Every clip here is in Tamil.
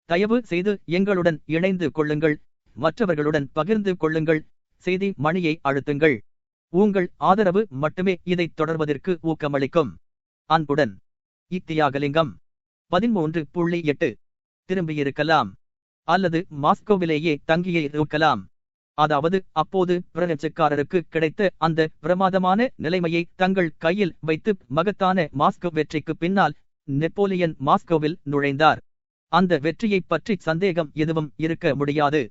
தயவு செய்து எங்களுடன் இணைந்து கொள்ளுங்கள், மற்றவர்களுடன் பகிர்ந்து கொள்ளுங்கள், செய்தி மணியை அழுத்துங்கள். உங்கள் ஆதரவு மட்டுமே இதைத் தொடர்வதற்கு ஊக்கமளிக்கும். அன்புடன் இத்தியாகலிங்கம். 13.8. திரும்பியிருக்கலாம், அல்லது மாஸ்கோவிலேயே தங்கியிருக்கலாம். அதாவது அப்போது பிரெஞ்சுக்காரருக்கு கிடைத்த அந்த பிரமாதமான நிலைமையை தங்கள் கையில் வைத்து மகத்தான மாஸ்கோ வெற்றிக்கு பின்னால் நெப்போலியன் மாஸ்கோவில் நுழைந்தார். அந்த வெற்றியைப் பற்றி சந்தேகம் எதுவும் இருக்க முடியாது.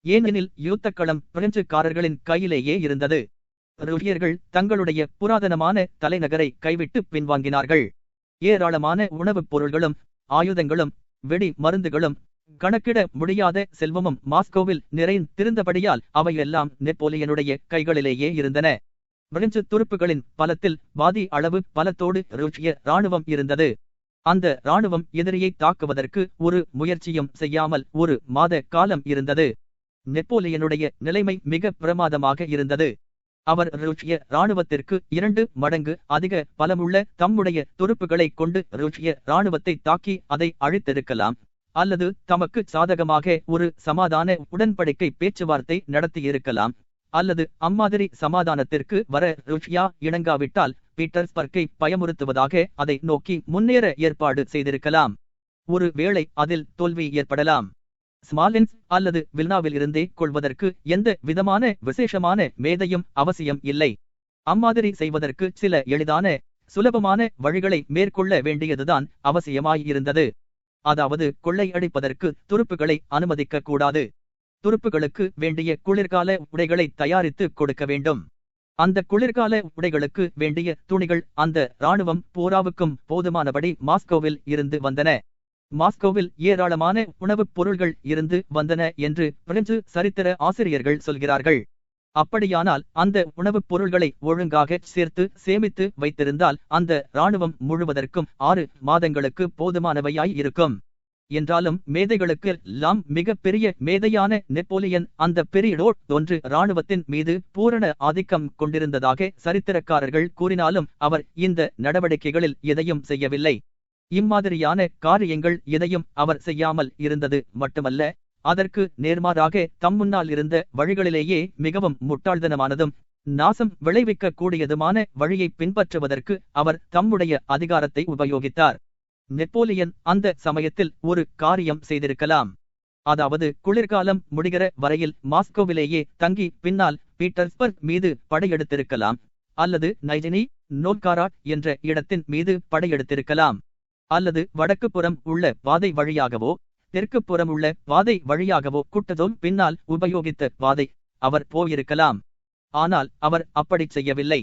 ஏனெனில் யுத்தக்களம் பிரெஞ்சுக்காரர்களின் கையிலேயே இருந்தது. ருசியர்கள் தங்களுடைய புராதனமான தலைநகரை கைவிட்டு பின்வாங்கினார்கள். ஏராளமான உணவுப் பொருள்களும் ஆயுதங்களும் வெடி மருந்துகளும் கணக்கிட முடியாத செல்வமும் மாஸ்கோவில் நிறைந்திருந்தபடியால் அவையெல்லாம் நெப்போலியனுடைய கைகளிலேயே இருந்தன. பிரெஞ்சு துருப்புகளின் பலத்தில் பாதி அளவு பலத்தோடு ருசிய இராணுவம் இருந்தது. அந்த இராணுவம் எதிரியை தாக்குவதற்கு ஒரு முயற்சியும் செய்யாமல் ஒரு மாத காலம் இருந்தது. நெப்போலியனுடைய நிலைமை மிக பிரமாதமாக இருந்தது. அவர் ருசிய இராணுவத்திற்கு 2 மடங்கு அதிக பலமுள்ள தம்முடைய துருப்புகளை கொண்டு ருசிய இராணுவத்தை தாக்கி அதை அழித்திருக்கலாம், அல்லது தமக்கு சாதகமாக ஒரு சமாதான உடன்படிக்கை பேச்சுவார்த்தை நடத்தியிருக்கலாம், அல்லது அம்மாதிரி சமாதானத்திற்கு வர ருசியா இணங்காவிட்டால் பீட்டர்ஸ்பர்க்கை பயமுறுத்துவதாக அதை நோக்கி முன்னேற ஏற்பாடு செய்திருக்கலாம். ஒரு வேளை அதில் தோல்வி ஏற்படலாம். ஸ்மாலென்ஸ் அல்லது வில்னாவில் இருந்தே கொள்வதற்கு எந்த விதமான விசேஷமான மேதையும் அவசியம் இல்லை. அம்மாதிரி செய்வதற்கு சில எளிதான சுலபமான வழிகளை மேற்கொள்ள வேண்டியதுதான் அவசியமாயிருந்தது. அதாவது கொள்ளையடிப்பதற்கு துருப்புகளை அனுமதிக்க கூடாது. துருப்புகளுக்கு வேண்டிய குளிர்கால உடைகளை தயாரித்து கொடுக்க வேண்டும். அந்த குளிர்கால உடைகளுக்கு வேண்டிய துணிகள் அந்த இராணுவம் போராவுக்கும் போதுமானபடி மாஸ்கோவில் இருந்து வந்தன. மாஸ்கோவில் ஏராளமான உணவுப் பொருள்கள் இருந்து வந்தன என்று பிரெஞ்சு சரித்திர ஆசிரியர்கள் சொல்கிறார்கள். அப்படியானால் அந்த உணவுப் பொருள்களை ஒழுங்காக சேர்த்து சேமித்து வைத்திருந்தால் அந்த இராணுவம் முழுவதற்கும் 6 மாதங்களுக்கு போதுமானவையாய் இருக்கும். என்றாலும் மேதைகளுக்கு எல்லாம் மிக பெரிய மேதையான நெப்போலியன் அந்த பெரியடோட் ஒன்று இராணுவத்தின் மீது பூரண ஆதிக்கம் கொண்டிருந்ததாக சரித்திரக்காரர்கள் கூறினாலும் அவர் இந்த நடவடிக்கைகளில் எதையும் செய்யவில்லை. இம்மாதிரியான காரியங்கள் எதையும் அவர் செய்யாமல் இருந்தது மட்டுமல்ல, அதற்கு நேர்மாறாக தம்முன்னால் இருந்த வழிகளிலேயே மிகவும் முட்டாள்தனமானதும் நாசம் விளைவிக்க கூடியதுமான வழியை பின்பற்றுவதற்கு அவர் தம்முடைய அதிகாரத்தை உபயோகித்தார். நெப்போலியன் அந்த சமயத்தில் ஒரு காரியம் செய்திருக்கலாம். அதாவது குளிர்காலம் முடிகிற வரையில் மாஸ்கோவிலேயே தங்கி பின்னால் பீட்டர்ஸ்பர்க் மீது படையெடுத்திருக்கலாம், அல்லது நைஜினி நோவ்காராட் என்ற இடத்தின் மீது படையெடுத்திருக்கலாம், அல்லது வடக்கு புறம் உள்ள பாதை வழியாகவோ தெற்கு புறம் உள்ள பாதை வழியாகவோ குட்டதோம் பின்னால் உபயோகித்த பாதை அவர் போயிருக்கலாம். ஆனால் அவர் அப்படிச் செய்யவில்லை.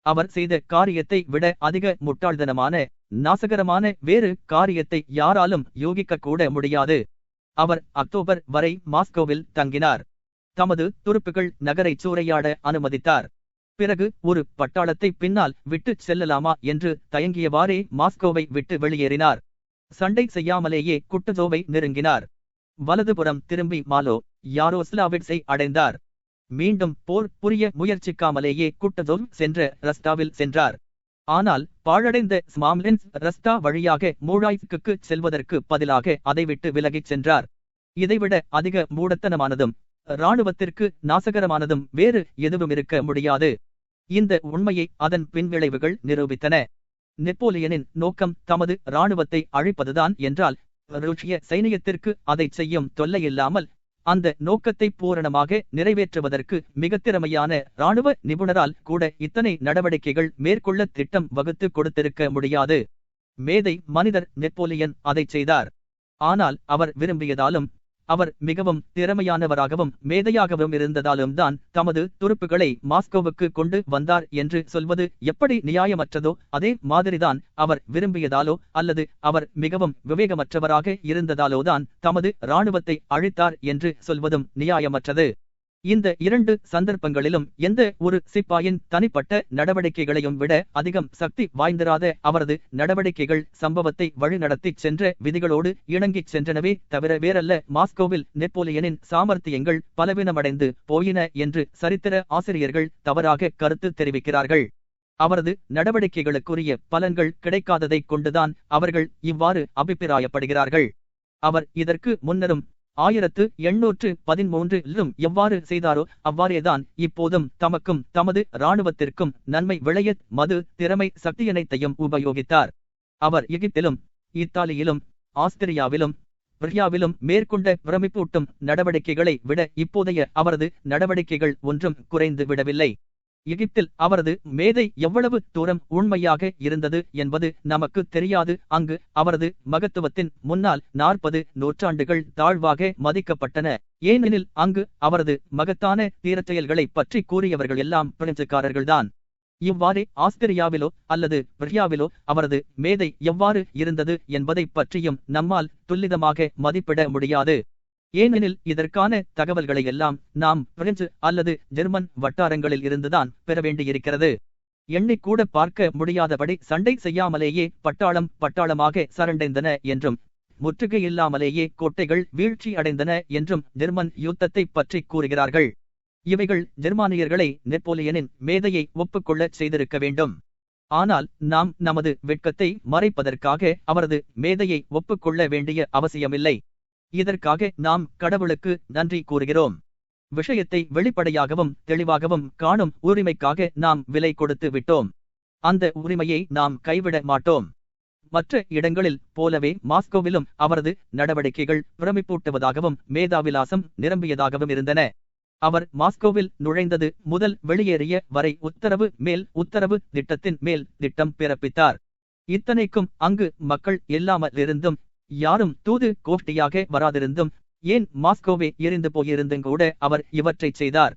அவர் செய்த காரியத்தை விட அதிக முட்டாள்தனமான நாசகரமான வேறு காரியத்தை யாராலும் யோகிக்கக்கூட முடியாது. அவர் அக்டோபர் வரை மாஸ்கோவில் தங்கினார். தமது துருப்புகள் நகரை சூறையாட அனுமதித்தார். பிறகு ஒரு பட்டாளத்தை பின்னால் விட்டு செல்லலாமா என்று தயங்கியவாறே மாஸ்கோவை விட்டு வெளியேறினார். சண்டை செய்யாமலேயே குட்டஜோவை நெருங்கினார். வலதுபுறம் திரும்பி மாலோ யாரோஸ்லாவிட்ஸை அடைந்தார். மீண்டும் போர் புரிய முயற்சிக்காமலேயே குட்டஜோவ் சென்ற ரஸ்டாவில் சென்றார். ஆனால் பாழடைந்த ஸ்மாம்லென்ஸ் ரஸ்டா வழியாக மூழாய்ஸ்க்கு செல்வதற்கு பதிலாக அதை விட்டு விலகிச் சென்றார். இதைவிட அதிக மூடத்தனமானதும் இராணுவத்திற்கு நாசகரமானதும் வேறு எதுவும் இருக்க முடியாது. இந்த உண்மையை அதன் பின்விளைவுகள் நிரூபித்தன. நெப்போலியனின் நோக்கம் தமது இராணுவத்தை அழிப்பதுதான் என்றால் ருசிய சைனியத்திற்கு அதை செய்யும் தொல்லையில்லாமல் அந்த நோக்கத்தை பூரணமாக நிறைவேற்றுவதற்கு மிக திறமையான இராணுவ நிபுணரால் கூட இத்தனை நடவடிக்கைகள் மேற்கொள்ள திட்டம் வகுத்து கொடுத்திருக்க முடியாது. மேதை மனிதர் நெப்போலியன் அதைச் செய்தார். ஆனால் அவர் விரும்பியதாலும் அவர் மிகவும் திறமையானவராகவும் மேதையாகவும் இருந்ததாலும் தான் தமது துருப்புகளை மாஸ்கோவுக்கு கொண்டு வந்தார் என்று சொல்வது எப்படி நியாயமற்றதோ அதே மாதிரிதான் அவர் விரும்பியதாலோ அல்லது அவர் மிகவும் விவேகமற்றவராக இருந்ததாலோதான் தமது இராணுவத்தை அழித்தார் என்று சொல்வதும் நியாயமற்றது. இந்த 2 சந்தர்ப்பங்களிலும் எந்த ஒரு சிப்பாயின் தனிப்பட்ட நடவடிக்கைகளையும் விட அதிகம் சக்தி வாய்ந்திராத அவரது நடவடிக்கைகள் சம்பவத்தை வழிநடத்திச் சென்ற விதிகளோடு இணங்கிச் சென்றனவே தவிர வேறல்ல. மாஸ்கோவில் நெப்போலியனின் சாமர்த்தியங்கள் பலவீனமடைந்து போயின என்று சரித்திர ஆசிரியர்கள் தவறாக கருத்து தெரிவிக்கிறார்கள். அவரது நடவடிக்கைகளுக்குரிய பலன்கள் கிடைக்காததைக் கொண்டுதான் அவர்கள் இவ்வாறு அபிப்பிராயப்படுகிறார்கள். அவர் இதற்கு முன்னரும் 1813 எவ்வாறு செய்தாரோ அவ்வாறேதான் இப்போதும் தமக்கும் தமது இராணுவத்திற்கும் நன்மை விளைய மது, திறமை, சக்தியனைத்தையும் உபயோகித்தார். அவர் எகிப்திலும், இத்தாலியிலும், ஆஸ்திரியாவிலும், பெர்சியாவிலும் மேற்கொண்ட பிரமிப்பூட்டும் நடவடிக்கைகளை விட இப்போதைய அவரது நடவடிக்கைகள் ஒன்றும் குறைந்து விடவில்லை. எகிப்தில் அவரது மேதை எவ்வளவு தூரம் உண்மையாக இருந்தது என்பது நமக்கு தெரியாது. அங்கு அவரது மகத்துவத்தின் முன்னால் 40 நூற்றாண்டுகள் தாழ்வாக மதிக்கப்பட்டன. ஏனெனில் அங்கு அவரது மகத்தான தீரச்செயல்களை பற்றி கூறியவர்கள் எல்லாம் பிரெஞ்சுக்காரர்கள்தான். இவ்வாறே ஆஸ்திரியாவிலோ அல்லது பெர்சியாவிலோ அவரது மேதை எவ்வாறு இருந்தது என்பதை பற்றியும் நம்மால் துல்லிதமாக மதிப்பிட முடியாது. ஏனெனில் இதற்கான தகவல்களை எல்லாம் நாம் பிரெஞ்சு அல்லது ஜெர்மன் வட்டாரங்களில் இருந்துதான் பெற வேண்டியிருக்கிறது. எண்ணிக்கூட பார்க்க முடியாதபடி சண்டை செய்யாமலேயே பட்டாளமாக சரண்டைந்தன என்றும், முற்றுகையில்லாமலேயே கோட்டைகள் வீழ்ச்சி அடைந்தன என்றும் ஜெர்மன் யுத்தத்தை பற்றி கூறுகிறார்கள். இவைகள் ஜெர்மானியர்களை நெப்போலியனின் மேதையை ஒப்புக்கொள்ளச் செய்திருக்க வேண்டும். ஆனால் நாம் நமது வெட்கத்தை மறைப்பதற்காக அவரது மேதையை ஒப்புக்கொள்ள வேண்டிய அவசியமில்லை. இதற்காக நாம் கடவுளுக்கு நன்றி கூறுகிறோம். விஷயத்தை வெளிப்படையாகவும் தெளிவாகவும் காணும் உரிமைக்காக நாம் விலை கொடுத்து விட்டோம். அந்த உரிமையை நாம் கைவிட மாட்டோம். மற்ற இடங்களில் போலவே மாஸ்கோவிலும் அவரது நடவடிக்கைகள் பிரமிப்பூட்டுவதாகவும் மேதாவிலாசம் நிரம்பியதாகவும் இருந்தன. அவர் மாஸ்கோவில் நுழைந்தது முதல் வெளியேறிய வரை உத்தரவு மேல் உத்தரவு, திட்டத்தின் மேல் திட்டம் பிறப்பித்தார். இத்தனைக்கும் அங்கு மக்கள் இல்லாமலிருந்தும், யாரும் தூது கோஷ்டியாக வராதிருந்தும், ஏன் மாஸ்கோவே எரிந்து போயிருந்தும் கூட அவர் இவற்றைச் செய்தார்.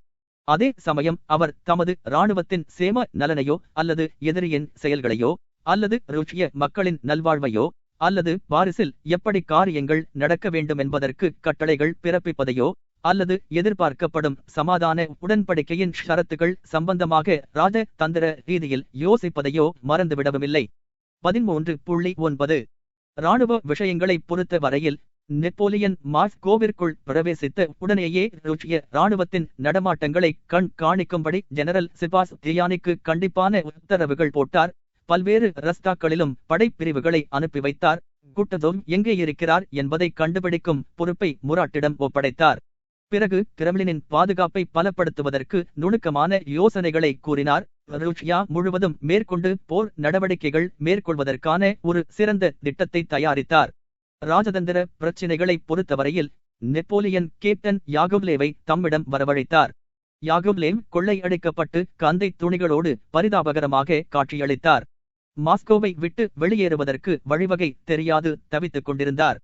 அதே சமயம் அவர் தமது இராணுவத்தின் சேம நலனையோ அல்லது எதிரியின் செயல்களையோ அல்லது ருஷ்ய மக்களின் நல்வாழ்வையோ அல்லது பாரிஸில் எப்படி காரியங்கள் நடக்க வேண்டுமென்பதற்கு கட்டளைகள் பிறப்பிப்பதையோ அல்லது எதிர்பார்க்கப்படும் சமாதான உடன்படிக்கையின் ஷரத்துகள் சம்பந்தமாக ராஜ தந்திர ரீதியில் யோசிப்பதையோ மறந்துவிடவுமில்லை. 13.9 இராணுவ விஷயங்களை பொறுத்த வரையில் நெப்போலியன் மாஸ்கோவிற்குள் பிரவேசித்த உடனேயே ருஷ்ய இராணுவத்தின் நடமாட்டங்களை காணிக்கும்படி ஜெனரல் செபாஸ்தியானிக்கு கண்டிப்பான உத்தரவுகள் போட்டார். பல்வேறு ரஸ்தாக்களிலும் படைப்பிரிவுகளை அனுப்பி வைத்தார். கூட்டத்தும் எங்கே இருக்கிறார் என்பதை கண்டுபிடிக்கும் பொறுப்பை முராட்டிடம் ஒப்படைத்தார். பிறகு கிரெம்ளினின் பாதுகாப்பை பலப்படுத்துவதற்கு நுணுக்கமான யோசனைகளை கூறினார். ருஷ்யா முழுவதும் மேற்கொண்டு போர் நடவடிக்கைகள் மேற்கொள்வதற்கான ஒரு சிறந்த திட்டத்தை தயாரித்தார். ராஜதந்திர பிரச்சினைகளை பொறுத்தவரையில் நெப்போலியன் கேப்டன் யாகோவ்லேவை தம்மிடம் வரவழைத்தார். யாகோவ்லேவ் கொள்ளையடிக்கப்பட்டு கந்தை துணிகளோடு பரிதாபகரமாக காட்சியளித்தார். மாஸ்கோவை விட்டு வெளியேறுவதற்கு வழிவகை தெரியாது தவித்துக் கொண்டிருந்தார்.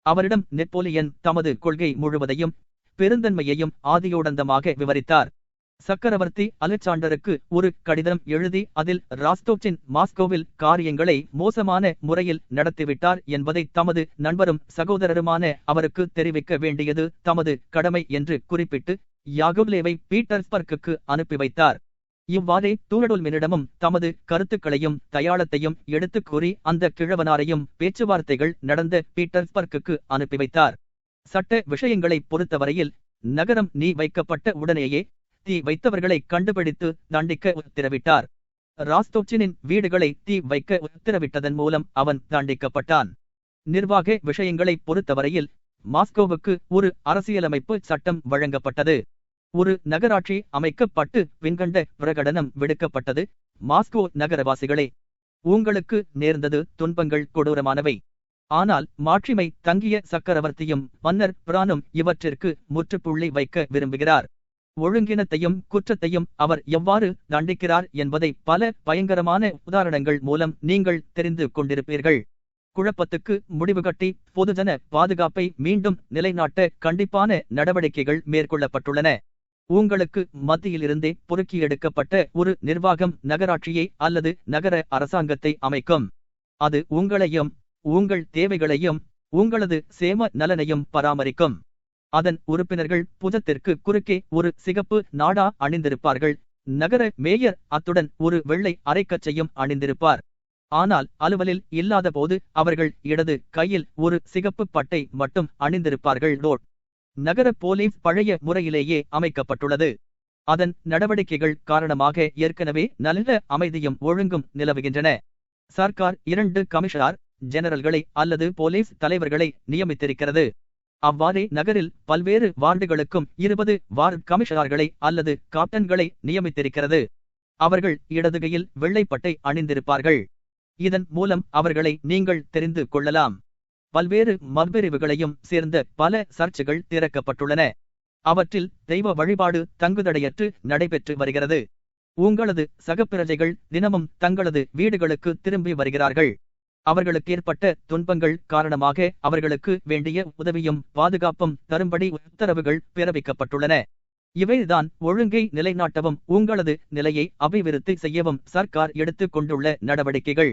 அவரிடம் நெப்போலியன் தமது கொள்கை முழுவதையும் பெருந்தன்மையையும் ஆதியோடந்தமாக விவரித்தார். சக்கரவர்த்தி அலெக்சாண்டருக்கு ஒரு கடிதம் எழுதி அதில் ராஸ்டோச்சின் மாஸ்கோவில் காரியங்களை மோசமான முறையில் நடத்திவிட்டார் என்பதை தமது நண்பரும் சகோதரருமான அவருக்கு தெரிவிக்க வேண்டியது தமது கடமை என்று குறிப்பிட்டு யாகோவ்லேவை பீட்டர்ஸ்பர்க்குக்கு அனுப்பி வைத்தார். இவ்வாறே தூரடோல்மினிடமும் தமது கருத்துக்களையும் தயாளத்தையும் எடுத்துக் கூறி அந்த கிழவனாரையும் பேச்சுவார்த்தைகள் நடந்த பீட்டர்ஸ்பர்க்குக்கு அனுப்பி வைத்தார். சட்ட விஷயங்களை பொறுத்தவரையில் நகரம் நீ வைக்கப்பட்ட உடனேயே தீ வைத்தவர்களை கண்டுபிடித்து தண்டிக்க உத்தரவிட்டார். ராஸ்டோச்சினின் வீடுகளை தீ வைக்க உத்தரவிட்டதன் மூலம் அவன் தண்டிக்கப்பட்டான். நிர்வாக விஷயங்களை பொறுத்தவரையில் மாஸ்கோவுக்கு ஒரு அரசியலமைப்பு சட்டம் வழங்கப்பட்டது. ஒரு நகராட்சி அமைக்கப்பட்டு பின்கண்ட பிரகடனம் விடுக்கப்பட்டது. மாஸ்கோ நகரவாசிகளே, உங்களுக்கு நேர்ந்தது துன்பங்கள் கொடூரமானவை. ஆனால் மாட்சிமை தங்கிய சக்கரவர்த்தியும் மன்னர் பிரானும் இவற்றிற்கு முற்றுப்புள்ளி வைக்க விரும்புகிறார். ஒழுங்கினத்தையும் குற்றத்தையும் அவர் எவ்வாறு தண்டிக்கிறார் என்பதை பல பயங்கரமான உதாரணங்கள் மூலம் நீங்கள் தெரிந்து கொண்டிருப்பீர்கள். குழப்பத்துக்கு முடிவு கட்டி பொதுஜன பாதுகாப்பை மீண்டும் நிலைநாட்ட கண்டிப்பான நடவடிக்கைகள் மேற்கொள்ளப்பட்டுள்ளன. உங்களுக்கு மத்தியிலிருந்தே பொறுக்கி எடுக்கப்பட்ட ஒரு நிர்வாகம் நகராட்சியை அல்லது நகர அரசாங்கத்தை அமைக்கும். அது உங்களையும் உங்கள் தேவைகளையும் உங்களது சேம நலனையும் பராமரிக்கும். அதன் உறுப்பினர்கள் புஜத்திற்கு குறுக்கே ஒரு சிகப்பு நாடா அணிந்திருப்பார்கள். நகர மேயர் அத்துடன் ஒரு வெள்ளை அரைக்கச்சையும் அணிந்திருப்பார். ஆனால் அலுவலில் இல்லாத போது அவர்கள் இடது கையில் ஒரு சிகப்பு பட்டை மட்டும் அணிந்திருப்பார்கள். நகர போலீஸ் பழைய முறையிலேயே அமைக்கப்பட்டுள்ளது. அதன் நடவடிக்கைகள் காரணமாக ஏற்கனவே நல்ல அமைதியும் ஒழுங்கும் நிலவுகின்றன. சர்க்கார் 2 கமிஷனர் ஜெனரல்களை அல்லது போலீஸ் தலைவர்களை நியமித்திருக்கிறது. அவ்வாறே நகரில் பல்வேறு வார்டுகளுக்கும் 20 வார்டு கமிஷனர்களை அல்லது காப்டன்களை நியமித்திருக்கிறது. அவர்கள் இடதுகையில் வெள்ளைப்பட்டை அணிந்திருப்பார்கள். இதன் மூலம் அவர்களை நீங்கள் தெரிந்து கொள்ளலாம். பல்வேறு மற்பிரிவுகளையும் சேர்ந்த பல சர்ச்சுகள் திறக்கப்பட்டுள்ளன. அவற்றில் தெய்வ வழிபாடு தங்குதடையற்று நடைபெற்று வருகிறது. உங்களது சகப்பிரஜைகள் தினமும் தங்களது வீடுகளுக்கு திரும்பி வருகிறார்கள். அவர்களுக்கு ஏற்பட்ட துன்பங்கள் காரணமாக அவர்களுக்கு வேண்டிய உதவியும் பாதுகாப்பும் தரும்படி உத்தரவுகள் பிறப்பிக்கப்பட்டுள்ளன. இவைதான் ஒழுங்கை நிலைநாட்டவும் உங்களது நிலையை அபிவிருத்தி செய்யவும் சர்க்கார் எடுத்துக் கொண்டுள்ள நடவடிக்கைகள்.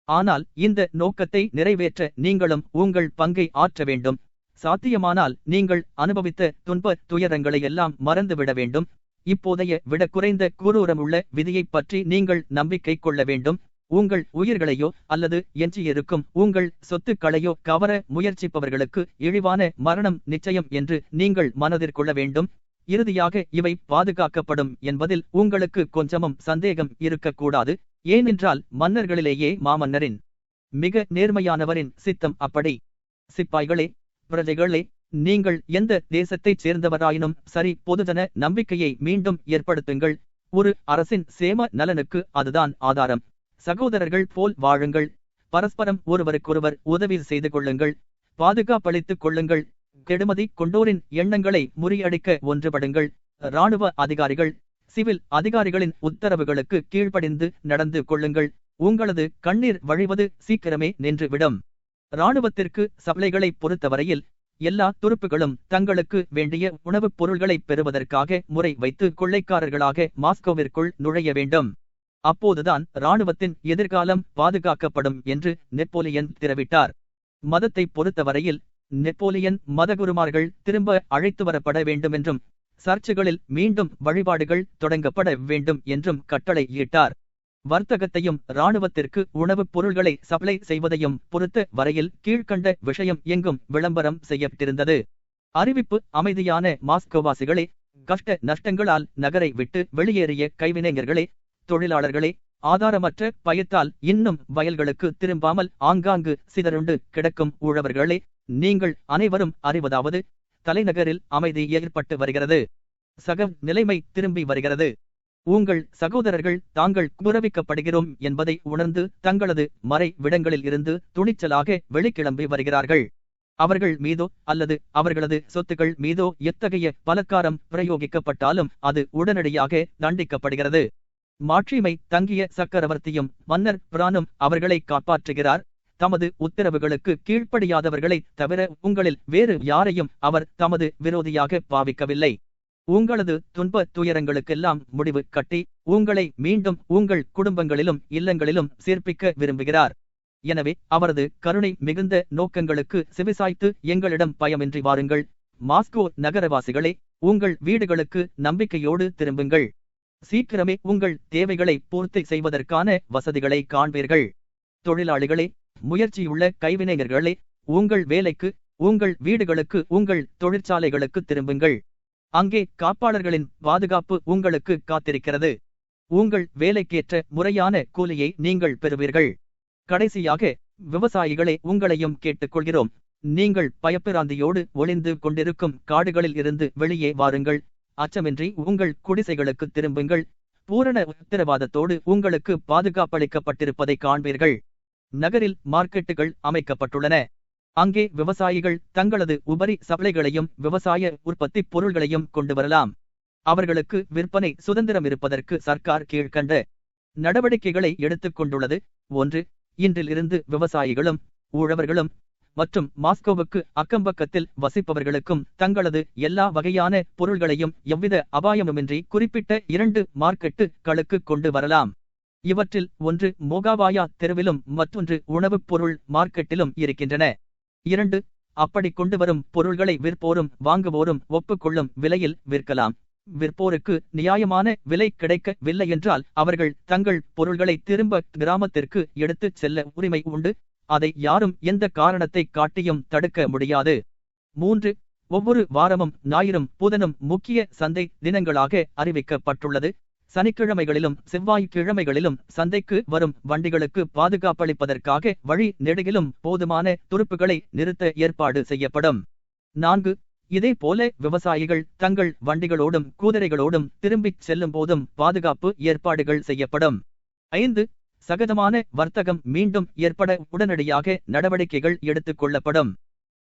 ஆனால் இந்த நோக்கத்தை நிறைவேற்ற நீங்களும் உங்கள் பங்கை ஆற்ற வேண்டும். சாத்தியமானால் நீங்கள் அனுபவித்த துன்ப துயரங்களை எல்லாம் மறந்துவிட வேண்டும். இப்போதைய விட குறைந்த கூரூரமுள்ள விதியைப் பற்றி நீங்கள் நம்பிக்கை கொள்ள வேண்டும். உங்கள் உயிர்களையோ அல்லது எஞ்சியிருக்கும் உங்கள் சொத்துக்களையோ கவர முயற்சிப்பவர்களுக்கு இழிவான மரணம் நிச்சயம் என்று நீங்கள் மனதிற்கொள்ள வேண்டும். இறுதியாக இவை பாதுகாக்கப்படும் என்பதில் உங்களுக்கு கொஞ்சமும் சந்தேகம் இருக்கக்கூடாது. ஏனென்றால் மன்னர்களிலேயே மாமன்னரின் மிக நேர்மையானவரின் சித்தம் அப்படி. சிப்பாய்களே, பிரஜைகளே, நீங்கள் எந்த தேசத்தைச் சேர்ந்தவராயினும் சரி, பொதுஜன நம்பிக்கையை மீண்டும் ஏற்படுத்துங்கள். ஒரு அரசின் சேம நலனுக்கு அதுதான் ஆதாரம். சகோதரர்கள் போல் வாழுங்கள். பரஸ்பரம் ஒருவருக்கொருவர் உதவி செய்து கொள்ளுங்கள். பாதுகாப்பளித்துக் கொள்ளுங்கள். கெடுமதி கொண்டோரின் எண்ணங்களை முறியடிக்க ஒன்றுபடுங்கள். இராணுவ அதிகாரிகள், சிவில் அதிகாரிகளின் உத்தரவுகளுக்கு கீழ்ப்படிந்து நடந்து கொள்ளுங்கள். உங்களது கண்ணீர் வழிவது சீக்கிரமே நின்றுவிடும். இராணுவத்திற்கு சப்ளைகளை பொறுத்தவரையில் எல்லா துருப்புகளும் தங்களுக்கு வேண்டிய உணவுப் பொருள்களை பெறுவதற்காக முறை வைத்து கொள்ளைக்காரர்களாக மாஸ்கோவிற்குள் நுழைய வேண்டும். அப்போதுதான் இராணுவத்தின் எதிர்காலம் பாதுகாக்கப்படும் என்று நெப்போலியன் திறவிட்டார். மதத்தை பொறுத்தவரையில் நெப்போலியன் மதகுருமார்கள் திரும்ப அழைத்து வரப்பட வேண்டுமென்றும் சர்ச்சுகளில் மீண்டும் வழிபாடுகள் தொடங்கப்பட வேண்டும் என்றும் கட்டளை இட்டார். வர்த்தகத்தையும் இராணுவத்திற்கு உணவுப் பொருள்களை சப்ளை செய்வதையும் பொறுத்த வரையில் கீழ்கண்ட விஷயம் எங்கும் விளம்பரம் செய்யப்பட்டிருந்தது. அறிவிப்பு: அமைதியான மாஸ்கோவாசிகளே, கஷ்ட நஷ்டங்களால் நகரை விட்டு வெளியேறிய கைவினைஞர்களே, தொழிலாளர்களே, ஆதாரமற்ற பயத்தால் இன்னும் வயல்களுக்கு திரும்பாமல் ஆங்காங்கு சிதறுண்டு கிடக்கும் உழவர்களே, நீங்கள் அனைவரும் அறிவதாவது, தலைநகரில் அமைதி ஏற்பட்டு வருகிறது. சக நிலைமை திரும்பி வருகிறது. உங்கள் சகோதரர்கள் தாங்கள் குரவிக்கப்படுகிறோம் என்பதை உணர்ந்து தங்களது மறை விடங்களில் இருந்து துணிச்சலாக வெளிக்கிளம்பி வருகிறார்கள். அவர்கள் மீதோ அல்லது அவர்களது சொத்துக்கள் மீதோ எத்தகைய பலக்காரம் பிரயோகிக்கப்பட்டாலும் அது உடனடியாக தண்டிக்கப்படுகிறது. மாட்சிமை தங்கிய சக்கரவர்த்தியும் மன்னர் பிரானும் அவர்களை காப்பாற்றுகிறார். தமது உத்தரவுகளுக்கு கீழ்ப்படியாதவர்களை தவிர உங்களில் வேறு யாரையும் அவர் தமது விரோதியாக பாவிக்கவில்லை. உங்களது துன்ப துயரங்களுக்கெல்லாம் முடிவு கட்டி உங்களை மீண்டும் உங்கள் குடும்பங்களிலும் இல்லங்களிலும் சேர்ப்பிக்க விரும்புகிறார். எனவே அவரது கருணை மிகுந்த நோக்கங்களுக்கு செவிசாய்த்து எங்களிடம் பயமின்றி வாருங்கள். மாஸ்கோ நகரவாசிகளே, உங்கள் வீடுகளுக்கு நம்பிக்கையோடு திரும்புங்கள். சீக்கிரமே உங்கள் தேவைகளை பூர்த்தி செய்வதற்கான வசதிகளை காண்பீர்கள். தொழிலாளிகளே, முயற்சியுள்ள கைவினைஞர்களே, உங்கள் வேலைக்கு, உங்கள் வீடுகளுக்கு, உங்கள் தொழிற்சாலைகளுக்கு திரும்புங்கள். அங்கே காப்பாளர்களின் பாதுகாப்பு உங்களுக்கு காத்திருக்கிறது. உங்கள் வேலைக்கேற்ற முறையான கூலியை நீங்கள் பெறுவீர்கள். கடைசியாக விவசாயிகளே, உங்களையும் கேட்டுக்கொள்கிறோம். நீங்கள் பயப்பிராந்தியோடு ஒளிந்து கொண்டிருக்கும் காடுகளில் இருந்து வெளியே வாருங்கள். அச்சமின்றி உங்கள் குடிசைகளுக்கு திரும்புங்கள். பூரண உத்தரவாதத்தோடு உங்களுக்கு பாதுகாப்பளிக்கப்பட்டிருப்பதை காண்பீர்கள். நகரில் மார்க்கெட்டுகள் அமைக்கப்பட்டுள்ளன. அங்கே விவசாயிகள் தங்களது உபரி சப்ளைகளையும் விவசாய உற்பத்தி பொருள்களையும் கொண்டு வரலாம். அவர்களுக்கு விற்பனை சுதந்திரம் இருப்பதற்கு சர்க்கார் கீழ்கண்ட நடவடிக்கைகளை எடுத்துக் கொண்டுள்ளது. 1. இன்றிலிருந்து விவசாயிகளும் உழவர்களும் மற்றும் மாஸ்கோவுக்கு அக்கம்பக்கத்தில் வசிப்பவர்களுக்கும் தங்களது எல்லா வகையான பொருள்களையும் எவ்வித அபாயமுமின்றி குறிப்பிட்ட 2 மார்க்கெட்டுகளுக்கு கொண்டு வரலாம். இவற்றில் ஒன்று மோகாவாயா தெருவிலும் மற்றொன்று உணவுப் பொருள் மார்க்கெட்டிலும் இருக்கின்றன. 2. அப்படி கொண்டு வரும் பொருள்களை விற்போரும் வாங்குவோரும் ஒப்புக்கொள்ளும் விலையில் விற்கலாம். விற்போருக்கு நியாயமான விலை கிடைக்கவில்லை என்றால் அவர்கள் தங்கள் பொருள்களை திரும்ப கிராமத்திற்கு எடுத்துச் செல்ல உரிமை உண்டு. அதை யாரும் எந்த காரணத்தை காட்டியும் தடுக்க முடியாது. 3. ஒவ்வொரு வாரமும் ஞாயிறும் புதனும் முக்கிய சந்தை தினங்களாக அறிவிக்கப்பட்டுள்ளது. சனிக்கிழமைகளிலும் செவ்வாய்க்கிழமைகளிலும் சந்தைக்கு வரும் வண்டிகளுக்கு பாதுகாப்பளிப்பதற்காக வழி நெடுகிலும் போதுமான துருப்புகளை நிறுத்த ஏற்பாடு செய்யப்படும். 4. இதே போல விவசாயிகள் தங்கள் வண்டிகளோடும் குதிரைகளோடும் திரும்பிச் செல்லும் போதும் பாதுகாப்பு ஏற்பாடுகள் செய்யப்படும். 5. சகஜமான வர்த்தகம் மீண்டும் ஏற்பட உடனடியாக நடவடிக்கைகள் எடுத்துக் கொள்ளப்படும்.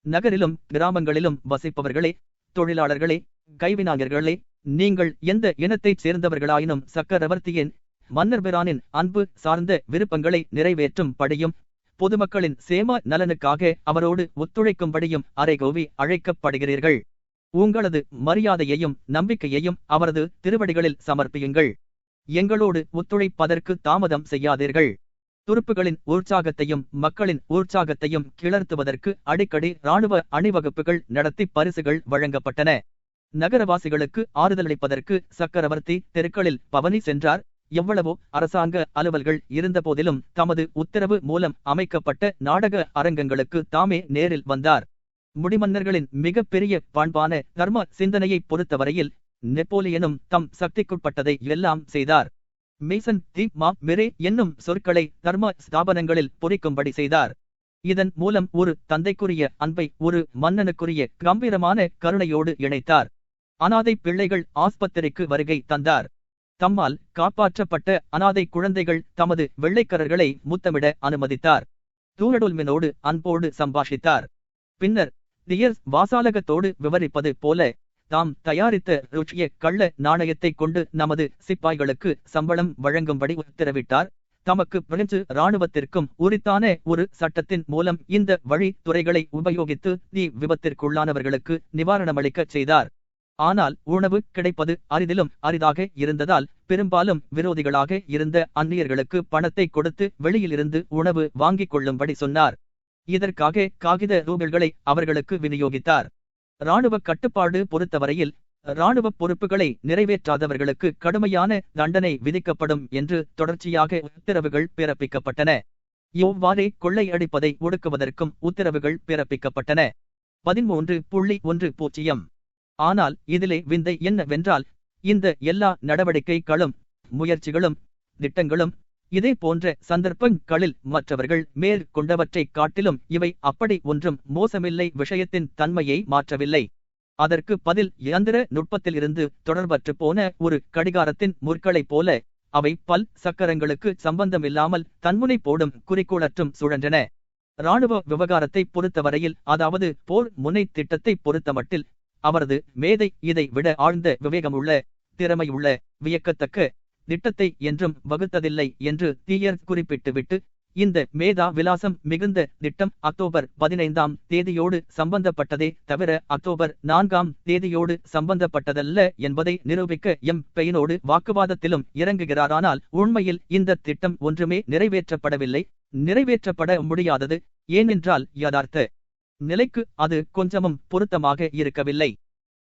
நகரிலும் கிராமங்களிலும் வசிப்பவர்களே, தொழிலாளர்களே, கைவினைஞர்களே, நீங்கள் எந்த இனத்தைச் சேர்ந்தவர்களாயினும் சக்கரவர்த்தியின் மன்னர்பிரானின் அன்பு சார்ந்த விருப்பங்களை நிறைவேற்றும் படியும் பொதுமக்களின் சேம நலனுக்காக அவரோடு ஒத்துழைக்கும்படியும் அறைகூவி அழைக்கப்படுகிறீர்கள். உங்களது மரியாதையையும் நம்பிக்கையையும் அவரது திருவடிகளில் சமர்ப்பியுங்கள். எங்களோடு ஒத்துழைப்பதற்கு தாமதம் செய்யாதீர்கள். துருப்புகளின் உற்சாகத்தையும் மக்களின் உற்சாகத்தையும் கிளர்த்துவதற்கு அடிக்கடி இராணுவ அணிவகுப்புகள் நடத்தி பரிசுகள் வழங்கப்பட்டன. நகரவாசிகளுக்கு ஆறுதலளிப்பதற்கு சக்கரவர்த்தி தெருக்களில் பவனி சென்றார். எவ்வளவோ அரசாங்க அலுவல்கள் இருந்தபோதிலும் தமது உத்தரவு மூலம் அமைக்கப்பட்ட நாடக அரங்கங்களுக்கு தாமே நேரில் வந்தார். முடிமன்னர்களின் மிக பெரிய பண்பான தர்ம சிந்தனையை பொறுத்தவரையில் நெப்போலியனும் தம் சக்திக்குட்பட்டதை எல்லாம் செய்தார். மேசன் தி மா மெரே என்னும் சொற்களை தர்ம ஸ்தாபனங்களில் பொறிக்கும்படி செய்தார். இதன் மூலம் ஒரு தந்தைக்குரிய அன்பை ஒரு மன்னனுக்குரிய கம்பீரமான கருணையோடு இணைத்தார். அனாதை பிள்ளைகள் ஆஸ்பத்திரிக்கு வருகை தந்தார். தம்மால் காப்பாற்றப்பட்ட அனாதை குழந்தைகள் தமது வெள்ளைக்கரர்களை முத்தமிட அனுமதித்தார். தூரடொல்மினோடு அன்போடு சம்பாஷித்தார். பின்னர் தியர்ஸ் வாசாலகத்தோடு விவரிப்பது போல தாம் தயாரித்த ருச்சிய கள்ள நாணயத்தை கொண்டு நமது சிப்பாய்களுக்கு சம்பளம் வழங்கும்படி உத்தரவிட்டார். தமக்கு பிரெஞ்சு இராணுவத்திற்கும் உரித்தான ஒரு சட்டத்தின் மூலம் இந்த வழி துறைகளை உபயோகித்து தீ விபத்திற்குள்ளானவர்களுக்கு நிவாரணமளிக்கச் செய்தார். ஆனால் உணவு கிடைப்பது அரிதிலும் அரிதாக இருந்ததால் பெரும்பாலும் விரோதிகளாக இருந்த அந்நியர்களுக்கு பணத்தை கொடுத்து வெளியிலிருந்து உணவு வாங்கிக் கொள்ளும்படி சொன்னார். இதற்காக காகித ரூபிள்களை அவர்களுக்கு விநியோகித்தார். இராணுவ கட்டுப்பாடு பொறுத்தவரையில் இராணுவ பொறுப்புகளை நிறைவேற்றாதவர்களுக்கு கடுமையான தண்டனை விதிக்கப்படும் என்று தொடர்ச்சியாக உத்தரவுகள் பிறப்பிக்கப்பட்டன. இவ்வாறே கொள்ளையடிப்பதை ஒடுக்குவதற்கும் உத்தரவுகள் பிறப்பிக்கப்பட்டன. 13.10 ஆனால் இதிலே விந்தை என்னவென்றால் இந்த எல்லா நடவடிக்கைகளும் முயற்சிகளும் திட்டங்களும் இதே போன்ற சந்தர்ப்பங்களில் மற்றவர்கள் மேற்கொண்டவற்றைக் காட்டிலும் இவை அப்படி ஒன்றும் மோசமில்லை. விஷயத்தின் தன்மையை மாற்றவில்லை. அதற்கு பதில் இயந்திர நுட்பத்திலிருந்து தொடர்பற்று போன ஒரு கடிகாரத்தின் முற்களைப் போல அவை பல் சக்கரங்களுக்கு சம்பந்தமில்லாமல் தன்முனை போடும் குறிக்கோளற்றும் சுழன்றன. இராணுவ விவகாரத்தை பொறுத்தவரையில், அதாவது போர் முனை திட்டத்தை பொறுத்தமட்டில் அவரது மேதை இதை விட ஆழ்ந்த விவேகமுள்ள, திறமையுள்ள, வியக்கத்தக்க திட்டத்தை என்றும் வகுத்ததில்லை என்று தீயர் குறிப்பிட்டுவிட்டு, இந்த மேதா விலாசம் மிகுந்த திட்டம் அக்டோபர் 15ஆம் தேதியோடு சம்பந்தப்பட்டதே தவிர அக்டோபர் 4ஆம் தேதியோடு சம்பந்தப்பட்டதல்ல என்பதை நிரூபிக்க எம் பெயினோடு வாக்குவாதத்திலும் இறங்குகிறாரானால் உண்மையில் இந்த திட்டம் ஒன்றுமே நிறைவேற்றப்படவில்லை, நிறைவேற்றப்பட முடியாதது. ஏனென்றால் யதார்த்த நிலைக்கு அது கொஞ்சமும் பொருத்தமாக இருக்கவில்லை.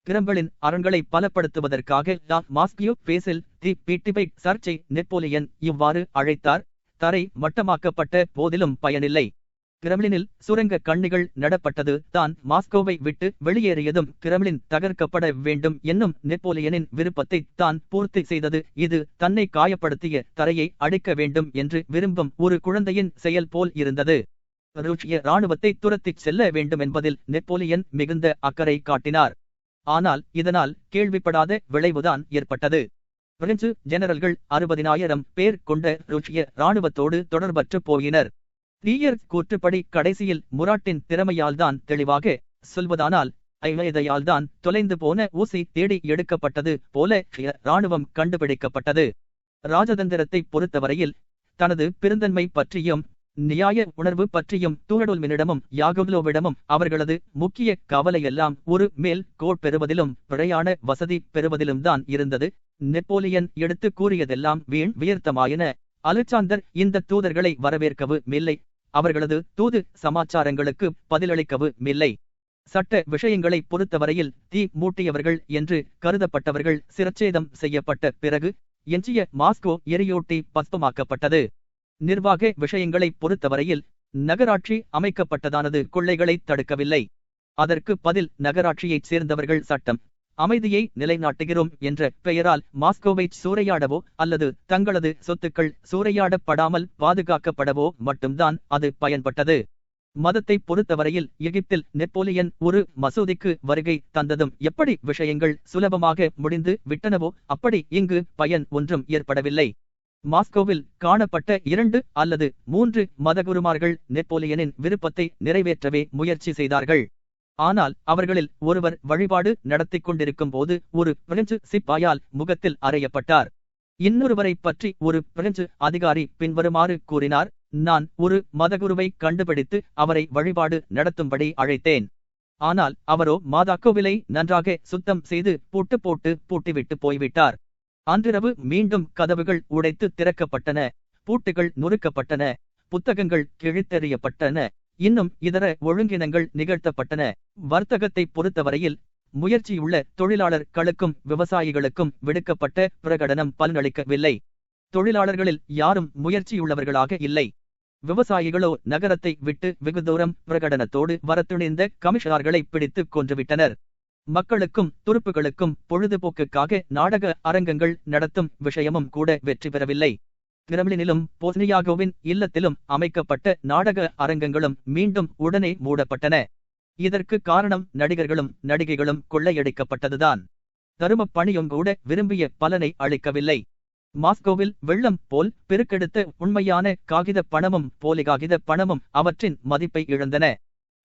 கிரம்பலின் அரண்களை பலப்படுத்துவதற்காக லா மாஸ்கியோ பேசில் தி பீட்டிபைட் சர்ச்சை நெப்போலியன் இவ்வாறு அழைத்தார். தரை மட்டமாக்கப்பட்ட போதிலும் பயனில்லை. கிரெம்ளினில் சுரங்க கண்ணிகள் நடப்பட்டது தான் மாஸ்கோவை விட்டு வெளியேறியதும் கிரெம்ளின் தகர்க்கப்பட வேண்டும் என்னும் நெப்போலியனின் விருப்பத்தை தான் பூர்த்தி செய்தது. இது தன்னை காயப்படுத்திய தரையை அடிக்க வேண்டும் என்று விரும்பும் ஒரு குழந்தையின் செயல் போல் இருந்தது. ருஷ்ய இராணுவத்தை துரத்திச் செல்ல வேண்டும் என்பதில் நெப்போலியன் மிகுந்த அக்கறை காட்டினார். ஆனால் இதனால் கேள்விப்படாத விளைவுதான் ஏற்பட்டது. பிரெஞ்சு ஜெனரல்கள் 60,000 பேர் கொண்ட ருஷ்ய இராணுவத்தோடு தொடர்பற்று போயினர். தீயர் கூற்றுப்படி கடைசியில் முராட்டின் திறமையால்தான், தெளிவாக சொல்வதானால் ஐவயதையால்தான் தொலைந்து போன ஊசி தேடி எடுக்கப்பட்டது போல இராணுவம் கண்டுபிடிக்கப்பட்டது. ராஜதந்திரத்தை பொறுத்தவரையில் தனது பெருந்தன்மை பற்றியும் நியாய உணர்வு பற்றியும் தூரடொல்மினிடமும் யாகோவ்லோவிடமும் அவர்களது முக்கிய கவலையெல்லாம் ஒரு மேல் கோட் பெறுவதிலும் பிரயாண வசதி பெறுவதிலும் தான் இருந்தது. நெப்போலியன் எடுத்து கூறியதெல்லாம் வீண் வியர்த்தமாயின. அலெக்சாந்தர் இந்த தூதர்களை வரவேற்கவும் இல்லை, அவர்களது தூது சமாச்சாரங்களுக்கு பதிலளிக்கவும் இல்லை. சட்ட விஷயங்களை பொறுத்தவரையில் தீ மூட்டியவர்கள் என்று கருதப்பட்டவர்கள் சிரச்சேதம் செய்யப்பட்ட பிறகு எஞ்சிய மாஸ்கோ எரியூட்டி பஸ்பமாக்கப்பட்டது. நிர்வாக விஷயங்களை பொறுத்தவரையில் நகராட்சி அமைக்கப்பட்டதானது கொள்ளைகளை தடுக்கவில்லை. அதற்கு பதில் நகராட்சியைச் சேர்ந்தவர்கள் சட்டம், அமைதியை நிலைநாட்டுகிறோம் என்ற பெயரால் மாஸ்கோவை சூறையாடவோ அல்லது தங்களது சொத்துக்கள் சூறையாடப்படாமல் பாதுகாக்கப்படவோ மட்டும்தான் அது பயன்பட்டது. மதத்தை பொறுத்தவரையில் எகிப்தில் நெப்போலியன் ஒரு மசூதிக்கு வருகை தந்ததும் எப்படி விஷயங்கள் சுலபமாக முடிந்து விட்டனவோ அப்படி இங்கு பயன் ஒன்றும் ஏற்படவில்லை. மாஸ்கோவில் காணப்பட்ட 2 அல்லது 3 மதகுருமார்கள் நெப்போலியனின் விருப்பத்தை நிறைவேற்றவே முயற்சி செய்தார்கள். ஆனால் அவர்களில் ஒருவர் வழிபாடு நடத்திக் கொண்டிருக்கும் போது ஒரு பிரெஞ்சு சிப்பாயால் முகத்தில் அறையப்பட்டார். இன்னொருவரை பற்றி ஒரு பிரெஞ்சு அதிகாரி பின்வருமாறு கூறினார்: நான் ஒரு மதகுருவை கண்டுபிடித்து அவரை வழிபாடு நடத்தும்படி அழைத்தேன். ஆனால் அவரோ மாதாக்கோவிலை நன்றாக சுத்தம் செய்து பூட்டு போட்டு பூட்டிவிட்டு போய்விட்டார். அன்றிரவு மீண்டும் கதவுகள் உடைத்து திறக்கப்பட்டன, பூட்டுகள் நொறுக்கப்பட்டன, புத்தகங்கள் கிழித்தெறியப்பட்டன, இன்னும் இதர ஒழுங்கினங்கள் நிகழ்த்தப்பட்டன. வர்த்தகத்தை பொறுத்தவரையில் முயற்சியுள்ள தொழிலாளர்களுக்கும் விவசாயிகளுக்கும் விடுக்கப்பட்ட பிரகடனம் பலனளிக்கவில்லை. தொழிலாளர்களில் யாரும் முயற்சியுள்ளவர்களாக இல்லை. விவசாயிகளோ நகரத்தை விட்டு வெகு தூரம் பிரகடனத்தோடு வரத்துணிந்த கமிஷனர்களை பிடித்து கொன்றுவிட்டனர். மக்களுக்கும் துருப்புகளுக்கும் பொழுதுபோக்குக்காக நாடக அரங்கங்கள் நடத்தும் விஷயமும் கூட வெற்றி பெறவில்லை. கிரெம்ளினிலும் போஸ்னியாகோவின் இல்லத்திலும் அமைக்கப்பட்ட நாடக அரங்கங்களும் மீண்டும் உடனே மூடப்பட்டன. இதற்கு காரணம் நடிகர்களும் நடிகைகளும் கொள்ளையடிக்கப்பட்டதுதான். தருமப் பணியும் கூட விரும்பிய பலனை அளிக்கவில்லை. மாஸ்கோவில் வெள்ளம் போல் பெருக்கெடுத்த உண்மையான காகித பணமும் போலி காகித பணமும் அவற்றின் மதிப்பை இழந்தன.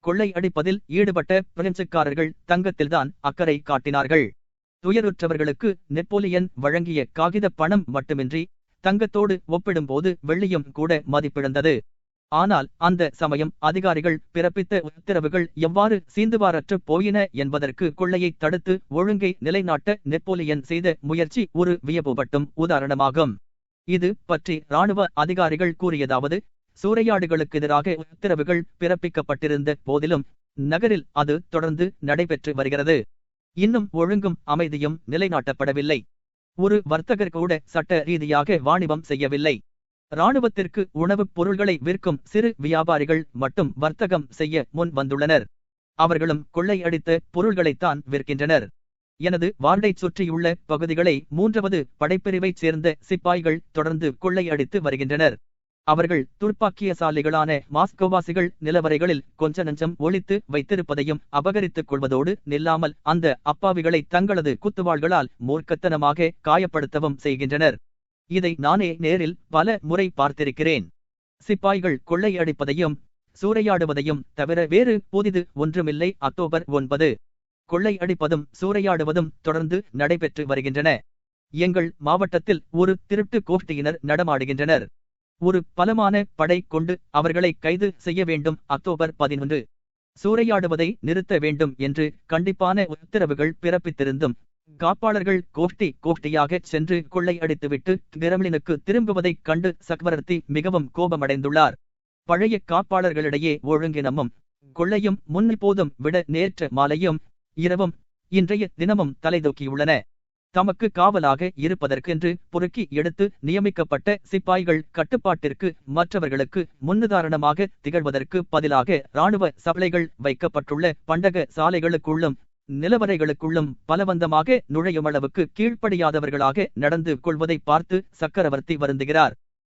கொள்ளையடிப்பதில் ஈடுபட்ட பிரெஞ்சுக்காரர்கள் தங்கத்தில்தான் அக்கறை காட்டினார்கள். துயருற்றவர்களுக்கு நெப்போலியன் வழங்கிய காகித பணம் மட்டுமின்றி தங்கத்தோடு ஒப்பிடும்போது வெள்ளியும் கூட மதிப்பிழந்தது. ஆனால் அந்த சமயம் அதிகாரிகள் பிறப்பித்த உத்தரவுகள் எவ்வாறு சீந்துவாரற்று போயின என்பதற்கு கொள்ளையை தடுத்து ஒழுங்கை நிலைநாட்ட நெப்போலியன் செய்த முயற்சி ஒரு வியப்புபட்டும் உதாரணமாகும். இது பற்றி இராணுவ அதிகாரிகள் கூறியதாவது: சூறையாடுகளுக்கு எதிராக உத்தரவுகள் பிறப்பிக்கப்பட்டிருந்த போதிலும் நகரில் அது தொடர்ந்து நடைபெற்று வருகிறது. இன்னும் ஒழுங்கும் அமைதியும் நிலைநாட்டப்படவில்லை. ஒரு வர்த்தகர் கூட சட்ட ரீதியாக வாணிபம் செய்யவில்லை. இராணுவத்திற்கு உணவுப் பொருள்களை விற்கும் சிறு வியாபாரிகள் மட்டும் வர்த்தகம் செய்ய முன் வந்துள்ளனர். அவர்களும் கொள்ளையடித்த பொருள்களைத்தான் விற்கின்றனர். எனது வார்டைச் சுற்றியுள்ள பகுதிகளை 3வது படைப்பிரிவைச் சேர்ந்த சிப்பாய்கள் தொடர்ந்து கொள்ளையடித்து வருகின்றனர். அவர்கள் துர்ப்பாக்கியசாலிகளான மாஸ்கோவாசிகள் நிலவரைகளில் கொஞ்ச நஞ்சம் ஒளித்து வைத்திருப்பதையும் அபகரித்துக் கொள்வதோடு நில்லாமல் அந்த அப்பாவிகளை தங்களது குத்துவாள்களால் மூர்க்கத்தனமாக காயப்படுத்தவும் செய்கின்றனர். இதை நானே நேரில் பல முறை பார்த்திருக்கிறேன். சிப்பாய்கள் கொள்ளையடிப்பதையும் சூறையாடுவதையும் தவிர வேறு புதிது ஒன்றுமில்லை. அக்டோபர் 9. கொள்ளையடிப்பதும் சூறையாடுவதும் தொடர்ந்து நடைபெற்று வருகின்றன. எங்கள் மாவட்டத்தில் ஒரு திருட்டு கோஷ்டியினர் நடமாடுகின்றனர். ஒரு பலமான படை கொண்டு அவர்களை கைது செய்ய வேண்டும். அக்டோபர் 11. சூறையாடுவதை நிறுத்த வேண்டும் என்று கண்டிப்பான உத்தரவுகள் பிறப்பித்திருந்தும் காப்பாளர்கள் கோஷ்டியாக சென்று கொள்ளையடித்துவிட்டு கிரெம்ளினுக்கு திரும்புவதைக் கண்டு சக்வரர்த்தி மிகவும் கோபமடைந்துள்ளார். பழைய காப்பாளர்களிடையே ஒழுங்கினமும் கொள்ளையும் முன்னிப்போதும் விட நேற்ற மாலையும் இரவும் இன்றைய தினமும் தலைதூக்கியுள்ளன. தமக்கு காவலாக இருப்பதற்கென்று பொறுக்கி எடுத்து நியமிக்கப்பட்ட சிப்பாய்கள் கட்டுப்பாட்டிற்கு மற்றவர்களுக்கு முன்னுதாரணமாக திகழ்வதற்கு பதிலாக இராணுவ சபலைகள் வைக்கப்பட்டுள்ள பண்டக சாலைகளுக்குள்ளும் நிலவரைகளுக்குள்ளும் பலவந்தமாக நுழையுமளவுக்கு கீழ்ப்படியாதவர்களாக நடந்து கொள்வதை பார்த்து சக்கரவர்த்தி வருந்துகிறார்.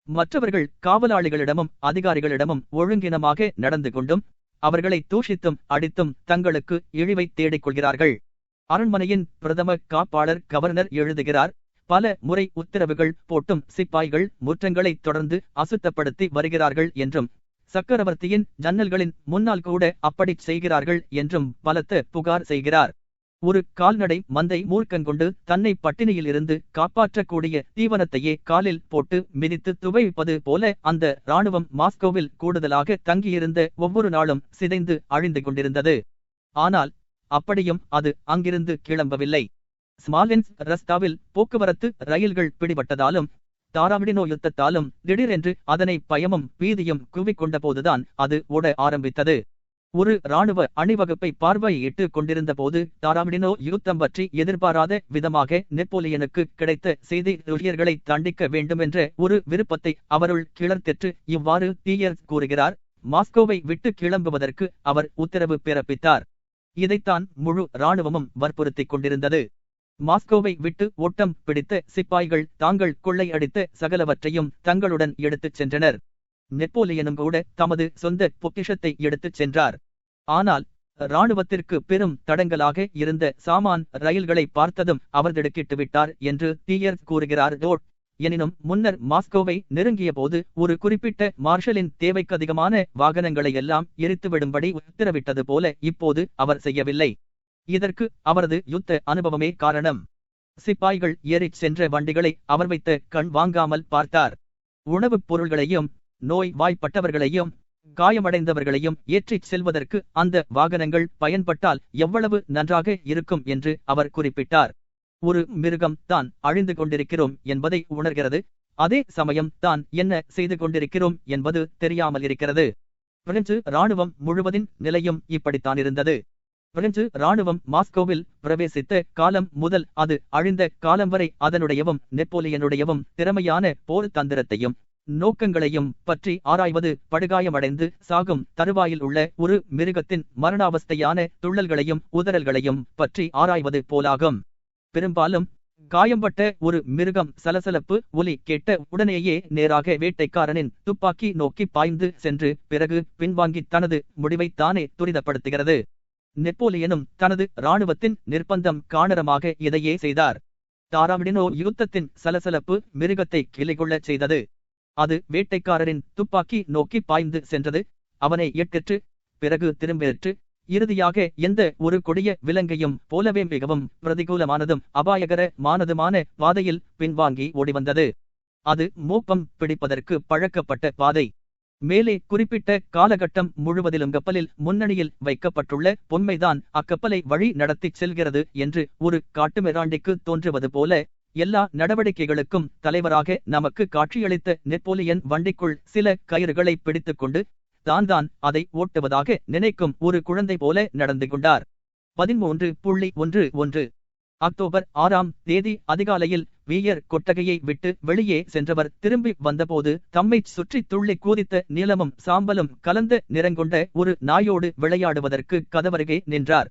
மற்றவர்கள் காவலாளிகளிடமும் அதிகாரிகளிடமும் ஒழுங்கினமாக நடந்து கொண்டும் அவர்களை தூஷித்தும் அடித்தும் தங்களுக்கு இழிவை தேடிக் கொள்கிறார்கள். அரண்மனையின் பிரதம காப்பாளர் கவர்னர் எழுதுகிறார்: பல முறை உத்தரவுகள் போட்டும் சிப்பாய்கள் முற்றங்களை தொடர்ந்து அசுத்தப்படுத்தி வருகிறார்கள் என்றும் சக்கரவர்த்தியின் ஜன்னல்களின் முன்னால் கூட அப்படி செய்கிறார்கள் என்றும் பலத்த புகார் செய்கிறார். ஒரு கால்நடை மந்தை மூர்க்கங்கொண்டு தன்னை பட்டினியிலிருந்து காப்பாற்றக்கூடிய தீவனத்தையே காலில் போட்டு மிதித்து துவைப்பது போல அந்த இராணுவம் மாஸ்கோவில் கூடுதலாக தங்கியிருந்த ஒவ்வொரு நாளும் சிதைந்து அழிந்து கொண்டிருந்தது. ஆனால் அப்படியும் அது அங்கிருந்து கிளம்பவில்லை. ஸ்மாலென்ஸ்க் ரஸ்தாவில் போக்குவரத்து ரயில்கள் பிடிபட்டதாலும் தாராமிடினோ யுத்தத்தாலும் திடீரென்று அதனை பயமும் பீதியும் குவிக்கொண்ட போதுதான் அது ஓட ஆரம்பித்தது. ஒரு இராணுவ அணிவகுப்பை பார்வையிட்டு கொண்டிருந்த போது தாராமிடினோ யுத்தம் பற்றி எதிர்பாராத விதமாக நெப்போலியனுக்கு கிடைத்த செய்தி ருஷியர்களை தண்டிக்க வேண்டுமென்ற ஒரு விருப்பத்தை அவருள் கிளர்த்தெற்று இவ்வாறு தீயர் கூறுகிறார்: மாஸ்கோவை விட்டு கிளம்புவதற்கு அவர் உத்தரவு பிறப்பித்தார். இதைத்தான் முழு இராணுவமும் வற்புறுத்திக் கொண்டிருந்தது. மாஸ்கோவை விட்டு ஓட்டம் பிடித்த சிப்பாய்கள் தாங்கள் கொள்ளையடித்த சகலவற்றையும் தங்களுடன் எடுத்துச் சென்றனர். நெப்போலியனும் கூட தமது சொந்த பொக்கிஷத்தை எடுத்துச் சென்றார். ஆனால் இராணுவத்திற்கு பெரும் தடங்கலாக இருந்த சாமான் ரயில்களை பார்த்ததும் அவர் திடுக்கிட்டு விட்டார் என்று தீயர் கூறுகிறார். எனினும் முன்னர் மாஸ்கோவை நெருங்கிய போது ஒரு குறிப்பிட்ட மார்ஷலின் தேவைக்கதிகமான வாகனங்களை எல்லாம் எரித்துவிடும்படி உத்தரவிட்டது போல இப்போது அவர் செய்யவில்லை. இதற்கு அவரது யுத்த அனுபவமே காரணம். சிப்பாய்கள் ஏறிச் சென்ற வண்டிகளை அவர் வைத்த கண் வாங்காமல் பார்த்தார். உணவுப் பொருள்களையும் நோய் வாய்ப்பட்டவர்களையும் காயமடைந்தவர்களையும் ஏற்றிச் செல்வதற்கு அந்த வாகனங்கள் பயன்பட்டால் எவ்வளவு நன்றாக இருக்கும் என்று அவர் குறிப்பிட்டார். ஒரு மிருகம் தான் அழிந்து கொண்டிருக்கிறோம் என்பதை உணர்கிறது, அதே சமயம் தான் என்ன செய்து கொண்டிருக்கிறோம் என்பது தெரியாமல் இருக்கிறது. பிரெஞ்சு இராணுவம் முழுவதின் நிலையும் இப்படித்தான் இருந்தது. பிரெஞ்சு இராணுவம் மாஸ்கோவில் பிரவேசித்த காலம் முதல் அது அழிந்த காலம் வரை அதனுடையவும் நெப்போலியனுடையவும் திறமையான போர் தந்திரத்தையும் நோக்கங்களையும் பற்றி ஆராய்வது படுகாயமடைந்து சாகும் தருவாயில் உள்ள ஒரு மிருகத்தின் மரணாவஸ்தையான துள்ளல்களையும் உதறல்களையும் பற்றி ஆராய்வது போலாகும். பெரும்பாலும் காயம்பட்ட ஒரு மிருகம் சலசலப்பு ஒலி கேட்ட உடனேயே நேராக வேட்டைக்காரனின் துப்பாக்கி நோக்கி பாய்ந்து சென்று பிறகு பின்வாங்கி தனது முடிவைத்தானே துரிதப்படுத்துகிறது. நெப்போலியனும் தனது இராணுவத்தின் நிர்பந்தம் காரணமாக இதையே செய்தார். தாராவிடினோ யுத்தத்தின் சலசலப்பு மிருகத்தை கிளைகொள்ளச் செய்தது. அது வேட்டைக்காரரின் துப்பாக்கி நோக்கி பாய்ந்து சென்றது, அவனை எட்டிற்று, பிறகு திரும்பிற்று, இறுதியாக எந்த ஒரு கொடிய விலங்கையும் போலவே மிகவும் பிரதிகூலமானதும் அபாயகரமானதுமான பாதையில் பின்வாங்கி ஓடிவந்தது. அது மோப்பம் பிடிப்பதற்கு பழக்கப்பட்ட பாதை. மேலே குறிப்பிட்ட காலகட்டம் முழுவதிலும் கப்பலில் முன்னணியில் வைக்கப்பட்டுள்ள பொம்மைதான் அக்கப்பலை வழி நடத்திச் செல்கிறது என்று ஒரு காட்டுமிராண்டிக்கு தோன்றுவது போல எல்லா நடவடிக்கைகளுக்கும் தலைவராக நமக்கு காட்சியளித்த நெப்போலியன் வண்டிக்குள் சில கயிறுகளை பிடித்துக்கொண்டு தான் அதை ஓட்டுவதாக நினைக்கும் ஒரு குழந்தை போல நடந்து கொண்டார். 13.11 அக்டோபர் 6ஆம் தேதி அதிகாலையில் வீயர் கொட்டகையை விட்டு வெளியே சென்றவர் திரும்பி வந்தபோது தம்மைச் சுற்றி துள்ளி கூதித்த நீலமும் சாம்பலும் கலந்த நிறங்கொண்ட ஒரு நாயோடு விளையாடுவதற்கு கதவருகே நின்றார்.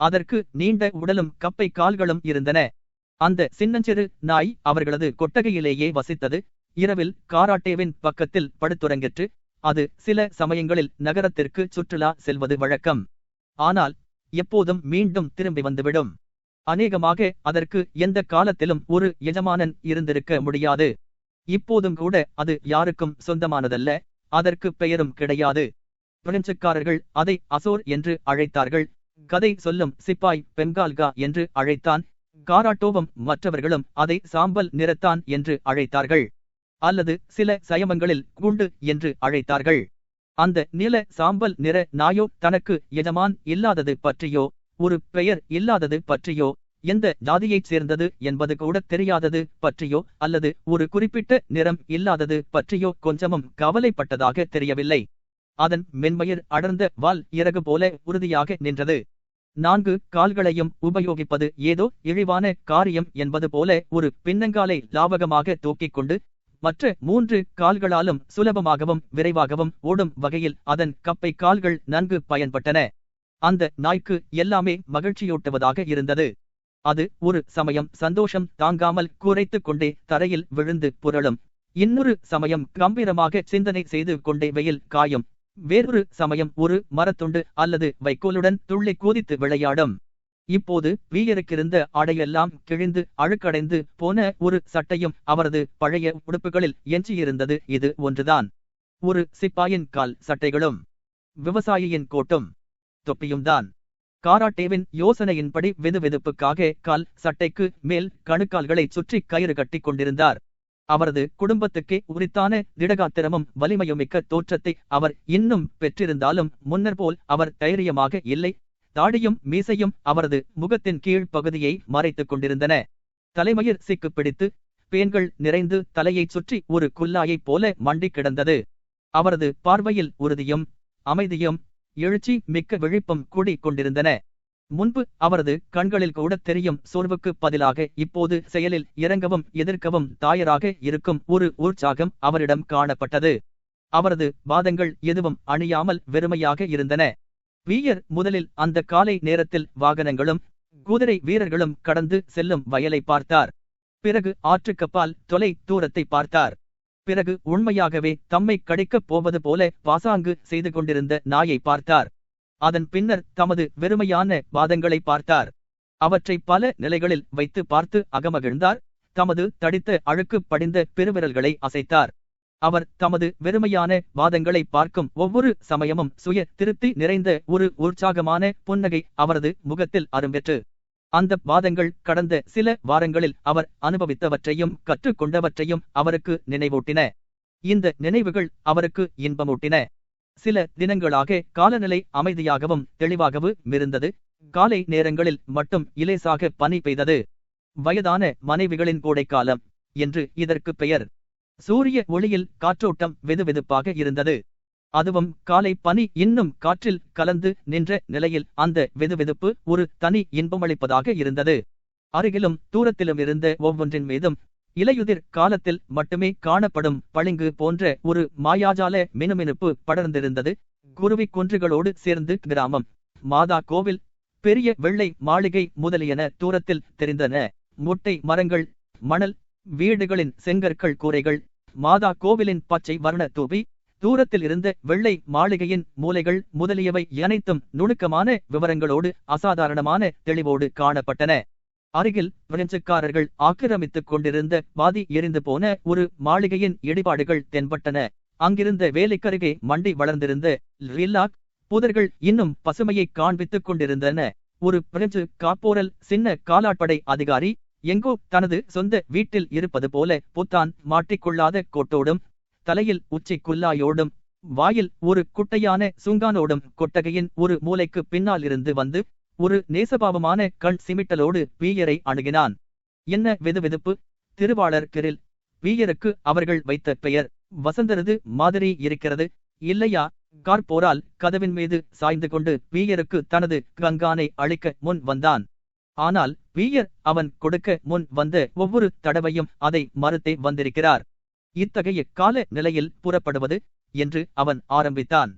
அதற்கு நீண்ட உடலும் கப்பை கால்களும் இருந்தன. அந்த சின்னஞ்சிறு நாய் அவர்களது கொட்டகையிலேயே வசித்தது. இரவில் காராட்டேவின் பக்கத்தில் படுத்துறங்கிற்று. அது சில சமயங்களில் நகரத்திற்கு சுற்றுலா செல்வது வழக்கம். ஆனால் எப்போதும் மீண்டும் திரும்பி வந்துவிடும். அநேகமாக அதற்கு எந்த காலத்திலும் ஒரு எஜமானன் இருந்திருக்க முடியாது. இப்போதும் கூட அது யாருக்கும் சொந்தமானதல்ல, அதற்கு பெயரும் கிடையாது. பிரெஞ்சுக்காரர்கள் அதை அசோர் என்று அழைத்தார்கள். கதை சொல்லும் சிப்பாய் பெங்கால்கா என்று அழைத்தான். காராட்டோவும் மற்றவர்களும் அதை சாம்பல் நிறத்தான் என்று அழைத்தார்கள். அல்லது சில சயமங்களில் கூண்டு என்று அழைத்தார்கள். அந்த நில சாம்பல் நிற நாயோ தனக்கு எஜமான் இல்லாதது பற்றியோ ஒரு பெயர் இல்லாதது பற்றியோ எந்த ஜாதியைச் சேர்ந்தது என்பது கூட தெரியாதது பற்றியோ அல்லது ஒரு குறிப்பிட்ட நிறம் இல்லாதது பற்றியோ கொஞ்சமும் கவலைப்பட்டதாக தெரியவில்லை. அதன் மென்மயிர் அடர்ந்த வால் இறகு போல உறுதியாக நின்றது. 4 கால்களையும் உபயோகிப்பது ஏதோ இழிவான காரியம் என்பது போல ஒரு பின்னங்காலை லாவகமாக தூக்கிக் கொண்டு மற்ற 3 கால்களாலும் சுலபமாகவும் விரைவாகவும் ஓடும் வகையில் அதன் கப்பை கால்கள் நன்கு பயன்பட்டன. அந்த நாய்க்கு எல்லாமே மகிழ்ச்சியூட்டுவதாக இருந்தது. அது ஒரு சமயம் சந்தோஷம் தாங்காமல் குரைத்து கொண்டே தரையில் விழுந்து புரளும். இன்னொரு சமயம் கம்பீரமாக சிந்தனை செய்து கொண்டே வெயில் காயும். வேறொரு சமயம் ஒரு மரத்துண்டு அல்லது வைக்கோலுடன் துள்ளி கூதித்து விளையாடும். இப்போது வீயருக்கிருந்த ஆடையெல்லாம் கிழிந்து அழுக்கடைந்து போன ஒரு சட்டையும் அவரது பழைய உடுப்புகளில் எஞ்சியிருந்தது இது ஒன்றுதான். ஒரு சிப்பாயின் கால் சட்டைகளும் விவசாயியின் கோட்டும் தொப்பியும் தான். காராட்டேவின் யோசனையின்படி வெதுவெதுப்புக்காக கால் சட்டைக்கு மேல் கணுக்கால்களை சுற்றி கயிறு கட்டி கொண்டிருந்தார். அவரது குடும்பத்துக்கே உரித்தான திடகாத்திரமும் வலிமையுமிக்க தோற்றத்தை அவர் இன்னும் பெற்றிருந்தாலும் முன்னர் போல் அவர் தைரியமாக இல்லை. தாடியும் மீசையும் அவரது முகத்தின் கீழ் பகுதியை மறைத்துக் கொண்டிருந்தன. தலைமயிர் சிக்கு பிடித்து பேன்கள் நிறைந்து தலையைச் சுற்றி ஒரு குல்லாயைப் போல மண்டி கிடந்தது. அவரது பார்வையில் உறுதியும் அமைதியும் எழுச்சி மிக்க விழிப்பும் கூடி கொண்டிருந்தன. முன்பு அவரது கண்களில் கூட தெரியும் சோர்வுக்கு பதிலாக இப்போது செயலில் இறங்கவும் எதிர்க்கவும் தாயராக இருக்கும் ஒரு உற்சாகம் அவரிடம் காணப்பட்டது. அவரது பாதங்கள் எதுவும் அணியாமல் வெறுமையாக இருந்தன. பீயர் முதலில் அந்த காலை நேரத்தில் வாகனங்களும் குதிரை வீரர்களும் கடந்து செல்லும் வயலை பார்த்தார். பிறகு ஆற்றுக்கப்பால் தொலை தூரத்தை பார்த்தார். பிறகு உண்மையாகவே தம்மை கடிக்கப் போவது போல பாசாங்கு செய்து கொண்டிருந்த நாயை பார்த்தார். அதன் பின்னர் தமது வெறுமையான பாதங்களை பார்த்தார். அவற்றை பல நிலைகளில் வைத்து பார்த்து அகமகிழ்ந்தார். தமது தடித்த அழுக்கு படிந்த பெருவிரல்களை அசைத்தார். அவர் தமது வெறுமையான பாதங்களை பார்க்கும் ஒவ்வொரு சமயமும் சுய திருப்தி நிறைந்த ஒரு உற்சாகமான புன்னகை அவரது முகத்தில் அரும்பெற்று. அந்த பாதங்கள் கடந்த சில வாரங்களில் அவர் அனுபவித்தவற்றையும் கற்றுக்கொண்டவற்றையும் அவருக்கு நினைவூட்டின. இந்த நினைவுகள் அவருக்கு இன்பமூட்டின. சில தினங்களாக காலநிலை அமைதியாகவும் தெளிவாகவும் இருந்தது. காலை நேரங்களில் மட்டும் இலேசாக பனி பெய்தது. வயதான மனைவிகளின் கோடைக்காலம் என்று இதற்கு பெயர். சூரிய ஒளியில் காற்றோட்டம் வெதுவெதுப்பாக இருந்தது. அதுவும் காலை பனி இன்னும் காற்றில் கலந்து நின்ற நிலையில் அந்த வெதுவெதுப்பு ஒரு தனி இன்பமளிப்பதாக இருந்தது. அருகிலும் தூரத்திலும் இருந்த ஒவ்வொன்றின் மீதும் இலையுதிர் காலத்தில் மட்டுமே காணப்படும் பளிங்கு போன்ற ஒரு மாயாஜால மினுமினுப்பு படர்ந்திருந்தது. குருவி குன்றுகளோடு சேர்ந்து கிராமம், மாதா கோவில், பெரிய வெள்ளை மாளிகை முதலியன தூரத்தில் தெரிந்தன. முட்டை மரங்கள், மணல் வீடுகளின் செங்கற்கள் கூரைகள், மாதா கோவிலின் பச்சை வர்ண தூவி, தூரத்தில் இருந்த வெள்ளை மாளிகையின் மூலைகள் முதலியவை அனைத்தும் நுணுக்கமான விவரங்களோடு அசாதாரணமான தெளிவோடு காணப்பட்டன. அருகில் பிரெஞ்சுக்காரர்கள் ஆக்கிரமித்துக் கொண்டிருந்த பாதி எரிந்து போன ஒரு மாளிகையின் இடிபாடுகள் தென்பட்டன. அங்கிருந்த வேலைக்கருகே மண்டி வளர்ந்திருந்த ரில்லாக் புதர்கள் இன்னும் பசுமையை காண்பித்துக் கொண்டிருந்தன. ஒரு பிரெஞ்சு காப்போரல் சின்ன காலாட்படை அதிகாரி எங்கோ தனது சொந்த வீட்டில் இருப்பது போல புத்தான் மாட்டிக்கொள்ளாத கோட்டோடும் தலையில் உச்சி குல்லாயோடும் வாயில் ஒரு குட்டையான சுங்கானோடும் கொட்டகையின் ஒரு மூலைக்கு பின்னால் இருந்து வந்து ஒரு நேசபாவமான கண் சிமிட்டலோடு பீயரை அணுகினான். என்ன வெதுவெதுப்பு! திருவாளர் கிரில். பீயருக்கு அவர்கள் வைத்த பெயர் வசந்தரது மாதிரி இருக்கிறது இல்லையா? கார்போரால் கதவின் மீது சாய்ந்து கொண்டு பீயருக்கு தனது கங்கானை அளிக்க முன் வந்தான். ஆனால் பீயர் அவன் கொடுக்க முன் வந்த ஒவ்வொரு தடவையும் அதை மறுத்தே வந்திருக்கிறார். இத்தகைய கால நிலையில் புறப்படுவது என்று அவன் ஆரம்பித்தான்.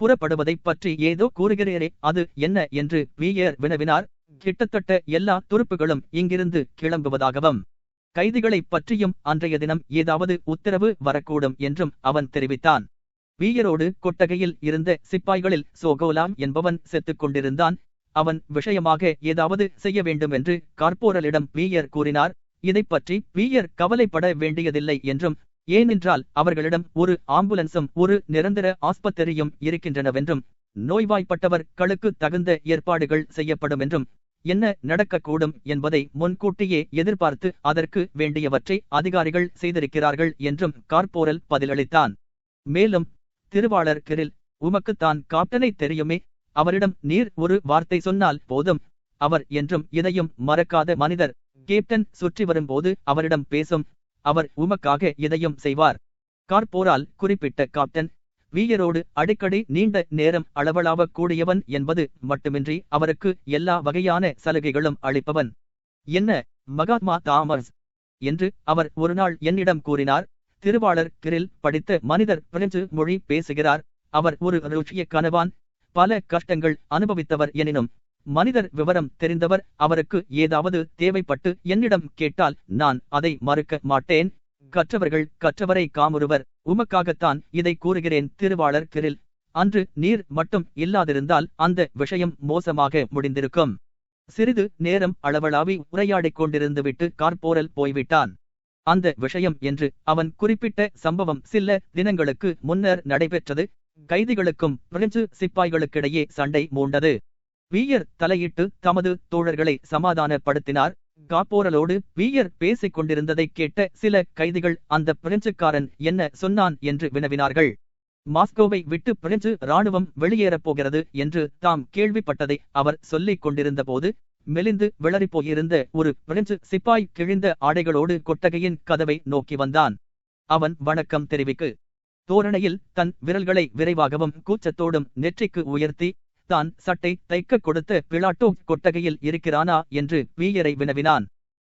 புறப்படுவதைப் பற்றி ஏதோ கூறுகிறேரே, அது என்ன என்று பீயர் வினவினார். கிட்டத்தட்ட எல்லா துருப்புகளும் இங்கிருந்து கிளம்புவதாகவும் கைதிகளைப் பற்றியும் அன்றைய தினம் ஏதாவது உத்தரவு வரக்கூடும் என்றும் அவன் தெரிவித்தான். பீயரோடு கொட்டகையில் இருந்த சிப்பாய்களில் சோகோலா என்பவன் செத்துக் கொண்டிருந்தான். அவன் விஷயமாக ஏதாவது செய்ய வேண்டும் என்று கார்போரலிடம் பீயர் கூறினார். இதைப் பற்றி பீயர் கவலைப்பட வேண்டியதில்லை என்றும், ஏனென்றால் அவர்களிடம் ஒரு ஆம்புலன்ஸும் ஒரு நிரந்தர ஆஸ்பத்திரியும் இருக்கின்றனவென்றும், நோய்வாய்ப்பட்டவர்களுக்கு தகுந்த ஏற்பாடுகள் செய்யப்படும் என்றும், என்ன நடக்கக்கூடும் என்பதை முன்கூட்டியே எதிர்பார்த்து அதற்கு வேண்டியவற்றை அதிகாரிகள் செய்திருக்கிறார்கள் என்றும் கார்போரல் பதிலளித்தான். மேலும், திருவாளர் கிரில், உமக்குத்தான் காப்டனை தெரியுமே, அவரிடம் நீர் ஒரு வார்த்தை சொன்னால் போதும். அவர் என்றும் இதையும் மறக்காத மனிதர். கேப்டன் சுற்றி வரும்போது அவரிடம் பேசும். அவர் உமக்காக இதையும் செய்வார். கார்போரால் குறிப்பிட்ட காப்டன் வீயரோடு அடிக்கடி நீண்ட நேரம் அளவளாவக் கூடியவன் என்பது மட்டுமின்றி அவருக்கு எல்லா வகையான சலுகைகளும் அளிப்பவன். என்ன மகாத்மா தாமஸ் என்று அவர் ஒருநாள் என்னிடம் கூறினார். திருவாளர் கிரில் படித்த மனிதர் பிரெஞ்சு மொழி பேசுகிறார். அவர் ஒரு ருஷிய கனவான், பல கஷ்டங்கள் அனுபவித்தவர். எனினும் மனிதர் விவரம் தெரிந்தவர். அவருக்கு ஏதாவது தேவைப்பட்டு என்னிடம் கேட்டால் நான் அதை மறுக்க மாட்டேன். கற்றவர்கள் கற்றவரை காமுறுவர். உமக்காகத்தான் இதை கூறுகிறேன் திருவாளர் கிரில். அன்று நீர் மட்டும் இல்லாதிருந்தால் அந்த விஷயம் மோசமாக முடிந்திருக்கும். சிறிது நேரம் அளவளாவி உரையாடிக் கொண்டிருந்துவிட்டு கார்போரல் போய்விட்டான். அந்த விஷயம் என்று அவன் குறிப்பிட்ட சம்பவம் சில தினங்களுக்கு முன்னர் நடைபெற்றது. கைதிகளுக்கும் பிரெஞ்சு சிப்பாய்களுக்கிடையே சண்டை மூண்டது. பீயர் தலையிட்டு தமது தோழர்களை சமாதானப்படுத்தினார். காப்போரலோடு பீயர் பேசிக் கொண்டிருந்ததை கேட்ட சில கைதிகள் அந்த பிரெஞ்சுக்காரன் என்ன சொன்னான் என்று வினவினார்கள். மாஸ்கோவை விட்டு பிரெஞ்சு இராணுவம் வெளியேறப் போகிறது என்று தாம் கேள்விப்பட்டதை அவர் சொல்லிக் கொண்டிருந்த போது, மெலிந்து விளறிப்போயிருந்த ஒரு பிரெஞ்சு சிப்பாய் கிழிந்த ஆடைகளோடு கொட்டகையின் கதவை நோக்கி வந்தான். அவன் வணக்கம் தெரிவிக்கு தோரணையில் தன் விரல்களை விரைவாகவும் கூச்சத்தோடும் நெற்றிக்கு உயர்த்தி, தான் சட்டை தைக்க கொடுத்த பிளாட்டோ கொட்டகையில் இருக்கிறானா என்று பீயரை வினவினான்.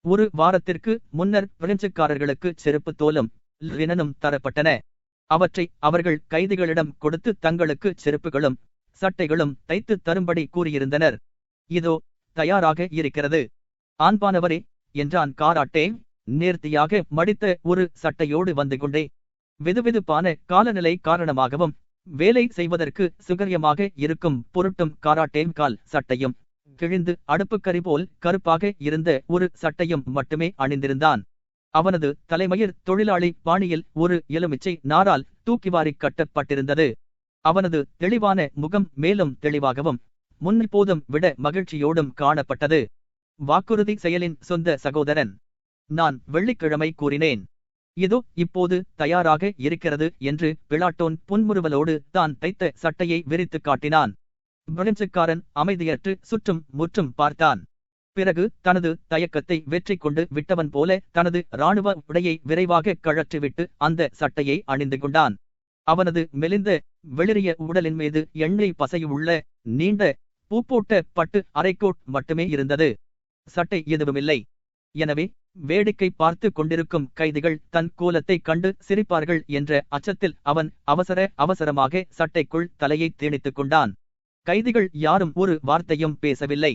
ஒரு வாரத்திற்கு முன்னர் பிரெஞ்சுக்காரர்களுக்கு செருப்பு தோலும் லினனும் தரப்பட்டன. அவற்றை அவர்கள் கைதிகளிடம் கொடுத்து தங்களுக்கு செருப்புகளும் சட்டைகளும் தைத்து தரும்படி கூறியிருந்தனர். இதோ தயாராக இருக்கிறது ஆண்பானவரே என்றான் காராட்டே நேர்த்தியாக மடித்த ஒரு சட்டையோடு வந்து கொண்டே. வெதுவெதுப்பான காலநிலை காரணமாகவும் வேலை செய்வதற்கு சுகரியமாக இருக்கும் பொருட்டும் காராட்டேன் கால் சட்டையும் கிழிந்து அடுப்புக்கரி போல் கருப்பாக இருந்த ஒரு சட்டையும் மட்டுமே அணிந்திருந்தான். அவனது தலைமயிர் தொழிலாளி பாணியில் ஒரு எலுமிச்சை நாரால் தூக்கிவாரி கட்டப்பட்டிருந்தது. அவனது தெளிவான முகம் மேலும் தெளிவாகவும் முன்னெப்போதும் விட மகிழ்ச்சியோடும் காணப்பட்டது. வாக்குறுதி செயலின் சொந்த சகோதரன். நான் வெள்ளிக்கிழமை கூறினேன், இதோ இப்போது தயாராக இருக்கிறது என்று பிலாட்டோன் புன்முறுவலோடு தான் தைத்த சட்டையை விரித்து காட்டினான். பிரெஞ்சுக்காரன் அமைதியற்று சுற்றும் முற்றும் பார்த்தான். பிறகு தனது தயக்கத்தை வெற்றி கொண்டு விட்டவன் போல தனது இராணுவ உடையை விரைவாக கழற்றிவிட்டு அந்த சட்டையை அணிந்து கொண்டான். அவனது மெலிந்த வெளிரிய உடலின் மீது எண்ணெய் பசையுள்ள நீண்ட பூப்போட்ட பட்டு அரைக்கோட் மட்டுமே இருந்தது. சட்டை எதுவுமில்லை. எனவே வேடிக்கை பார்த்து கொண்டிருக்கும் கைதிகள் தன் கோலத்தை கண்டு சிரிப்பார்கள் என்ற அச்சத்தில் அவன் அவசரமாக சட்டைக்குள் தலையை திணித்துக் கொண்டான். கைதிகள் யாரும் ஒரு வார்த்தையும் பேசவில்லை.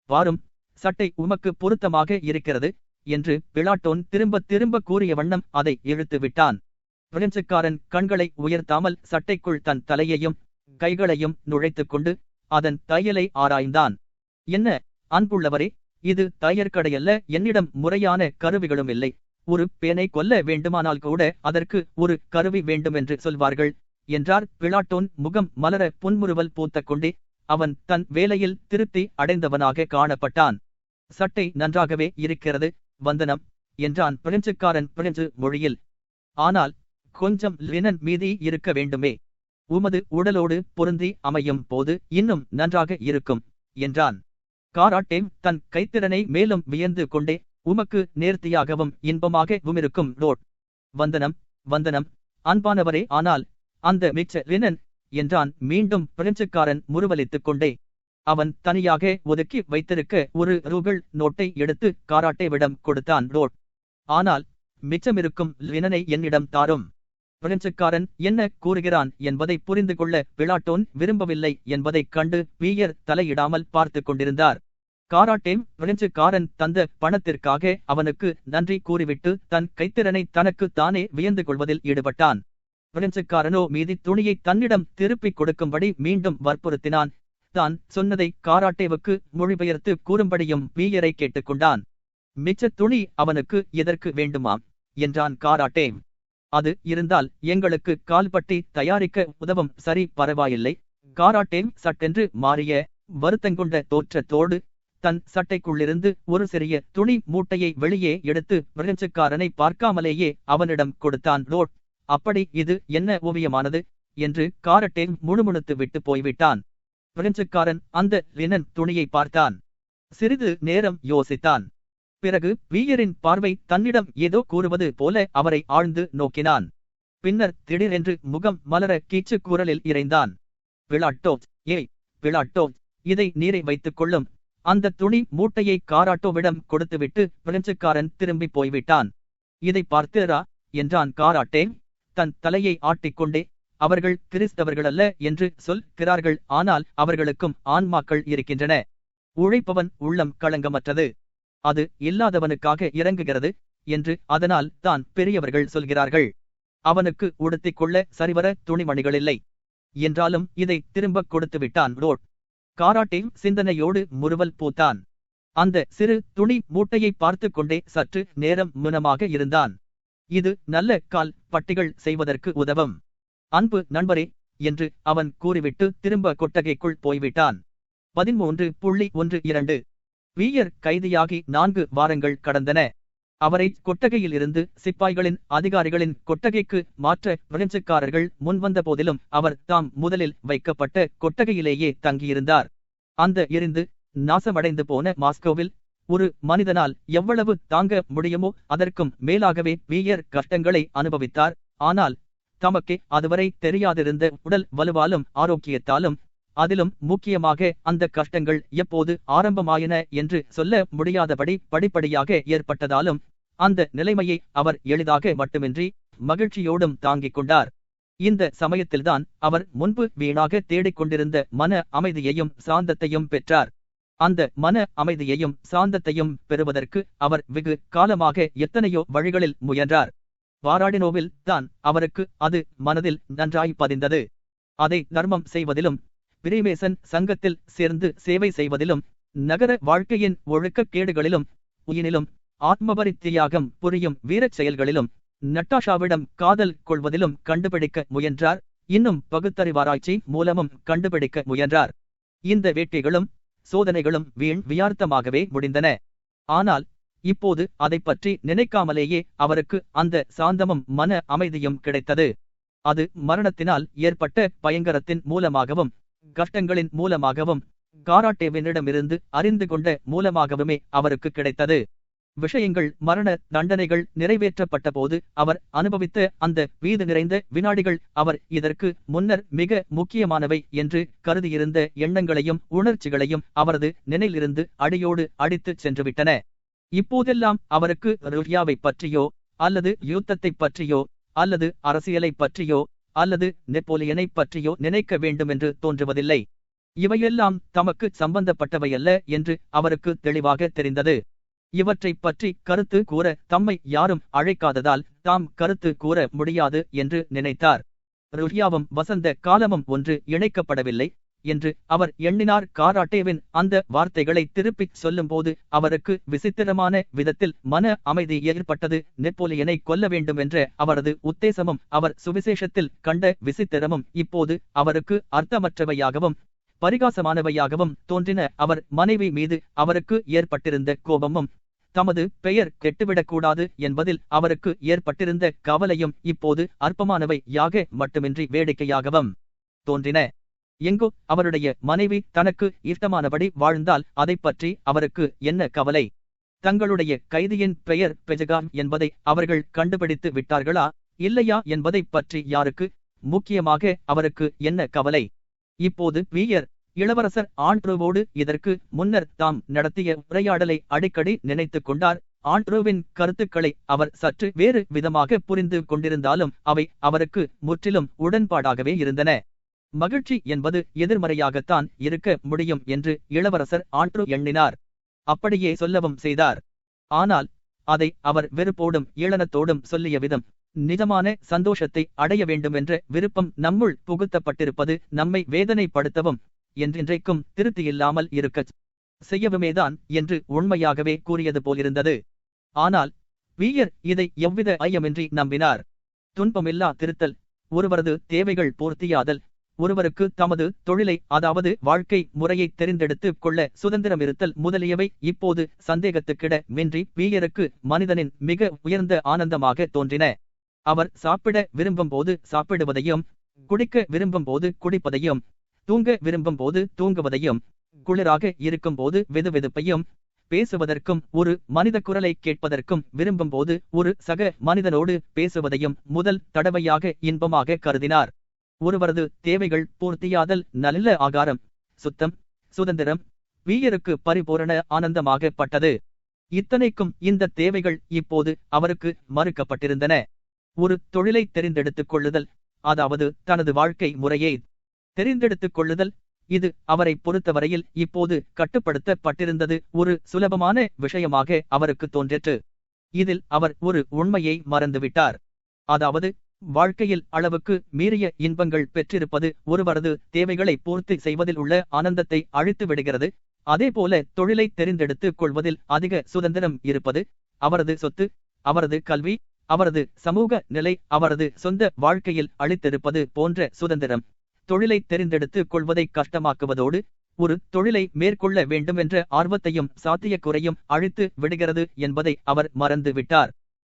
வாரும், சட்டை உமக்கு பொருத்தமாக இருக்கிறது என்று பிலாட்டோன் திரும்ப கூறிய வண்ணம் அதை இழுத்து விட்டான். பிரெஞ்சுக்காரன் கண்களை உயர்த்தாமல் சட்டைக்குள் தன் தலையையும் கைகளையும் நுழைத்துக் கொண்டு அதன் தையலை ஆராய்ந்தான். என்ன அன்புள்ளவரே, இது தையற்கடையல்ல, என்னிடம் முறையான கருவிகளும் இல்லை. ஒரு பேனை கொல்ல வேண்டுமானால் கூட அதற்கு ஒரு கருவி வேண்டுமென்று சொல்வார்கள் என்றார் பிலாட்டோன் முகம் மலர புன்முறுவல் பூத்த கொண்டே. அவன் தன் வேலையில் திருப்தி அடைந்தவனாக காணப்பட்டான். சட்டை நன்றாகவே இருக்கிறது, வந்தனம் என்றான் பிரெஞ்சுக்காரன் பிரெஞ்சு மொழியில். ஆனால் கொஞ்சம் லினன் மீதி இருக்க வேண்டுமே, உமது உடலோடு பொருந்தி அமையும் போது இன்னும் நன்றாக இருக்கும் என்றான். காராட்டேம் தன் கைத்திறனை மேலும் வியந்து கொண்டே, உமக்கு நேர்த்தியாகவும் இன்பமாகவும் இருக்கும் லோட். வந்தனம் வந்தனம் அன்பானவரே, ஆனால் அந்த மிச்ச லினன் என்றான் மீண்டும் பிரெஞ்சுக்காரன் முறுவலித்துக் கொண்டே. அவன் தனியாக ஒதுக்கி வைத்திருக்க ஒரு ரூபிள் நோட்டை எடுத்து காராட்டேவிடம் கொடுத்தான். லோட், ஆனால் மிச்சமிருக்கும் லினனை என்னிடம் தாரும். பிரெஞ்சுக்காரன் என்ன கூறுகிறான் என்பதை புரிந்து கொள்ள பிலாட்டோன் விரும்பவில்லை என்பதைக் கண்டு பீயர் தலையிடாமல் பார்த்து கொண்டிருந்தார். காராட்டேம் பிரெஞ்சுக்காரன் தந்த பணத்திற்காக அவனுக்கு நன்றி கூறிவிட்டு தன் கைத்திறனை தனக்கு தானே வியந்து கொள்வதில் ஈடுபட்டான். பிரெஞ்சுக்காரனோ மீதி துணியை தன்னிடம் திருப்பிக் கொடுக்கும்படி மீண்டும் வற்புறுத்தினான். தான் சொன்னதை காராட்டேவுக்கு மொழிபெயர்த்து கூறும்படியும் பீயரை கேட்டுக்கொண்டான். மிச்ச துணி அவனுக்கு எதற்கு வேண்டுமாம் என்றான் காராட்டேம். அது இருந்தால் எங்களுக்கு கால்பட்டி தயாரிக்க உதவும். சரி, பரவாயில்லை. காராட்டேம் சட்டென்று மாறிய வருத்தங்கொண்ட தோற்றத்தோடு தன் சட்டைக்குள்ளிருந்து ஒரு சிறிய துணி மூட்டையை வெளியே எடுத்து பிரெஞ்சுக்காரனை பார்க்காமலேயே அவனிடம் கொடுத்தான். லோட், அப்படி இது என்ன ஓவியமானது என்று காராட்டேம் முணுமுணுத்து விட்டு போய்விட்டான். பிரெஞ்சுக்காரன் அந்த லினன் துணியை பார்த்தான். சிறிது நேரம் யோசித்தான். பிறகு பீயரின் பார்வை தன்னிடம் ஏதோ கூறுவது போல அவரை ஆழ்ந்து நோக்கினான். பின்னர் திடீரென்று முகம் மலர கீச்சு குரலில் இறைந்தான். பிலாட்டோ, ஏய் பிலாட்டோ, இதை நீரை வைத்துக் கொள்ளும். அந்த துணி மூட்டையை காராட்டோவிடம் கொடுத்துவிட்டு பிரெஞ்சுக்காரன் திரும்பி போய்விட்டான். இதை பார்த்தேரா என்றான் காராட்டே தன் தலையை ஆட்டிக்கொண்டே. அவர்கள் கிறிஸ்தவர்களல்ல என்று சொல்கிறார்கள், ஆனால் அவர்களுக்கும் ஆன்மாக்கள் இருக்கின்றன. உழைப்பவன் உள்ளம் களங்கமற்றது, அது இல்லாதவனுக்காக இறங்குகிறது என்று அதனால் தான் பெரியவர்கள் சொல்கிறார்கள். அவனுக்கு உடுத்திக் கொள்ள சரிவர துணிமணிகளில்லை என்றாலும் இதை திரும்ப கொடுத்து விட்டான். லோட், காராட்டேம் சிந்தனையோடு முறுவல் பூத்தான். அந்த சிறு துணி மூட்டையை பார்த்து கொண்டே சற்று நேரம் மௌனமாக இருந்தான். இது நல்ல கால் பட்டிகள் செய்வதற்கு உதவும், அன்பு நண்பரே என்று அவன் கூறிவிட்டு திரும்ப கொட்டகைக்குள் போய்விட்டான். 13.12 பீயர் கைதியாகி 4 வாரங்கள் கடந்தன. அவரை கொட்டகையில் இருந்து சிப்பாய்களின் அதிகாரிகளின் கொட்டகைக்கு மாற்ற பிரெஞ்சுக்காரர்கள் முன்வந்த போதிலும் அவர் தாம் முதலில் வைக்கப்பட்ட கொட்டகையிலேயே தங்கியிருந்தார். அந்த எரிந்து நாசமடைந்து போன மாஸ்கோவில் ஒரு மனிதனால் எவ்வளவு தாங்க முடியுமோ அதற்கும் மேலாகவே பீயர் கஷ்டங்களை அனுபவித்தார். ஆனால் தமக்கே அதுவரை தெரியாதிருந்த உடல் வலுவாலும் ஆரோக்கியத்தாலும், அதிலும் முக்கியமாக அந்த கஷ்டங்கள் எப்போது ஆரம்பமாயின என்று சொல்ல முடியாதபடி படிப்படியாக ஏற்பட்டதாலும் அந்த நிலைமையை அவர் எளிதாக மட்டுமின்றி மகிழ்ச்சியோடும் தாங்கிக் கொண்டார். இந்த சமயத்தில்தான் அவர் முன்பு வீணாக தேடிக் கொண்டிருந்த மன அமைதியையும் சாந்தத்தையும் பெற்றார். அந்த மன அமைதியையும் சாந்தத்தையும் பெறுவதற்கு அவர் வெகு காலமாக எத்தனையோ வழிகளில் முயன்றார். வாராடினோவில் தான் அவருக்கு அது மனதில் நன்றாய் பதிந்தது. அதை தர்மம் செய்வதிலும், பிரீமேசன் சங்கத்தில் சேர்ந்து சேவை செய்வதிலும், நகர வாழ்க்கையின் ஒழுக்கக்கேடுகளிலும், உயிரிலும் ஆத்மபரித்தியாகம் புரியும் வீரச் செயல்களிலும், நட்டாஷாவிடம் காதல் கொள்வதிலும் கண்டுபிடிக்க முயன்றார். இன்னும் பகுத்தறிவாராய்ச்சி மூலமும் கண்டுபிடிக்க முயன்றார். இந்த வேட்கைகளும் சோதனைகளும் வீண் வியார்த்தமாகவே முடிந்தன. ஆனால் இப்போது அதைப் பற்றி நினைக்காமலேயே அவருக்கு அந்த சாந்தமும் மன அமைதியும் கிடைத்தது. அது மரணத்தினால் ஏற்பட்ட பயங்கரத்தின் மூலமாகவும், கஷ்டங்களின் மூலமாகவும், காராட்டேவினிடமிருந்து அறிந்து கொண்ட மூலமாகவுமே அவருக்கு கிடைத்தது. விஷயங்கள், மரண தண்டனைகள் நிறைவேற்றப்பட்ட போது அவர் அனுபவித்த அந்த வீது நிறைந்த வினாடிகள் அவர் இதற்கு முன்னர் மிக முக்கியமானவை என்று கருதியிருந்த எண்ணங்களையும் உணர்ச்சிகளையும் அவரது நினைவிலிருந்து அடியோடு அடித்துச் சென்றுவிட்டன. இப்போதெல்லாம் அவருக்கு ருஷ்யாவை பற்றியோ, அல்லது யுத்தத்தைப் பற்றியோ, அல்லது அரசியலைப் பற்றியோ, அல்லது நெப்போலியனை பற்றியோ நினைக்க வேண்டுமென்று தோன்றுவதில்லை. இவையெல்லாம் தமக்கு சம்பந்தப்பட்டவையல்ல என்று அவருக்கு தெளிவாக தெரிந்தது. இவற்றைப் பற்றி கருத்து கூற தம்மை யாரும் அழைக்காததால் தாம் கருத்து கூற முடியாது என்று நினைத்தார். ருஷ்யாவும் வசந்த காலமும் ஒன்று இணைக்கப்படவில்லை என்று அவர் எண்ணினார். காராட்டேவின் அந்த வார்த்தைகளை திருப்பிச் சொல்லும்போது அவருக்கு விசித்திரமான விதத்தில் மன அமைதி ஏற்பட்டது. நெப்போலியனை கொல்ல வேண்டுமென்ற அவரது உத்தேசமும் அவர் சுவிசேஷத்தில் கண்ட விசித்திரமும் இப்போது அவருக்கு அர்த்தமற்றவையாகவும் பரிகாசமானவையாகவும் தோன்றின. அவர் மனைவி மீது அவருக்கு ஏற்பட்டிருந்த கோபமும், தமது பெயர் கெட்டுவிடக்கூடாது என்பதில் அவருக்கு ஏற்பட்டிருந்த கவலையும் இப்போது அற்பமானவை யாக மட்டுமின்றி வேடிக்கையாகவும் தோன்றின. எங்கோ அவருடைய மனைவி தனக்கு இஷ்டமானபடி வாழ்ந்தால் அதைப் பற்றி அவருக்கு என்ன கவலை? தங்களுடைய கைதியின் பெயர் பெஜகான் என்பதை அவர்கள் கண்டுபிடித்து விட்டார்களா இல்லையா என்பதைப் பற்றி யாருக்கு? முக்கியமாக அவருக்கு என்ன கவலை? இப்போது வீயர் இளவரசர் ஆண்ட்ரூவோடு இதற்கு முன்னர் தாம் நடத்திய உரையாடலை அடிக்கடி நினைத்துக் கொண்டார். ஆண்ட்ரூவின் கருத்துக்களை அவர் சற்று வேறு விதமாக புரிந்து கொண்டிருந்தாலும் அவை அவருக்கு முற்றிலும் உடன்பாடாகவே இருந்தன. மகிழ்ச்சி என்பது எதிர்மறையாகத்தான் இருக்க முடியும் என்று இளவரசர் ஆண்ட்ரூ எண்ணினார். அப்படியே சொல்லவும் செய்தார். ஆனால் அதை அவர் வெறுப்போடும் ஏளனத்தோடும் சொல்லிய விதம், நிஜமான சந்தோஷத்தை அடைய வேண்டுமென்ற விருப்பம் நம்முள் புகுத்தப்பட்டிருப்பது நம்மை வேதனைப்படுத்தவும் என்றென்றைக்கும் திருப்தியில்லாமல் இருக்கச் செய்யவுமேதான் என்று உண்மையாகவே கூறியது போலிருந்தது. ஆனால் வீயர் இதை எவ்வித ஐயமின்றி நம்பினார். துன்பமில்லா திருத்தல், ஒருவரது தேவைகள் பூர்த்தியாதல், ஒருவருக்கு தமது தொழிலை அதாவது வாழ்க்கை முறையை தெரிந்தெடுத்து கொள்ள சுதந்திரமிருத்தல் முதலியவை இப்போது சந்தேகத்துக்கிட மின்றி வீயருக்கு மனிதனின் மிக உயர்ந்த ஆனந்தமாக தோன்றின. அவர் சாப்பிட விரும்பும் போது சாப்பிடுவதையும், குடிக்க விரும்பும் போது குடிப்பதையும், தூங்க விரும்பும் போது தூங்குவதையும், குளிராக இருக்கும் போது வெதுவெதுப்பையும், பேசுவதற்கும் ஒரு மனித குரலை கேட்பதற்கும் விரும்பும் போது ஒரு சக மனிதனோடு பேசுவதையும் முதல் தடவையாக இன்பமாக கருதினார். ஒருவரது தேவைகள் பூர்த்தியாதல், நல்ல ஆகாரம், சுத்தம், சுதந்திரம் வீயருக்கு பரிபூரண ஆனந்தமாக பட்டது. இத்தனைக்கும் இந்த தேவைகள் இப்போது அவருக்கு மறுக்கப்பட்டிருந்தன. ஒரு தொழிலை தெரிந்தெடுத்துக் கொள்ளுதல், அதாவது தனது வாழ்க்கை முறையை தெரிந்தெடுத்துக் கொள்ளுதல், இது அவரை பொறுத்தவரையில் இப்போது கட்டுப்படுத்தப்பட்டிருந்தது ஒரு சுலபமான விஷயமாக அவருக்கு தோன்றிற்று. இதில் அவர் ஒரு உண்மையை மறந்துவிட்டார். அதாவது வாழ்க்கையில் அளவுக்கு மீறிய இன்பங்கள் பெற்றிருப்பது ஒருவரது தேவைகளை பூர்த்தி செய்வதில் உள்ள ஆனந்தத்தை அழித்து விடுகிறது. அதேபோல தொழிலை தெரிந்தெடுத்துக் கொள்வதில் அதிக சுதந்திரம் இருப்பது, அவரது சொத்து, அவரது கல்வி, அவரது சமூக நிலை, அவரது சொந்த வாழ்க்கையில் அளித்திருப்பது போன்ற சுதந்திரம் தொழிலை தெரிந்தெடுத்துக் கொள்வதை கஷ்டமாக்குவதோடு ஒரு தொழிலை மேற்கொள்ள வேண்டுமென்ற ஆர்வத்தையும் சாத்தியக்குறையும் அழித்து விடுகிறது என்பதை அவர் மறந்து விட்டார்.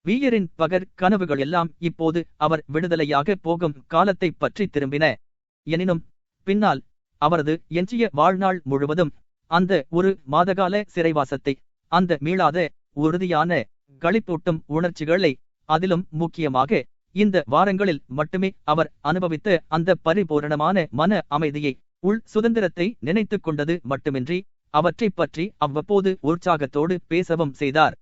வீயரின் பகற் கனவுகள் எல்லாம் இப்போது அவர் விடுதலையாக போகும் காலத்தை பற்றி திரும்பின. எனினும் பின்னால் அவரது எஞ்சிய வாழ்நாள் முழுவதும் அந்த ஒரு மாதகால சிறைவாசத்தை, அந்த மீளாத உறுதியான களிப்பூட்டும் உணர்ச்சிகளை, அதிலும் முக்கியமாக இந்த வாரங்களில் மட்டுமே அவர் அனுபவித்த அந்த பரிபூரணமான மன அமைதியை, உள் சுதந்திரத்தை நினைத்துக் கொண்டது மட்டுமின்றி அவற்றைப் பற்றி அவ்வப்போது உற்சாகத்தோடு பேசவும் செய்தார்.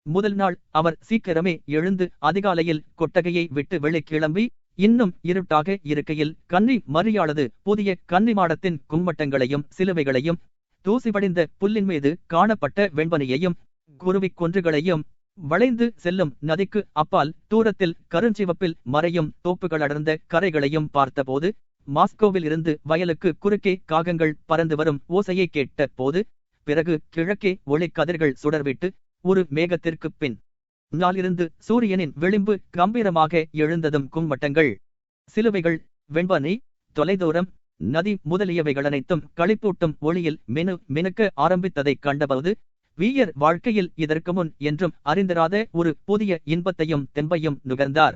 முதல் நாள் அவர் சீக்கிரமே எழுந்து அதிகாலையில் கொட்டகையை விட்டு வெளிக்கிளம்பி இன்னும் இருட்டாக இருக்கையில் கன்னி மரியாளது புதிய கன்னிமாடத்தின் கும்மட்டங்களையும் சிலுவைகளையும் தூசி படிந்த புல்லின் மீது காணப்பட்ட வெண்பனியையும் குருவிக் குன்றுகளையும் வளைந்து செல்லும் நதிக்கு அப்பால் தூரத்தில் கருஞ்சிவப்பில் மறையும் தோப்புகளடர்ந்த கரைகளையும் பார்த்தபோது, மாஸ்கோவில் இருந்து வயலுக்கு குறுக்கே காகங்கள் பறந்து வரும் ஓசையை கேட்ட போது, பிறகு கிழக்கே ஒளிக்கதிர்கள் சுடர்விட்டு ஒரு மேகத்திற்குப் பின் நாளிருந்து சூரியனின் விளிம்பு கம்பீரமாக எழுந்ததும் கும்மட்டங்கள், சிலுவைகள், வெண்பனி, தொலைதூரம், நதி முதலியவைகளனைத்தும் களிப்பூட்டும் ஒளியில் மினுக்க ஆரம்பித்ததைக் கண்டபோது, வீயர் வாழ்க்கையில் இதற்கு முன் என்றும் அறிந்திராத ஒரு புதிய இன்பத்தையும் தெம்பையும் நுகர்ந்தார்.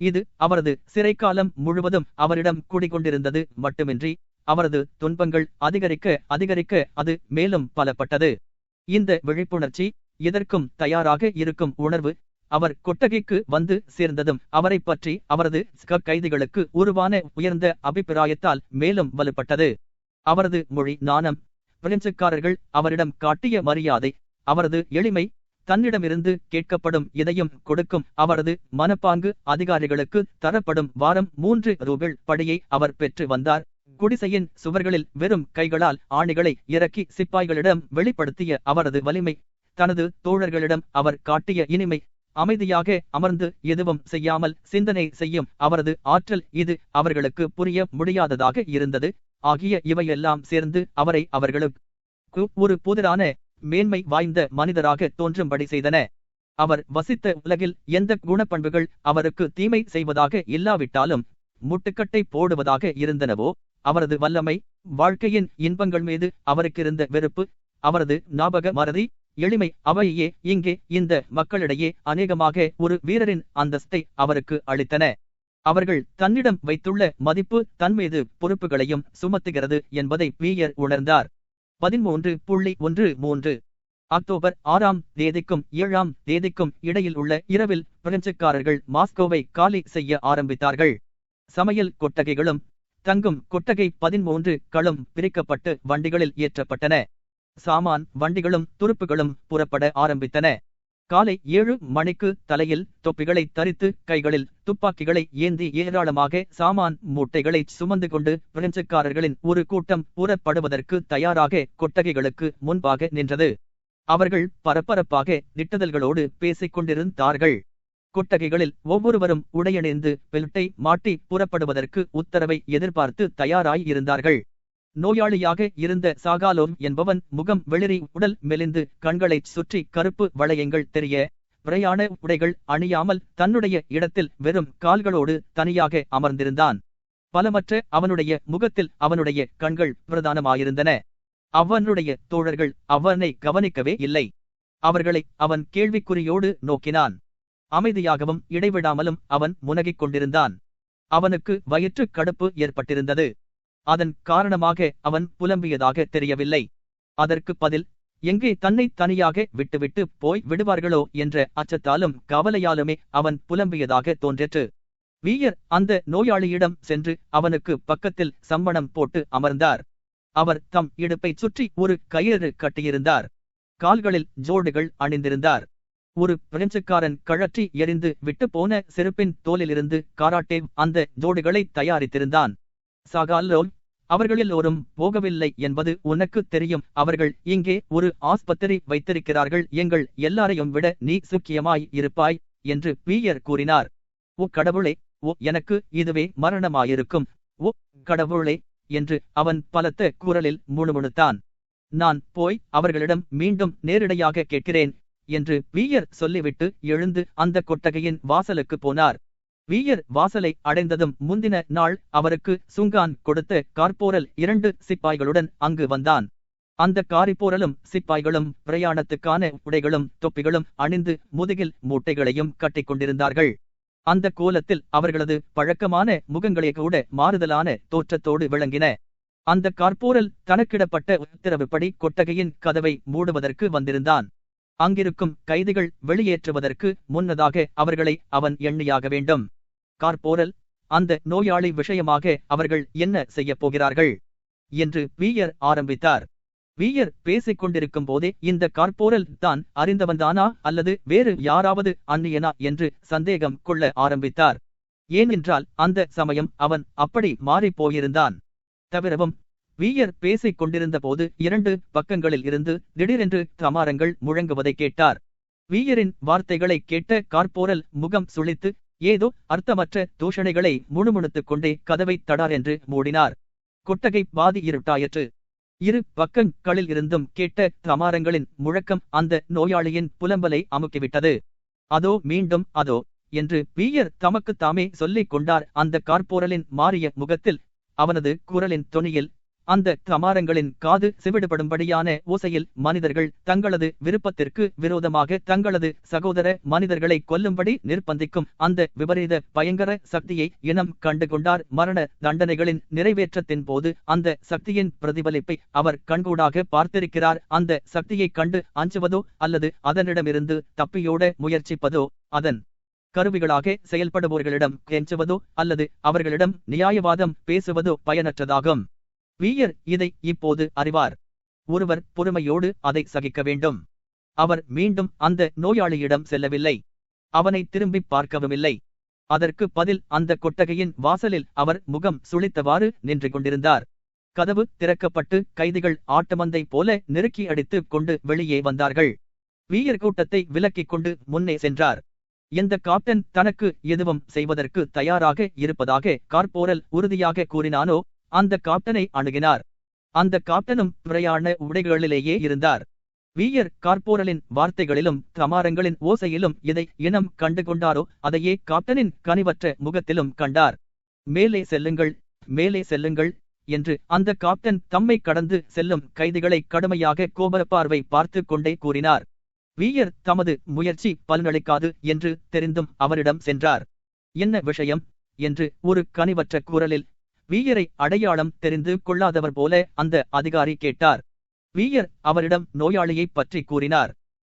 இது அவரது சிறைக்காலம் முழுவதும் அவரிடம் குடிகொண்டிருந்தது மட்டுமின்றி, அவரது துன்பங்கள் அதிகரிக்க அது மேலும் பலப்பட்டது. இந்த விழிப்புணர்ச்சி, இதற்கும் தயாராக இருக்கும் உணர்வு, அவர் கொட்டகைக்கு வந்து சேர்ந்ததும் அவரை பற்றி அவரது கைதிகளுக்கு உருவான உயர்ந்த அபிப்பிராயத்தால் மேலும் வலுப்பட்டது. அவரது மொழி நாணம், பிரெஞ்சுக்காரர்கள் அவரிடம் காட்டிய மரியாதை, அவரது எளிமை, தன்னிடமிருந்து கேட்கப்படும் இதையும் கொடுக்கும் அவரது மனப்பாங்கு, அதிகாரிகளுக்கு தரப்படும் வாரம் 3 ரூபிள் படியை அவர் பெற்று வந்தார். குடிசையின் சுவர்களில் வெறும் கைகளால் ஆணிகளை இறக்கி சிப்பாய்களிடம் வெளிப்படுத்திய அவரது வலிமை, தனது தோழர்களிடம் அவர் காட்டிய இனிமை, அமைதியாக அமர்ந்து எதுவும் செய்யாமல் சிந்தனை செய்யும் அவரது ஆற்றல், இது அவர்களுக்கு புரிய முடியாததாக இருந்தது. ஆகிய இவையெல்லாம் சேர்ந்து அவரை அவர்களுக்கு ஒரு புதிரான மேன்மை வாய்ந்த மனிதராக தோன்றும்படி செய்தன. அவர் வசித்த உலகில் எந்த குணப்பண்புகள் அவருக்கு தீமை செய்வதாக இல்லாவிட்டாலும் முட்டுக்கட்டை போடுவதாக இருந்தனவோ, அவரது வல்லமை, வாழ்க்கையின் இன்பங்கள் மீது அவருக்கிருந்த வெறுப்பு, அவரது ஞாபக மறதி, எளிமை, அவையே இங்கே இந்த மக்களிடையே அநேகமாக ஒரு வீரரின் அந்தஸ்தை அவருக்கு அளித்தன. அவர்கள் தன்னிடம் வைத்துள்ள மதிப்பு தன்மீது பொறுப்புகளையும் சுமத்துகிறது என்பதை வீயர் உணர்ந்தார். 13.13 அக்டோபர் 6ஆம் தேதிக்கும் 7ஆம் தேதிக்கும் இடையில் உள்ள இரவில் பிரெஞ்சுக்காரர்கள் மாஸ்கோவை காலி செய்ய ஆரம்பித்தார்கள். சமையல் கொட்டகைகளும் தங்கும் கொட்டகை 13 களும் பிரிக்கப்பட்டு வண்டிகளில் ஏற்றப்பட்டன. சாமான் வண்டிகளும் துருப்புகளும் புறப்பட ஆரம்பித்தன. காலை 7 மணிக்கு தலையில் தொப்பிகளை தரித்து கைகளில் துப்பாக்கிகளை ஏந்தி ஏராளமாக சாமான் மூட்டைகளை சுமந்து கொண்டு பிரெஞ்சுக்காரர்களின் ஒரு கூட்டம் புறப்படுவதற்கு தயாராக கொட்டகைகளுக்கு முன்பாக நின்றது. அவர்கள் பரபரப்பாக திட்டதல்களோடு பேசிக் கொண்டிருந்தார்கள். கொட்டகைகளில் ஒவ்வொருவரும் உடையணிந்து பெல்ட்டை மாட்டி புறப்படுவதற்கு உத்தரவை எதிர்பார்த்து தயாராய் இருந்தார்கள். நோயாளியாக இருந்த சாகாலோம் என்பவன் முகம் வெளிரி, உடல் மெலிந்து, கண்களைச் சுற்றி கருப்பு வளையங்கள் தெரிய, பிரயாண உடைகள் அணியாமல் தன்னுடைய இடத்தில் வெறும் கால்களோடு தனியாக அமர்ந்திருந்தான். பலமற்ற அவனுடைய முகத்தில் அவனுடைய கண்கள் பிரதானமாயிருந்தன. அவனுடைய தோழர்கள் அவனை கவனிக்கவே இல்லை. அவர்களை அவன் கேள்விக்குறியோடு நோக்கினான். அமைதியாகவும் இடைவிடாமலும் அவன் முனகிக் கொண்டிருந்தான். அவனுக்கு வயிற்று கடுப்பு ஏற்பட்டிருந்தது. அதன் காரணமாக அவன் புலம்பியதாக தெரியவில்லை. அதற்கு பதில், எங்கே தன்னை தனியாக விட்டுவிட்டு போய் விடுவார்களோ என்ற அச்சத்தாலும் கவலையாலுமே அவன் புலம்பியதாக தோன்றிற்று. வீயர் அந்த நோயாளியிடம் சென்று அவனுக்கு பக்கத்தில் சம்மணம் போட்டு அமர்ந்தார். அவர் தம் இடுப்பைச் சுற்றி ஒரு கயிறு கட்டியிருந்தார். கால்களில் ஜோடுகள் அணிந்திருந்தார். ஒரு பிரெஞ்சுக்காரன் கழற்றி எறிந்து விட்டு போன செருப்பின் தோலிலிருந்து காராட்டே அந்த ஜோடுகளை தயாரித்திருந்தான். சாகாலோம், அவர்களெல்லோரும் போகவில்லை என்பது உனக்கு தெரியும். அவர்கள் இங்கே ஒரு ஆஸ்பத்திரி வைத்திருக்கிறார்கள். எங்கள் எல்லாரையும் விட நீ சுக்கியமாய் இருப்பாய் என்று வீயர் கூறினார். ஓ கடவுளே, ஓ எனக்கு இதுவே மரணமாயிருக்கும். ஓ கடவுளே என்று அவன் பலத்த குரலில் முணுமுணுத்தான். நான் போய் அவர்களிடம் மீண்டும் நேரிடையாக கேட்கிறேன் என்று வீயர் சொல்லிவிட்டு எழுந்து அந்த கொட்டகையின் வாசலுக்கு போனார். வீயர் வாசலை அடைந்ததும் முந்தின நாள் அவருக்கு சுங்கான் கொடுத்த கார்போரல் 2 சிப்பாய்களுடன் அங்கு வந்தான். அந்த காரிப்போரலும் சிப்பாய்களும் பிரயாணத்துக்கான உடைகளும் தொப்பிகளும் அணிந்து முதுகில் மூட்டைகளையும் கட்டிக்கொண்டிருந்தார்கள். அந்த கோலத்தில் அவர்களது பழக்கமான முகங்களே கூட மாறுதலான தோற்றத்தோடு விளங்கின. அந்த கார்போரல் தனக்கிடப்பட்ட உத்தரவுப்படி கொட்டகையின் கதவை மூடுவதற்கு வந்திருந்தான். அங்கிருக்கும் கைதிகள் வெளியேற்றுவதற்கு முன்னதாக அவர்களை அவன் எண்ணியாக வேண்டும். கார்போரல், அந்த நோயாளி விஷயமாக அவர்கள் என்ன செய்யப் போகிறார்கள் என்று வீயர் ஆரம்பித்தார். வீயர் பேசிக் கொண்டிருக்கும் போதே இந்த கார்போரல் தான் அறிந்தவன்தானா அல்லது வேறு யாராவது அந்நியனா என்று சந்தேகம் கொள்ள ஆரம்பித்தார். ஏனென்றால் அந்த சமயம் அவன் அப்படி மாறிப் போயிருந்தான். தவிரவும் வீயர் பேசிக் கொண்டிருந்த போது 2 பக்கங்களில் இருந்து திடீரென்று சமாரங்கள் முழங்குவதை கேட்டார். வீயரின் வார்த்தைகளை கேட்ட கார்ப்போரல் முகம் சுளித்து ஏதோ அர்த்தமற்ற தூஷணைகளை முணுமுணுத்துக் கொண்டே கதவை தடார் என்று மூடினார். கொட்டகை பாதி இருட்டாயிற்று. 2 பக்கங்களில் இருந்தும் கேட்ட சமாரங்களின் முழக்கம் அந்த நோயாளியின் புலம்பலை அமுக்கிவிட்டது. அதோ மீண்டும் அதோ என்று வீயர் தமக்குத் தாமே சொல்லிக் கொண்டார். அந்த கார்ப்போரலின் மாறிய முகத்தில், அவனது குரலின் தொனியில், அந்த சமாரங்களின் காது செவிடுபடும்படியான ஓசையில் மனிதர்கள் தங்களது விருப்பத்திற்கு விரோதமாக தங்களது சகோதர மனிதர்களை கொல்லும்படி நிர்பந்திக்கும் அந்த விபரீத பயங்கர சக்தியை இனம் கண்டுகொண்டார். மரண தண்டனைகளின் நிறைவேற்றத்தின் போது அந்த சக்தியின் பிரதிபலிப்பை அவர் கண்கூடாக பார்த்திருக்கிறார். அந்த சக்தியைக் கண்டு அஞ்சுவதோ அல்லது அதனிடமிருந்து தப்பியோட முயற்சிப்பதோ, அதன் கருவிகளாக செயல்படுவோர்களிடம் கெஞ்சுவதோ அல்லது அவர்களிடம் நியாயவாதம் பேசுவதோ பயனற்றதாகும். வீயர் இதை இப்போது அறிவார். ஒருவர் பொறுமையோடு அதை சகிக்க வேண்டும். அவர் மீண்டும் அந்த நோயாளியிடம் செல்லவில்லை. அவனை திரும்பி பார்க்கவுமில்லை. அதற்கு பதில் அந்த கொட்டகையின் வாசலில் அவர் முகம் சுளித்தவாறு நின்று கொண்டிருந்தார். கதவு திறக்கப்பட்டு கைதிகள் ஆட்டமந்தை போல நெருக்கி அடித்துக் கொண்டு வெளியே வந்தார்கள். வீயர் கூட்டத்தை விலக்கிக் கொண்டு முன்னே சென்றார். எந்த காப்டன் தனக்கு எதுவும் செய்வதற்கு தயாராக இருப்பதாக கார்ப்போரல் உறுதியாக கூறினானோ அந்த காப்டனை அணுகினார். அந்த காப்டனும் பிரயாண உடைகளிலேயே இருந்தார். வீயர் கார்ப்போரலின் வார்த்தைகளிலும் சமாரங்களின் ஓசையிலும் எதை இனம் கண்டுகொண்டாரோ அதையே காப்டனின் கனிவற்ற முகத்திலும் கண்டார். மேலே செல்லுங்கள், மேலே செல்லுங்கள் என்று அந்த காப்டன் தம்மை கடந்து செல்லும் கைதிகளை கடுமையாக கோபப்பார்வை பார்த்து கொண்டே கூறினார். வீயர் தமது முயற்சி பலனளிக்காது என்று தெரிந்தும் அவரிடம் சென்றார். என்ன விஷயம் என்று ஒரு கனிவற்ற குரலில், வீயரை அடையாளம் தெரிந்து கொள்ளாதவர் போல அந்த அதிகாரி கேட்டார். வீயர் அவரிடம் நோயாளியைப் பற்றி கூறினார்.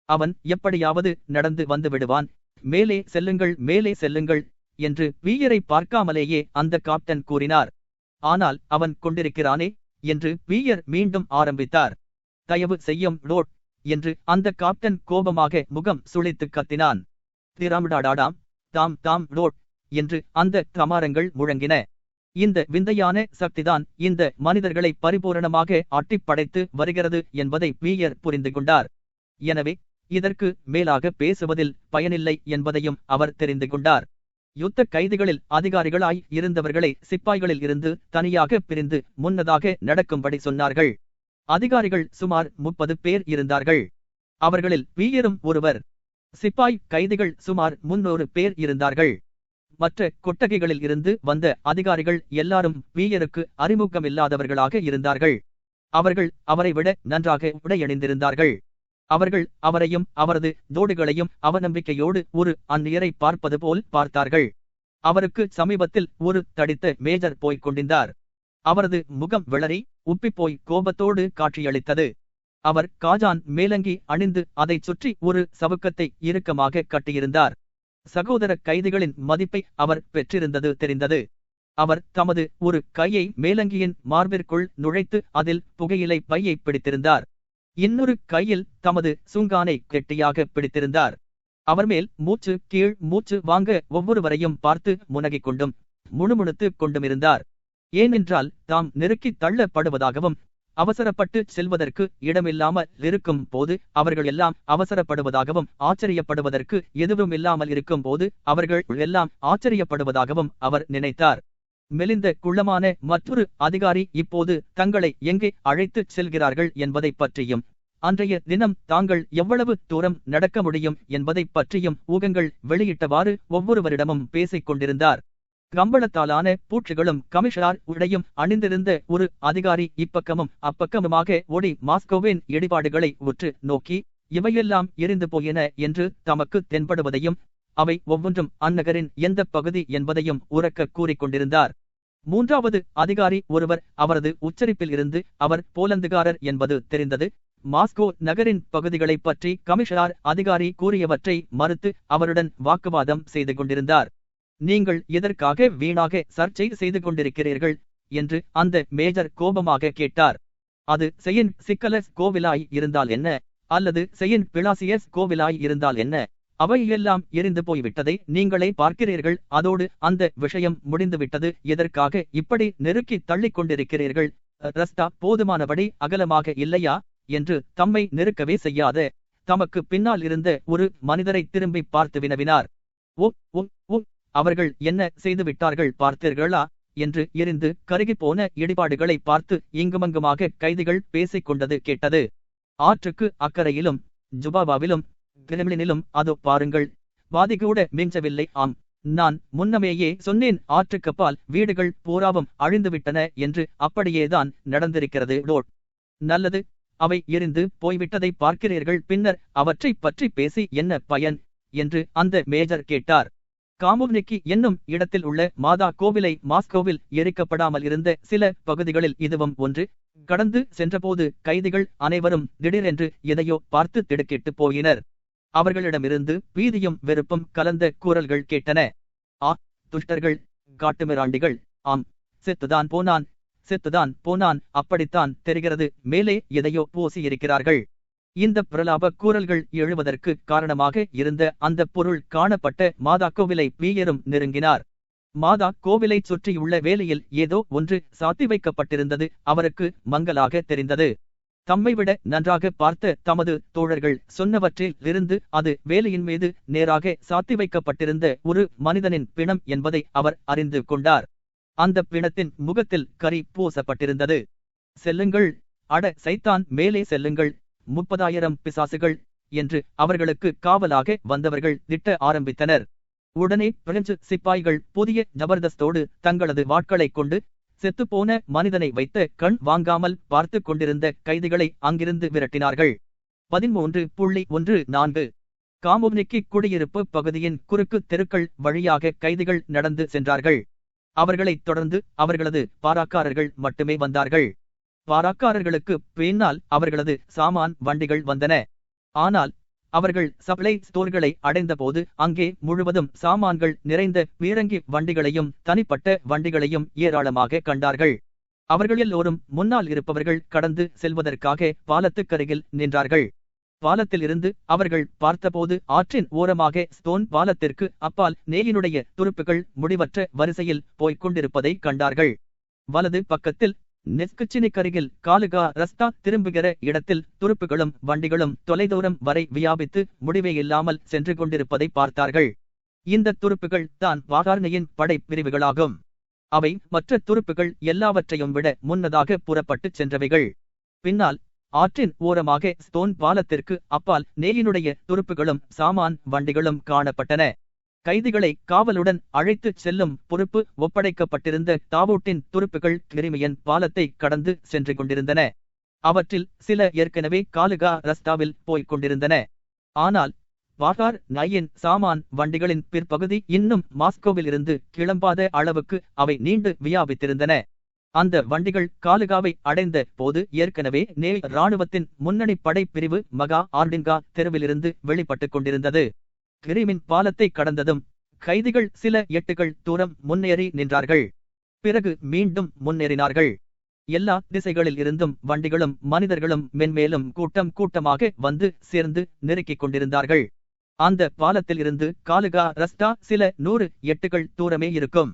அவன் எப்படியாவது நடந்து வந்து விடுவான், மேலே செல்லுங்கள், மேலே செல்லுங்கள் என்று வீயரை பார்க்காமலேயே அந்த காப்டன் கூறினார். ஆனால் அவன் கொண்டிருக்கிறானே என்று வீயர் மீண்டும் ஆரம்பித்தார். தயவு செய்யும் லோட் என்று அந்த காப்டன் கோபமாக முகம் சுளித்து கத்தினான். திராமிடாடாடாம், தாம் தாம் லோட் என்று அந்த சமாரங்கள் முழங்கின. இந்த விந்தையான சக்திதான் இந்த மனிதர்களை பரிபூரணமாக ஆட்டிப்படைத்து வருகிறது என்பதை வீயர் புரிந்து கொண்டார். எனவே இதற்கு மேலாக பேசுவதில் பயனில்லை என்பதையும் அவர் தெரிந்து கொண்டார். யுத்த கைதிகளில் அதிகாரிகளாய் இருந்தவர்களை சிப்பாய்களில் இருந்து தனியாக பிரிந்து முன்னதாக நடக்கும்படி சொன்னார்கள். அதிகாரிகள் சுமார் 30 பேர் இருந்தார்கள். அவர்களில் வீயரும் ஒருவர். சிப்பாய் கைதிகள் சுமார் 300 பேர் இருந்தார்கள். மற்ற கொட்டகைகளில் இருந்து வந்த அதிகாரிகள் எல்லாரும் வீயருக்கு அறிமுகமில்லாதவர்களாக இருந்தார்கள். அவர்கள் அவரை விட நன்றாக உடையணிந்திருந்தார்கள். அவர்கள் அவரையும் அவரது தோடுகளையும் அவநம்பிக்கையோடு ஒரு அந்நியரை பார்ப்பது போல் பார்த்தார்கள். அவருக்கு சமீபத்தில் ஒரு தடித்த மேஜர் போய்க் கொண்டிருந்தார். அவரது முகம் விளறி உப்பிப்போய் கோபத்தோடு காட்சியளித்தது. அவர் காஜான் மேலங்கி அணிந்து அதைச் சுற்றி ஒரு சவுக்கத்தை இறுக்கமாக கட்டியிருந்தார். சகோதர கைதிகளின் மதிப்பை அவர் பெற்றிருந்தது தெரிந்தது. அவர் தமது ஒரு கையை மேலங்கியின் மார்பிற்குள் நுழைத்து அதில் புகையிலை பையை பிடித்திருந்தார். இன்னொரு கையில் தமது சுங்கானை கெட்டியாக பிடித்திருந்தார். அவர் மேல் மூச்சு கீழ் மூச்சு வாங்க ஒவ்வொருவரையும் பார்த்து முனகிக் கொண்டும் முணுமுணுத்து கொண்டுமிருந்தார். ஏனென்றால் தாம் நெருக்கி தள்ளப்படுவதாகவும் அவசரப்பட்டு செல்வதற்கு இடமில்லாமல் இருக்கும் போது அவர்கள் எல்லாம் அவசரப்படுவதாகவும் ஆச்சரியப்படுவதற்கு எதுவும் இல்லாமல் இருக்கும் போது அவர்கள் எல்லாம் ஆச்சரியப்படுவதாகவும் அவர் நினைத்தார். மெலிந்த குள்ளமான மற்றொரு அதிகாரி இப்போது தங்களை எங்கே அழைத்துச் செல்கிறார்கள் என்பதை பற்றியும் அன்றைய தினம் தாங்கள் எவ்வளவு தூரம் நடக்க முடியும் என்பதை பற்றியும் ஊகங்கள் வெளியிட்டவாறு ஒவ்வொருவரிடமும் பேசிக் கொண்டிருந்தார். கம்பளத்தாலான பூற்றுகளும் கமிஷனார் உடையும் அணிந்திருந்த ஒரு அதிகாரி இப்பக்கமும் அப்பக்கமுமாக ஓடி மாஸ்கோவின் இடிபாடுகளை உற்று நோக்கி இவையெல்லாம் எரிந்து போயின என்று தமக்கு தென்படுவதையும் அவை ஒவ்வொன்றும் அந்நகரின் எந்த பகுதி என்பதையும் உரக்க கூறிக்கொண்டிருந்தார். மூன்றாவது அதிகாரி ஒருவர் அவரது உச்சரிப்பில் இருந்து அவர் போலந்துகாரர் என்பது தெரிந்தது. மாஸ்கோ நகரின் பகுதிகளைப் பற்றி கமிஷனார் அதிகாரி கூறியவற்றை மறுத்து அவருடன் வாக்குவாதம் செய்து கொண்டிருந்தார். நீங்கள் எதற்காக வீணாக சர்ச்சை செய்து கொண்டிருக்கிறீர்கள் என்று அந்த மேஜர் கோபமாக கேட்டார். அது செயின்ட் சிக்கலஸ் கோவிலாய் இருந்தால் என்ன, அல்லது செயின்ட் பிளாசியஸ் கோவிலாய் இருந்தால் என்ன, அவையெல்லாம் எரிந்து போய்விட்டதை நீங்களே பார்க்கிறீர்கள். அதோடு அந்த விஷயம் முடிந்துவிட்டது. எதற்காக இப்படி நெருக்கி தள்ளிக் கொண்டிருக்கிறீர்கள்? ரஸ்தா போதுமானபடி அகலமாக இல்லையா என்று தம்மை நெருக்கவே செய்யாத தமக்கு பின்னால் இருந்த ஒரு மனிதரை திரும்பி பார்த்து வினவினார். ஓ ஓ ஓ அவர்கள் என்ன செய்துவிட்டார்கள் பார்த்தீர்களா என்று எரிந்து கருகிப்போன இடிபாடுகளை பார்த்து இங்குமங்குமாக கைதிகள் பேசிக் கொண்டது கேட்டது. ஆற்றுக்கு அக்கறையிலும் ஜுபாவாவிலும் கிரெம்ளினிலும் அதோ பாருங்கள், பாதிகூட மிஞ்சவில்லை. ஆம், நான் முன்னமேயே சொன்னேன், ஆற்றுக்கப்பால் வீடுகள் பூராவும் அழிந்துவிட்டன என்று. அப்படியேதான் நடந்திருக்கிறது லோட். நல்லது, அவை எரிந்து போய்விட்டதை பார்க்கிறீர்கள், பின்னர் அவற்றை பற்றி பேசி என்ன பயன் என்று அந்த மேஜர் கேட்டார். காமுவ்னிக்கி என்னும் இடத்தில் உள்ள மாதா கோவிலை மாஸ்கோவில் எரிக்கப்படாமல் இருந்த சில பகுதிகளில் இதுவும் ஒன்று. கடந்து சென்றபோது கைதிகள் அனைவரும் திடீரென்று எதையோ பார்த்து திடுக்கிட்டு போயினர். அவர்களிடமிருந்து பீதியும் வெறுப்பும் கலந்த கூறல்கள் கேட்டன. ஆ, துஷ்டர்கள், காட்டுமிராண்டிகள்! ஆம், செத்துதான் போனான், செத்துதான் போனான், அப்படித்தான் தெரிகிறது. மேலே எதையோ பூசியிருக்கிறார்கள். இந்த பிரலாப கூறல்கள் எழுவதற்கு காரணமாக இருந்த அந்த பொருள் காணப்பட்ட மாதா கோவிலை பீயரும் நெருங்கினார். மாதா கோவிலை சுற்றியுள்ள வேலையில் ஏதோ ஒன்று சாத்தி வைக்கப்பட்டிருந்தது அவருக்கு மங்கலாக தெரிந்தது. தம்மைவிட நன்றாக பார்த்த தமது தோழர்கள் சொன்னவற்றில் இருந்து அது வேலையின் மீது நேராக சாத்தி வைக்கப்பட்டிருந்த ஒரு மனிதனின் பிணம் என்பதை அவர் அறிந்து கொண்டார். அந்த பிணத்தின் முகத்தில் கரி பூசப்பட்டிருந்தது. செல்லுங்கள், அட சைத்தான், மேலே செல்லுங்கள், 30,000 பிசாசுகள் என்று அவர்களுக்கு காவலாக வந்தவர்கள் திட்ட ஆரம்பித்தனர். உடனே பிரெஞ்சு சிப்பாய்கள் புதிய ஜபர்தஸ்தோடு தங்களது வாட்களைக் கொண்டு செத்துப்போன மனிதனை வைத்த கண் வாங்காமல் பார்த்து கொண்டிருந்த கைதிகளை அங்கிருந்து விரட்டினார்கள். 13.14 காமுவ்னிக்கி குடியிருப்பு பகுதியின் குறுக்கு தெருக்கள் வழியாக கைதிகள் நடந்து சென்றார்கள். அவர்களைத் தொடர்ந்து அவர்களது பாராக்காரர்கள் மட்டுமே வந்தார்கள். பாராக்காரர்களுக்கு பின்னால் அவர்களது சாமான் வண்டிகள் வந்தன. ஆனால் அவர்கள் சப்ளை ஸ்டோர்களை அடைந்தபோது அங்கே முழுவதும் சாமான்கள் நிறைந்த பீரங்கி வண்டிகளையும் தனிப்பட்ட வண்டிகளையும் ஏராளமாக கண்டார்கள். அவர்கள் எல்லோரும் முன்னால் இருப்பவர்கள் கடந்து செல்வதற்காக பாலத்துக்கருகில் நின்றார்கள். பாலத்திலிருந்து அவர்கள் பார்த்தபோது ஆற்றின் ஓரமாக ஸ்டோன் பாலத்திற்கு அப்பால் நேயினுடைய துருப்புகள் முடிவற்ற வரிசையில் போய்க் கொண்டிருப்பதை கண்டார்கள். வலது பக்கத்தில் நெஸ்குச்சினிக்கருகில் காலுகா ரஸ்தா திரும்புகிற இடத்தில் துருப்புகளும் வண்டிகளும் தொலைதூரம் வரை வியாபித்து முடிவே இல்லாமல் சென்று கொண்டிருப்பதை பார்த்தார்கள். இந்த துருப்புகள் தான் வாகார்னையின் படை பிரிவுகளாகும். அவை மற்ற துருப்புகள் எல்லாவற்றையும் விட முன்னதாக புறப்பட்டு சென்றவைகள். பின்னால் ஆற்றின் ஓரமாக ஸ்டோன் பாலத்திற்கு அப்பால் நேயினுடைய துருப்புகளும் சாமான் வண்டிகளும் காணப்பட்டன. கைதிகளை காவலுடன் அழைத்துச் செல்லும் பொறுப்பு ஒப்படைக்கப்பட்டிருந்த தாவூட்டின் துருப்புகள் கிரிமியன் பாலத்தை கடந்து சென்று கொண்டிருந்தன. அவற்றில் சில ஏற்கனவே காலுகா ரஸ்தாவில் போய்க் கொண்டிருந்தன. ஆனால் வாகார் நையின் சாமான் வண்டிகளின் பிற்பகுதி இன்னும் மாஸ்கோவில் இருந்து கிளம்பாத அளவுக்கு அவை நீண்டு வியாபித்திருந்தன. அந்த வண்டிகள் காலுகாவை அடைந்த போது ஏற்கனவே நேவி இராணுவத்தின் முன்னணி படை பிரிவு மகா ஆர்டின்கா தெருவிலிருந்து வெளிப்பட்டுக் கொண்டிருந்தது. கிரிமின் பாலத்தை கடந்ததும் கைதிகள் சில எட்டுகள் தூரம் முன்னேறி நின்றார்கள். பிறகு மீண்டும் முன்னேறினார்கள். எல்லா திசைகளில் இருந்தும் வண்டிகளும் மனிதர்களும் மென்மேலும் கூட்டம் கூட்டமாக வந்து சேர்ந்து நெருக்கிக் கொண்டிருந்தார்கள். அந்த பாலத்தில் இருந்து காலுகா ரஸ்தா சில 100 எட்டுகள் தூரமே இருக்கும்.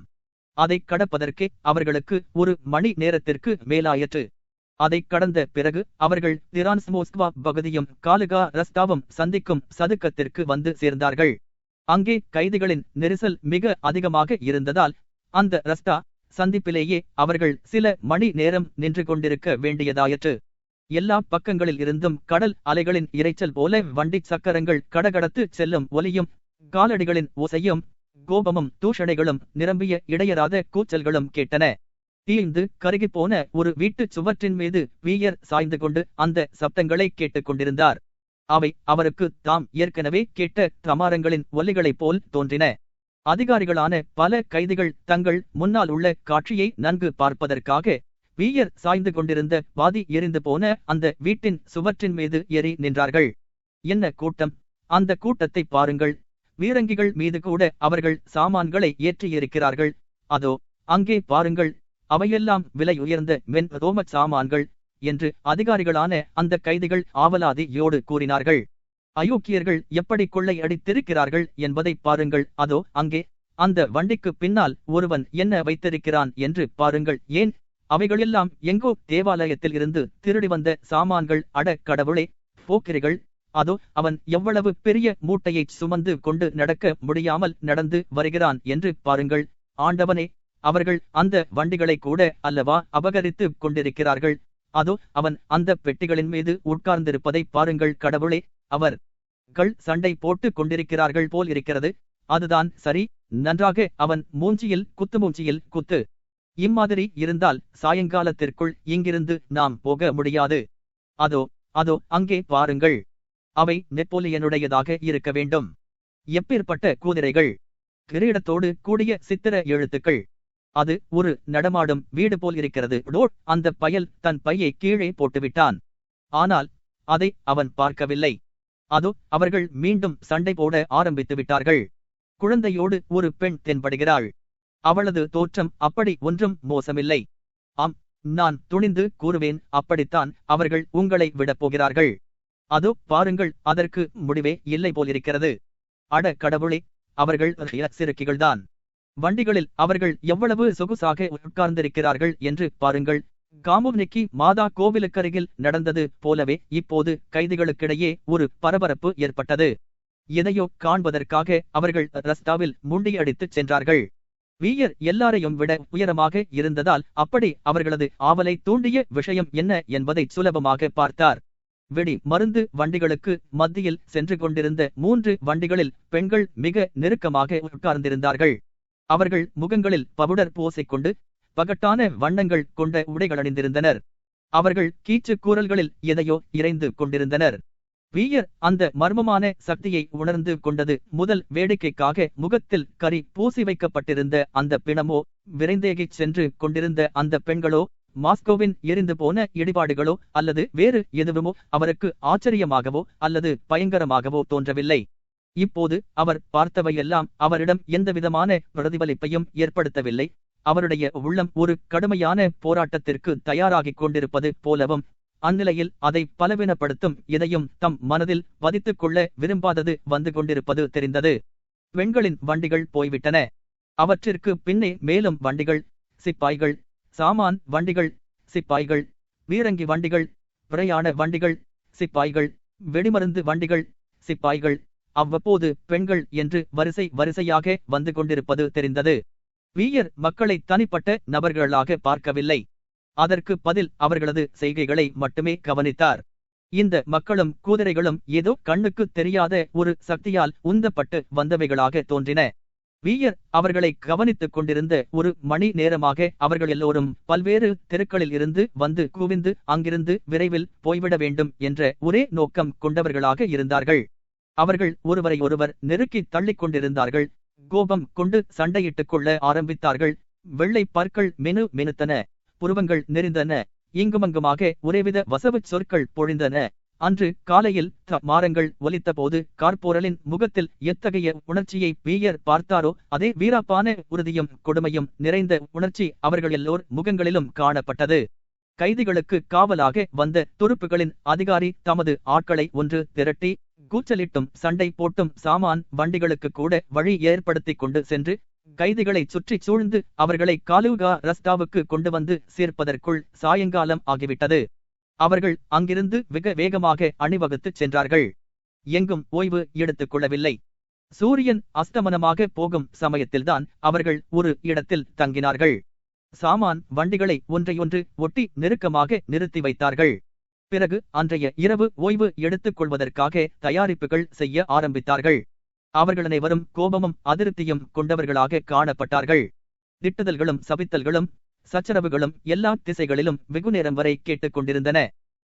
அதை கடப்பதற்கே அவர்களுக்கு 1 மணி நேரத்திற்கு மேலாயிற்று. அதை கடந்த பிறகு அவர்கள் திரான்ஸ் மோஸ்க்வா பகுதியும் காலுகா ரஸ்தாவும் சந்திக்கும் சதுக்கத்திற்கு வந்து சேர்ந்தார்கள். அங்கே கைதிகளின் நெரிசல் மிக அதிகமாக இருந்ததால் அந்த ரஸ்தா சந்திப்பிலேயே அவர்கள் சில மணி நேரம் நின்று கொண்டிருக்க வேண்டியதாயிற்று. எல்லா பக்கங்களில் இருந்தும் கடல் அலைகளின் இரைச்சல் போல வண்டி சக்கரங்கள் கடகடத்து செல்லும் ஒலியும் காலடிகளின் ஓசையும் கோபமும் தூஷணைகளும் நிரம்பிய இடையராத கூச்சல்களும் கேட்டன. தீய்ந்து கருகிப்போன ஒரு வீட்டு சுவற்றின் மீது வீயர் சாய்ந்து கொண்டு அந்த சப்தங்களை கேட்டுக் கொண்டிருந்தார். அவை அவருக்கு தாம் ஏற்கனவே கேட்ட தமாரங்களின் ஒலிகளைப் போல் தோன்றின. அதிகாரிகளான பல கைதிகள் தங்கள் முன்னால் உள்ள காட்சியை நன்கு பார்ப்பதற்காக வீயர் சாய்ந்து கொண்டிருந்த பாதி எரிந்து போன அந்த வீட்டின் சுவற்றின் மீது ஏறி நின்றார்கள். என்ன கூட்டம்! அந்த கூட்டத்தை பாருங்கள்! வீரங்கிகள் மீது கூட அவர்கள் சாமான்களை ஏற்றியிருக்கிறார்கள். அதோ அங்கே பாருங்கள், அவையெல்லாம் விலை உயர்ந்த மென் ரோம சாமான்கள் என்று அதிகாரிகளான அந்த கைதிகள் ஆவலாதியோடு கூறினார்கள். அயோக்கியர்கள் எப்படி கொள்ளை அடித்திருக்கிறார்கள் என்பதை பாருங்கள். அதோ அங்கே அந்த வண்டிக்கு பின்னால் ஒருவன் என்ன வைத்திருக்கிறான் என்று பாருங்கள். ஏன், அவைகளெல்லாம் எங்கோ தேவாலயத்தில் இருந்து திருடி வந்த சாமான்கள். அட கடவுளே, போக்கிரிகள்! அதோ அவன் எவ்வளவு பெரிய மூட்டையைச் சுமந்து கொண்டு நடக்க முடியாமல் நடந்து வருகிறான் என்று பாருங்கள். ஆண்டவனே, அவர்கள் அந்த வண்டிகளை கூட அல்லவா அபகரித்து கொண்டிருக்கிறார்கள். அதோ அவன் அந்த பெட்டிகளின் மீது உட்கார்ந்திருப்பதை பாருங்கள். கடவுளே, அவர்கள் சண்டை போட்டு கொண்டிருக்கிறார்கள் போல் இருக்கிறது. அதுதான் சரி, நன்றாக அவன் மூஞ்சியில் குத்து. இம்மாதிரி இருந்தால் சாயங்காலத்திற்குள் இங்கிருந்து நாம் போக முடியாது. அதோ அங்கே பாருங்கள், அவை நெப்போலியனுடையதாக இருக்க வேண்டும். எப்பேற்பட்ட குதிரைகள்! கிரீடத்தோடு கூடிய சித்திர எழுத்துக்கள். அது ஒரு நடமாடும் வீடு போல் இருக்கிறது. அந்த பயல் தன் பையை கீழே போட்டுவிட்டான். ஆனால் அதை அவன் பார்க்கவில்லை. அதோ அவர்கள் மீண்டும் சண்டை போட ஆரம்பித்து விட்டார்கள். குழந்தையோடு ஒரு பெண் தென்படுகிறாள். அவளது தோற்றம் அப்படி ஒன்றும் மோசமில்லை. ஆம், நான் துணிந்து கூறுவேன், அப்படித்தான் அவர்கள் உங்களை விடப் போகிறார்கள். அதோ பாருங்கள், அதற்கு முடிவே இல்லை போலிருக்கிறது. அட கடவுளே, அவர்கள் சிறுக்கிகள்தான். வண்டிகளில் அவர்கள் எவ்வளவு சொகுசாக உட்கார்ந்திருக்கிறார்கள் என்று பாருங்கள். காமுர்னிக்கி மாதா கோவிலுக்கருகில் நடந்தது போலவே இப்போது கைதிகளுக்கிடையே ஒரு பரபரப்பு ஏற்பட்டது. எதையோ காண்பதற்காக அவர்கள் ரஸ்தாவில் முண்டியடித்துச் சென்றார்கள். வீயர் எல்லாரையும் விட உயரமாக இருந்ததால் அப்படி அவர்களது ஆவலை தூண்டிய விஷயம் என்ன என்பதை சுலபமாக பார்த்தார். வெடி மருந்து வண்டிகளுக்கு மத்தியில் சென்று கொண்டிருந்த 3 வண்டிகளில் பெண்கள் மிக நெருக்கமாக உட்கார்ந்திருந்தார்கள். அவர்கள் முகங்களில் பவுடர் பூசிக்கொண்டு பகட்டான வண்ணங்கள் கொண்ட உடைகள் அணிந்திருந்தனர். அவர்கள் கீச்சு கூறல்களில் எதையோ இறைந்து கொண்டிருந்தனர். வீயர் அந்த மர்மமான சக்தியை உணர்ந்து கொண்டது முதல் வேடிக்கைக்காக முகத்தில் கரி பூசி வைக்கப்பட்டிருந்த அந்த பிணமோ, விரைந்தேகிச் சென்று கொண்டிருந்த அந்த பெண்களோ, மாஸ்கோவின் எரிந்து போன இடிபாடுகளோ அல்லது வேறு எதுவுமோ அவருக்கு ஆச்சரியமாகவோ அல்லது பயங்கரமாகவோ தோன்றவில்லை. இப்போது அவர் பார்த்தவையெல்லாம் அவரிடம் எந்தவிதமான பிரதிபலிப்பையும் ஏற்படுத்தவில்லை. அவருடைய உள்ளம் ஒரு கடுமையான போராட்டத்திற்கு தயாராகிக் கொண்டிருப்பது போலவும், அந்நிலையில் அதை பலவீனப்படுத்தும் எதையும் தம் மனதில் பதித்துக் கொள்ள விரும்பாதது வந்து கொண்டிருப்பது தெரிந்தது. பெண்களின் வண்டிகள் போய்விட்டன. அவற்றிற்கு பின்னே மேலும் வண்டிகள், சிப்பாய்கள், சாமான் வண்டிகள், சிப்பாய்கள், பீரங்கி வண்டிகள், பிரயாண வண்டிகள், சிப்பாய்கள், வெடிமருந்து வண்டிகள், சிப்பாய்கள், அவ்வப்போது பெண்கள் என்று வரிசையாக வந்து கொண்டிருப்பது தெரிந்தது. வீயர் மக்களை தனிப்பட்ட நபர்களாக பார்க்கவில்லை. அதற்கு பதில் அவர்களது செய்கைகளை மட்டுமே கவனித்தார். இந்த மக்களும் குதிரைகளும் ஏதோ கண்ணுக்கு தெரியாத ஒரு சக்தியால் உந்தப்பட்டு வந்தவைகளாக தோன்றின. வீயர் அவர்களை கவனித்துக் கொண்டிருந்த ஒரு மணி நேரமாக அவர்கள் எல்லோரும் பல்வேறு தெருக்களில் இருந்து வந்து குவிந்து அங்கிருந்து விரைவில் போய்விட வேண்டும் என்ற ஒரே நோக்கம் கொண்டவர்களாக இருந்தார்கள். அவர்கள் ஒருவரையொருவர் நெருக்கி தள்ளிக் கொண்டிருந்தார்கள். கோபம் கொண்டு சண்டையிட்டுக் கொள்ள ஆரம்பித்தார்கள். வெள்ளை பற்கள் மினுத்தன, புருவங்கள் நெறிந்தன, இங்குமங்குமாக ஒரேவித வசவுச் சொற்கள் பொழிந்தன. அன்று காலையில் மாரங்கள் ஒலித்தபோது கார்போரலின் முகத்தில் எத்தகைய உணர்ச்சியை வீயர் பார்த்தாரோ அதே வீராப்பான உறுதியும் கொடுமையும் நிறைந்த உணர்ச்சி அவர்கள் எல்லோர் முகங்களிலும் காணப்பட்டது. கைதிகளுக்கு காவலாக வந்த துருப்புகளின் அதிகாரி தமது ஆட்களை ஒன்று திரட்டி கூச்சலிட்டும் சண்டை போட்டும் சாமான் வண்டிகளுக்கு கூட வழி ஏற்படுத்தி கொண்டு சென்று கைதிகளை சுற்றி சூழ்ந்து அவர்களை காலுகா ரஸ்தாவுக்கு கொண்டு வந்து சேர்ப்பதற்குள் சாயங்காலம் ஆகிவிட்டது. அவர்கள் அங்கிருந்து வெக வேகமாக அணிவகுத்துச் சென்றார்கள். எங்கும் ஓய்வு எடுத்துக் கொள்ளவில்லை. சூரியன் அஸ்தமனமாக போகும் சமயத்தில்தான் அவர்கள் ஒரு இடத்தில் தங்கினார்கள். சாமான் வண்டிகளை ஒன்றையொன்று ஒட்டி நெருக்கமாக நிறுத்தி வைத்தார்கள். பிறகு அன்றைய இரவு ஓய்வு எடுத்துக் கொள்வதற்காக தயாரிப்புகள் செய்ய ஆரம்பித்தார்கள். அவர்கள் அனைவரும் கோபமும் அதிருப்தியும் கொண்டவர்களாக காணப்பட்டார்கள். திட்டுதல்களும் சபித்தல்களும் சச்சரவுகளும் எல்லா திசைகளிலும் வெகுநேரம் வரை கேட்டுக் கொண்டிருந்தன.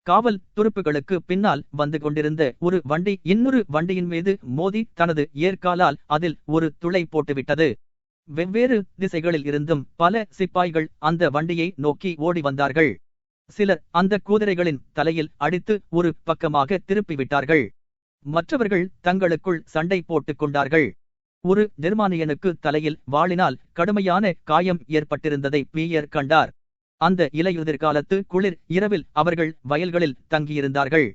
காவல் துருப்புகளுக்கு பின்னால் வந்து கொண்டிருந்த ஒரு வண்டி இன்னொரு வண்டியின் மீது மோதி தனது ஏர்காலால் அதில் ஒரு துளை போட்டுவிட்டது. வெவ்வேறு திசைகளில் இருந்தும் பல சிப்பாய்கள் அந்த வண்டியை நோக்கி ஓடி வந்தார்கள். சிலர் அந்த குதிரைகளின் தலையில் அடித்து ஒரு பக்கமாக திருப்பிவிட்டார்கள். மற்றவர்கள் தங்களுக்குள் சண்டை போட்டுக் கொண்டார்கள். ஒரு ஜெர்மானியனுக்கு தலையில் வாளினால் கடுமையான காயம் ஏற்பட்டிருந்ததை வீயர் கண்டார். அந்த இலையுதிர் காலத்து குளிர் இரவில் அவர்கள் வயல்களில் தங்கியிருந்தார்கள்.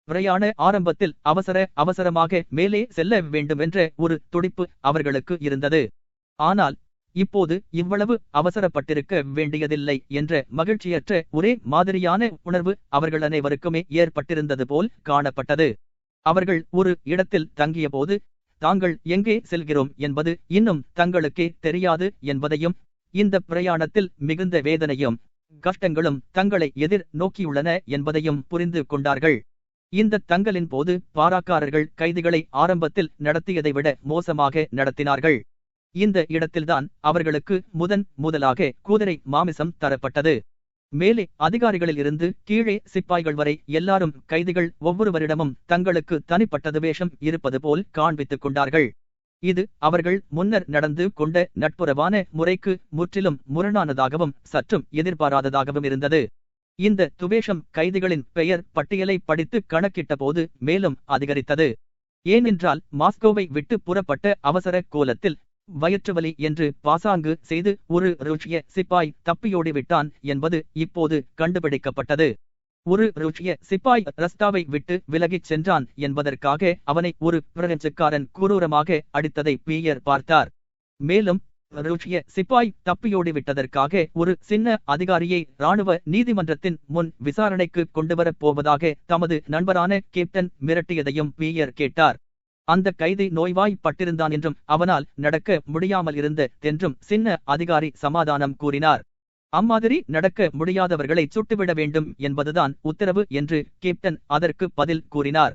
பிரயாண ஆரம்பத்தில் அவசரமாக மேலே செல்ல வேண்டுமென்ற ஒரு துடிப்பு அவர்களுக்கு இருந்தது. ஆனால் இப்போது இவ்வளவு அவசரப்பட்டிருக்க வேண்டியதில்லை என்ற மகிழ்ச்சியற்ற ஒரே மாதிரியான உணர்வு அவர்கள் அனைவருக்குமே ஏற்பட்டிருந்தது போல் காணப்பட்டது. அவர்கள் ஒரு இடத்தில் தங்கியபோது தாங்கள் எங்கே செல்கிறோம் என்பது இன்னும் தங்களுக்கே தெரியாது என்பதையும், இந்த பிரயாணத்தில் மிகுந்த வேதனையும் கஷ்டங்களும் தங்களை எதிர் நோக்கியுள்ளன என்பதையும் புரிந்து கொண்டார்கள். இந்த தங்கலின் போது பாராக்காரர்கள் கைதிகளை ஆரம்பத்தில் நடத்தியதை விட மோசமாக நடத்தினார்கள். இந்த இடத்தில்தான் அவர்களுக்கு முதலாக குதிரை மாமிசம் தரப்பட்டது. மேலே அதிகாரிகளில் இருந்து கீழே சிப்பாய்கள் வரை எல்லாரும் கைதிகள் ஒவ்வொருவரிடமும் தங்களுக்கு தனிப்பட்டது வேஷம் இருப்பது போல் காண்பித்துக் கொண்டார்கள். இது அவர்கள் முன்னர் நடந்து கொண்ட நட்புறவான முறைக்கு முற்றிலும் முரணானதாகவும் சற்றும் எதிர்பாராததாகவும் இருந்தது. இந்த துவேஷம் கைதிகளின் பெயர் பட்டியலை படித்து கணக்கிட்ட போது மேலும் அதிகரித்தது. ஏனென்றால் மாஸ்கோவை விட்டு புறப்பட்ட அவசர கோலத்தில் வயிற்றுவலி என்று பாசாங்கு செய்து ஒரு ருஷ்ய சிப்பாய் தப்பியோடிவிட்டான் என்பது இப்போது கண்டுபிடிக்கப்பட்டது. ஒரு ருஷ்ய சிப்பாய் ரஸ்தாவை விட்டு விலகிச் சென்றான் என்பதற்காக அவனை ஒரு பிரெஞ்சுக்காரன் கொடூரமாக அடித்ததை பியர் பார்த்தார். மேலும் ருஷ்ய சிப்பாய் தப்பியோடிவிட்டதற்காக ஒரு சின்ன அதிகாரியை இராணுவ நீதிமன்றத்தின் முன் விசாரணைக்கு கொண்டுவரப் போவதாக தமது நண்பரான கேப்டன் மிரட்டியதையும் பியர் கேட்டார். அந்த கைதி நோய்வாய் பட்டிருந்தான் என்றும் அவனால் நடக்க முடியாமல் இருந்ததென்றும் சின்ன அதிகாரி சமாதானம் கூறினார். அம்மாதிரி நடக்க முடியாதவர்களை சுட்டுவிட வேண்டும் என்பதுதான் உத்தரவு என்று கேப்டன் அதற்கு பதில் கூறினார்.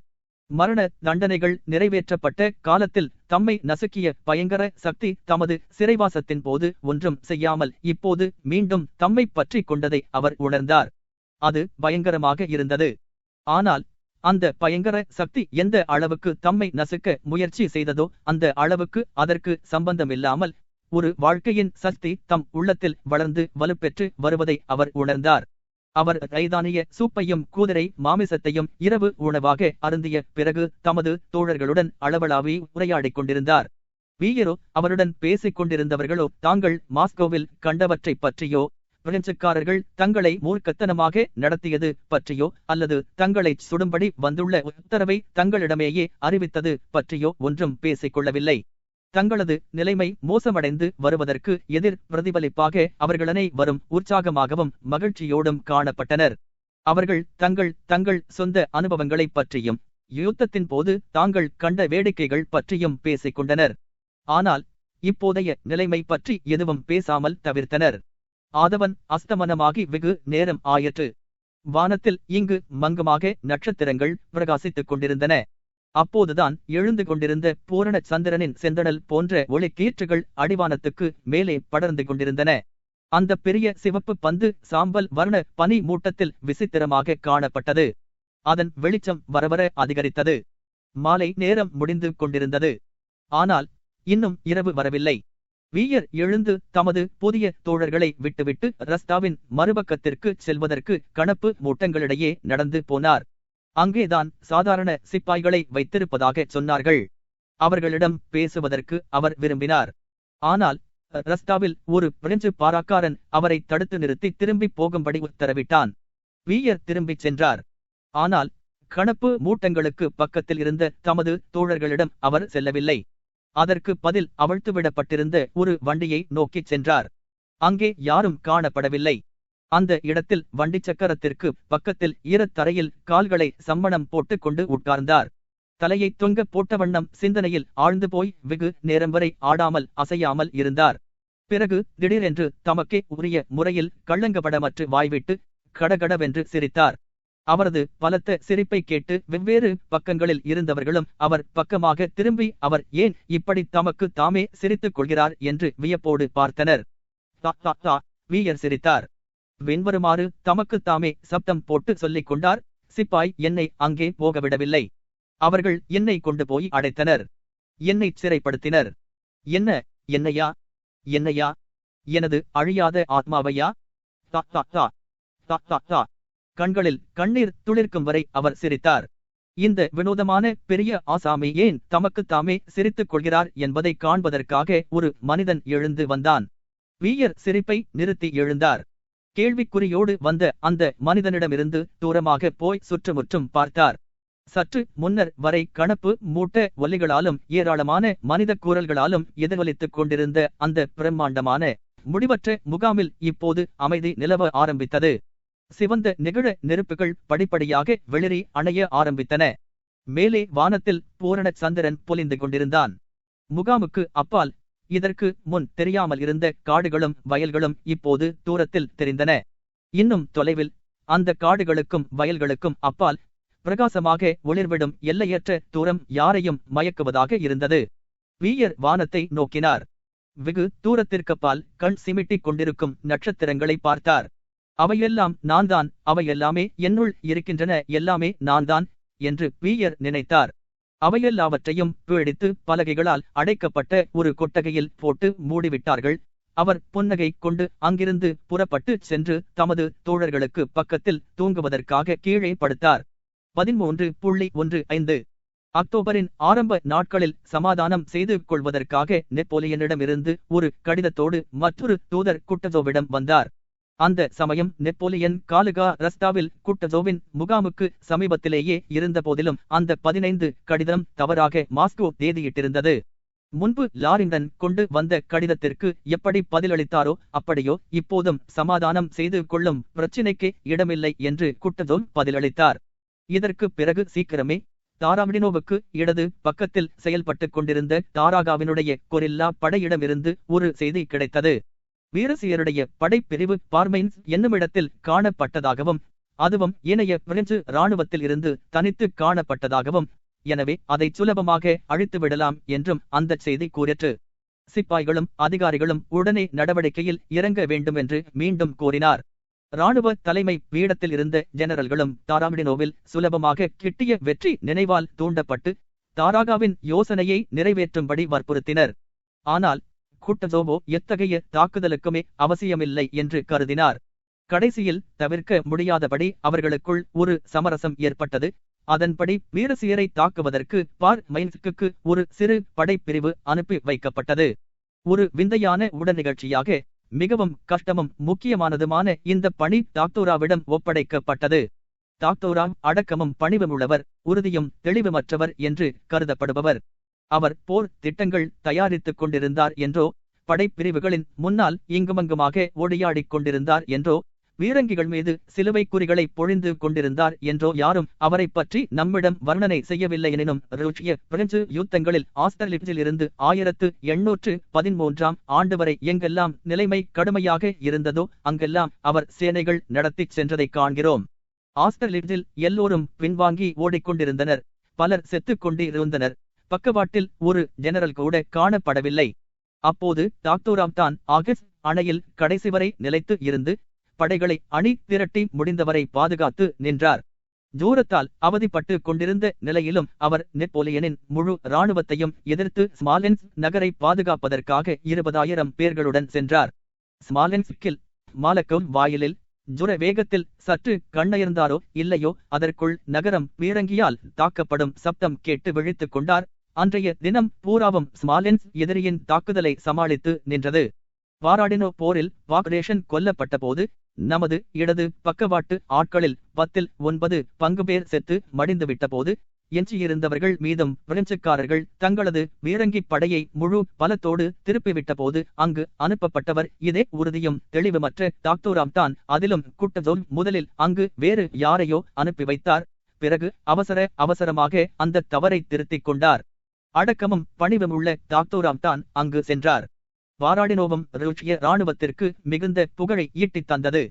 மரண தண்டனைகள் நிறைவேற்றப்பட்ட காலத்தில் தம்மை நசுக்கிய பயங்கர சக்தி தமது சிறைவாசத்தின் போது ஒன்றும் செய்யாமல் இப்போது மீண்டும் தம்மை பற்றி கொண்டதை அவர் உணர்ந்தார். அது பயங்கரமாக இருந்தது. ஆனால் அந்த பயங்கர சக்தி எந்த அளவுக்கு தம்மை நசுக்க முயற்சி செய்ததோ அந்த அளவுக்கு அதற்கு சம்பந்தமில்லாமல் ஒரு வாழ்க்கையின் சக்தி தம் உள்ளத்தில் வளர்ந்து வலுப்பெற்று வருவதை அவர் உணர்ந்தார். அவர் ரைதானிய சூப்பையும் குதிரை மாமிசத்தையும் இரவு உணவாக அருந்திய பிறகு தமது தோழர்களுடன் அளவளாவி உரையாடிக் கொண்டிருந்தார். பியரோ அவருடன் பேசிக் கொண்டிருந்தவர்களோ தாங்கள் மாஸ்கோவில் கண்டவற்றைப் பற்றியோ, பிரெஞ்சுக்காரர்கள் தங்களை மூர்க்கத்தனமாக நடத்தியது பற்றியோ, அல்லது தங்களை சுடும்படி வந்துள்ள உத்தரவை தங்களிடமேயே அறிவித்தது பற்றியோ ஒன்றும் பேசிக் கொள்ளவில்லை. தங்களது நிலைமை மோசமடைந்து வருவதற்கு எதிர் பிரதிபலிப்பாக அவர்களனை வரும் உற்சாகமாகவும் மகிழ்ச்சியோடும் காணப்பட்டனர். அவர்கள் தங்கள் சொந்த அனுபவங்களைப் பற்றியும் யுத்தத்தின் போது தாங்கள் கண்ட வேடிக்கைகள் பற்றியும் பேசிக் கொண்டனர். ஆனால் இப்போதைய நிலைமை பற்றி எதுவும் பேசாமல் தவிர்த்தனர். ஆதவன் அஸ்தமனமாகி வெகு நேரம் ஆயிற்று. வானத்தில் இங்கு மங்குமாக நட்சத்திரங்கள் பிரகாசித்துக் கொண்டிருந்தன. அப்போதுதான் எழுந்து கொண்டிருந்த பூரண சந்திரனின் செந்தணல் போன்ற ஒளிக்கீற்றுகள் அடிவானத்துக்கு மேலே படர்ந்து கொண்டிருந்தன. அந்த பெரிய சிவப்பு பந்து சாம்பல் வர்ண பனி மூட்டத்தில் விசித்திரமாக காணப்பட்டது. அதன் வெளிச்சம் வரவர அதிகரித்தது. மாலை நேரம் முடிந்து கொண்டிருந்தது. ஆனால் இன்னும் இரவு வரவில்லை. பியர் எழுந்து தமது புதிய தோழர்களை விட்டுவிட்டு ரஸ்தாவின் மறுபக்கத்திற்கு செல்வதற்கு கணப்பு மூட்டங்களிடையே நடந்து போனார். அங்கேதான் சாதாரண சிப்பாய்களை வைத்திருப்பதாக சொன்னார்கள். அவர்களிடம் பேசுவதற்கு அவர் விரும்பினார். ஆனால் ரஸ்தாவில் ஒரு பிரெஞ்சு பாராக்காரன் அவரை தடுத்து நிறுத்தி திரும்பி போகும்படி உத்தரவிட்டான். பியர் திரும்பிச் சென்றார். ஆனால் கணப்பு மூட்டங்களுக்கு பக்கத்தில் இருந்த தமது தோழர்களிடம் அவர் செல்லவில்லை. அதற்கு பதில் அவிழ்த்துவிடப்பட்டிருந்த ஒரு வண்டியை நோக்கிச் சென்றார். அங்கே யாரும் காணப்படவில்லை. அந்த இடத்தில் வண்டி சக்கரத்திற்கு பக்கத்தில் ஈரத்தரையில் கால்களை சம்மணம் போட்டுக் கொண்டு உட்கார்ந்தார். தலையை தொங்க போட்ட வண்ணம் சிந்தனையில் ஆழ்ந்து போய் வெகு நேரம் வரை ஆடாமல் அசையாமல் இருந்தார். பிறகு திடீரென்று தமக்கே உரிய முறையில் கள்ளங்கபடமற்று வாய்விட்டு கடகடவென்று சிரித்தார். அவரது பலத்த சிரிப்பை கேட்டு வெவ்வேறு பக்கங்களில் இருந்தவர்களும் அவர் பக்கமாக திரும்பி அவர் ஏன் இப்படி தமக்கு தாமே சிரித்துக் கொள்கிறார் என்று வியப்போடு பார்த்தனர். பியர் சிரித்தார். வெண்வருமாறு தமக்கு தாமே சப்தம் போட்டு சொல்லிக் கொண்டார். சிப்பாய் என்னை அங்கே போகவிடவில்லை. அவர்கள் என்னை கொண்டு போய் அடைத்தனர். என்னை சிறைப்படுத்தினர். என்னையா? எனது அழியாத ஆத்மாவையா? கண்களில் கண்ணீர் துளிர்க்கும் வரை அவர் சிரித்தார். இந்த வினோதமான பெரிய ஆசாமி ஏன் தமக்கு தாமே சிரித்துக் கொள்கிறார் என்பதை காண்பதற்காக ஒரு மனிதன் எழுந்து வந்தான். பியர் சிரிப்பை நிறுத்தி எழுந்தார். கேள்விக்குறியோடு வந்த அந்த மனிதனிடமிருந்து தூரமாக போய் சுற்றுமுற்றும் பார்த்தார். சற்று முன்னர் வரை கணப்பு மூட்ட ஒலிகளாலும் ஏராளமான மனித கூறல்களாலும் எதிரொலித்துக் கொண்டிருந்த அந்த பிரம்மாண்டமான முடிவற்ற முகாமில் இப்போது அமைதி நிலவ ஆரம்பித்தது. சிவந்த நெகிழ நெருப்புகள் படிப்படியாக வெளிரி அணைய ஆரம்பித்தன. மேலே வானத்தில் பூரண சந்திரன் பொலிந்து கொண்டிருந்தான். முகாமுக்கு அப்பால் இதற்கு முன் தெரியாமல் இருந்த காடுகளும் வயல்களும் இப்போது தூரத்தில் தெரிந்தன. இன்னும் தொலைவில் அந்த காடுகளுக்கும் வயல்களுக்கும் அப்பால் பிரகாசமாக ஒளிர்விடும் எல்லையற்ற தூரம் யாரையும் மயக்குவதாக இருந்தது. வீயர் வானத்தை நோக்கினார். வெகு தூரத்திற்கப்பால் கண் சிமிட்டிக் கொண்டிருக்கும் நட்சத்திரங்களை பார்த்தார். அவையெல்லாம் நான்தான், அவையெல்லாமே என்னுள் இருக்கின்றன, எல்லாமே நான்தான் என்று வீயர் நினைத்தார். அவையெல்லாவற்றையும் பிடித்து பலகைகளால் அடைக்கப்பட்ட ஒரு கொட்டகையில் போட்டு மூடிவிட்டார்கள். அவர் புன்னகை கொண்டு அங்கிருந்து புறப்பட்டு சென்று தமது தோழர்களுக்கு பக்கத்தில் தூங்குவதற்காக கீழே படுத்தார். 13.15 அக்டோபரின் ஆரம்ப நாட்களில் சமாதானம் செய்து கொள்வதற்காக நெப்போலியனிடமிருந்து ஒரு கடிதத்தோடு மற்றொரு தூதர் குட்டஜோவிடம் வந்தார். அந்த சமயம் நெப்போலியன் காலுகா ரஸ்தாவில் குட்டஜோவின் முகாமுக்கு சமீபத்திலேயே இருந்த போதிலும் அந்த 15 கடிதம் தவறாக மாஸ்கோ தேதியிட்டிருந்தது. முன்பு லாரிங்டன் கொண்டு வந்த கடிதத்திற்கு எப்படி பதிலளித்தாரோ அப்படியோ இப்போதும் சமாதானம் செய்து கொள்ளும் பிரச்சினைக்கு இடமில்லை என்று குட்டஜோவ் பதிலளித்தார். இதற்கு பிறகு சீக்கிரமே தாராமிடினோவுக்கு இடது பக்கத்தில் செயல்பட்டுக் கொண்டிருந்த தாராகாவினுடைய கொரில்லா படையிடமிருந்து ஒரு செய்தி கிடைத்தது. வீரசியருடைய படைப்பிரிவு பார்மைன்ஸ் என்னுமிடத்தில் காணப்பட்டதாகவும் அதுவும் ஏனைய பிரெஞ்சு இராணுவத்தில் இருந்து தனித்து காணப்பட்டதாகவும், எனவே அதை சுலபமாக அழித்துவிடலாம் என்றும் அந்த செய்தி கூறிற்று. சிப்பாய்களும் அதிகாரிகளும் உடனே நடவடிக்கையில் இறங்க வேண்டுமென்று மீண்டும் கோரினார். இராணுவ தலைமை பீடத்தில் இருந்த ஜெனரல்களும் தாராமிடினோவில் சுலபமாக கிட்டிய வெற்றி நினைவால் தூண்டப்பட்டு தாராகாவின் யோசனையை நிறைவேற்றும்படி வற்புறுத்தினர். ஆனால் குட்டஜோவோ எத்தகைய தாக்குதலுக்குமே அவசியமில்லை என்று கருதினார். கடைசியில் தவிர்க்க முடியாதபடி அவர்களுக்குள் ஒரு சமரசம் ஏற்பட்டது. அதன்படி வீரசியரை தாக்குவதற்கு பார்மைன்ஸ்க்கு ஒரு சிறு படைப்பிரிவு அனுப்பி வைக்கப்பட்டது. ஒரு விந்தையான உடனிகழ்ச்சியாக மிகவும் கஷ்டமும் முக்கியமானதுமான இந்த பணி டாக்டோராவிடம் ஒப்படைக்கப்பட்டது. டாக்டோரா அடக்கமும் பணிவுமுள்ளவர், உறுதியும் தெளிவுமற்றவர் என்று கருதப்படுபவர். அவர் போர் திட்டங்கள் தயாரித்துக் கொண்டிருந்தார் என்றோ, படைப்பிரிவுகளின் முன்னால் இங்குமங்குமாக ஓடியாடிக் கொண்டிருந்தார் என்றோ, வீரங்கிகள் மீது சிலுவை குறிகளை பொழிந்து கொண்டிருந்தார் என்றோ யாரும் அவரை பற்றி நம்மிடம் வர்ணனை செய்யவில்லை. எனினும் ரஷ்ய பிரெஞ்சு யுத்தங்களில் ஆஸ்டர்லிட்ஸில் இருந்து 1813 ஆண்டு வரை எங்கெல்லாம் நிலைமை கடுமையாக இருந்ததோ அங்கெல்லாம் அவர் சேனைகள் நடத்திச் சென்றதை காண்கிறோம். ஆஸ்டர்லிட்ஸில் எல்லோரும் பின்வாங்கி ஓடிக்கொண்டிருந்தனர். பலர் செத்துக் கொண்டிருந்தனர். பக்கவாட்டில் ஒரு ஜெனரல் கூட காணப்படவில்லை. அப்போது டாக்டோராம் தான் ஆகஸ்ட் அணையில் கடைசி வரை நிலைத்து இருந்து படைகளை அணி திரட்டி முடிந்தவரை பாதுகாத்து நின்றார். ஜூரத்தால் அவதிப்பட்டு கொண்டிருந்த நிலையிலும் அவர் நெப்போலியனின் முழு இராணுவத்தையும் எதிர்த்து ஸ்மாலென்ஸ் நகரை பாதுகாப்பதற்காக 20,000 பேர்களுடன் சென்றார். ஸ்மாலென்ஸ்கில் மாலக்கோவ் வாயிலில் ஜுர வேகத்தில் சற்று கண்ணயர்ந்தாரோ இல்லையோ அதற்குள் நகரம் பீரங்கியால் தாக்கப்படும் சப்தம் கேட்டு விழித்துக் கொண்டார். அன்றைய தினம் பூராவும் ஸ்மாலென்ஸ் எதிரியின் தாக்குதலை சமாளித்து நின்றது. பாராடினோ போரில் வாக்ரேஷன் கொல்லப்பட்ட போது நமது இடது பக்கவாட்டு ஆட்களில் 10-9 பங்கு பேர் செத்து மடிந்துவிட்ட போது எஞ்சியிருந்தவர்கள் மீதும் பிரெஞ்சுக்காரர்கள் தங்களது பீரங்கி படையை முழு பலத்தோடு திருப்பிவிட்ட போது அங்கு அனுப்பப்பட்டவர் இதே உறுதியும் தெளிவுமற்ற டாக்டோராம் தான். அதிலும் குட்டஜோவ் முதலில் அங்கு வேறு யாரையோ அனுப்பி வைத்தார். பிறகு அவசரமாக அந்த தவறை திருத்திக் கொண்டார். அடக்கமும் பணிவுமுள்ள டாக்டோராம் தான் அங்கு சென்றார். பாராடினோவும் ரஷ்ய இராணுவத்திற்கு மிகுந்த புகழை ஈட்டித் தந்தது.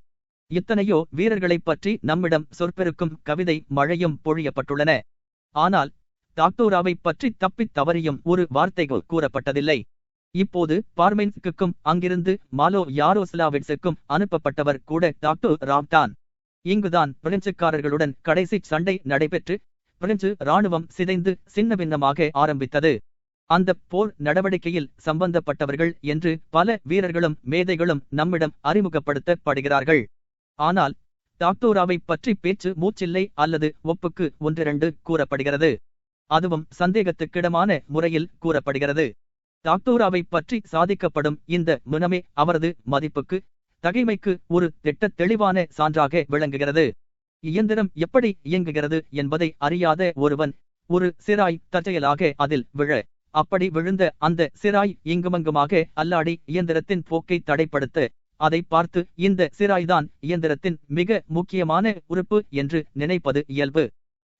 இத்தனையோ வீரர்களைப் பற்றி நம்மிடம் சொற்பெருக்கும் கவிதை மழையும் பொழியப்பட்டுள்ளன. ஆனால் டாக்டோராவை பற்றி தப்பித் தவறியும் ஒரு வார்த்தைகள் கூறப்பட்டதில்லை. இப்போது பார்மைன்ஸ்க்கும் அங்கிருந்து மாலோ யாரோஸ்லாவிட்ஸுக்கும் அனுப்பப்பட்டவர் கூட டாக்டோராம் தான். இங்குதான் பிரெஞ்சுக்காரர்களுடன் கடைசி சண்டை நடைபெற்று பிரெஞ்சு இராணுவம் சிதைந்து சின்னபின்னமாக ஆரம்பித்தது. அந்த போர் நடவடிக்கையில் சம்பந்தப்பட்டவர்கள் என்று பல வீரர்களும் மேதைகளும் நம்மிடம் அறிமுகப்படுத்தப்படுகிறார்கள். ஆனால் டாக்டோராவை பற்றி பேச்சு மூச்சில்லை அல்லது ஒப்புக்கு 1-2 கூறப்படுகிறது. அதுவும் சந்தேகத்துக்கிடமான முறையில் கூறப்படுகிறது. டாக்டோராவை பற்றி சாதிக்கப்படும் இந்த முனமே அவரது மதிப்புக்கு தகைமைக்கு ஒரு திட்ட தெளிவான சான்றாக விளங்குகிறது. இயந்திரம் எப்படி இயங்குகிறது என்பதை அறியாத ஒருவன் ஒரு சிராய் தற்செயலாக அதில் விழ, அப்படி விழுந்த அந்த சிராய் இங்குமங்குமாக அல்லாடி இயந்திரத்தின் போக்கை தடைப்படுத்த, அதை பார்த்து இந்த சிராய்தான் இயந்திரத்தின் மிக முக்கியமான உறுப்பு என்று நினைப்பது இயல்பு.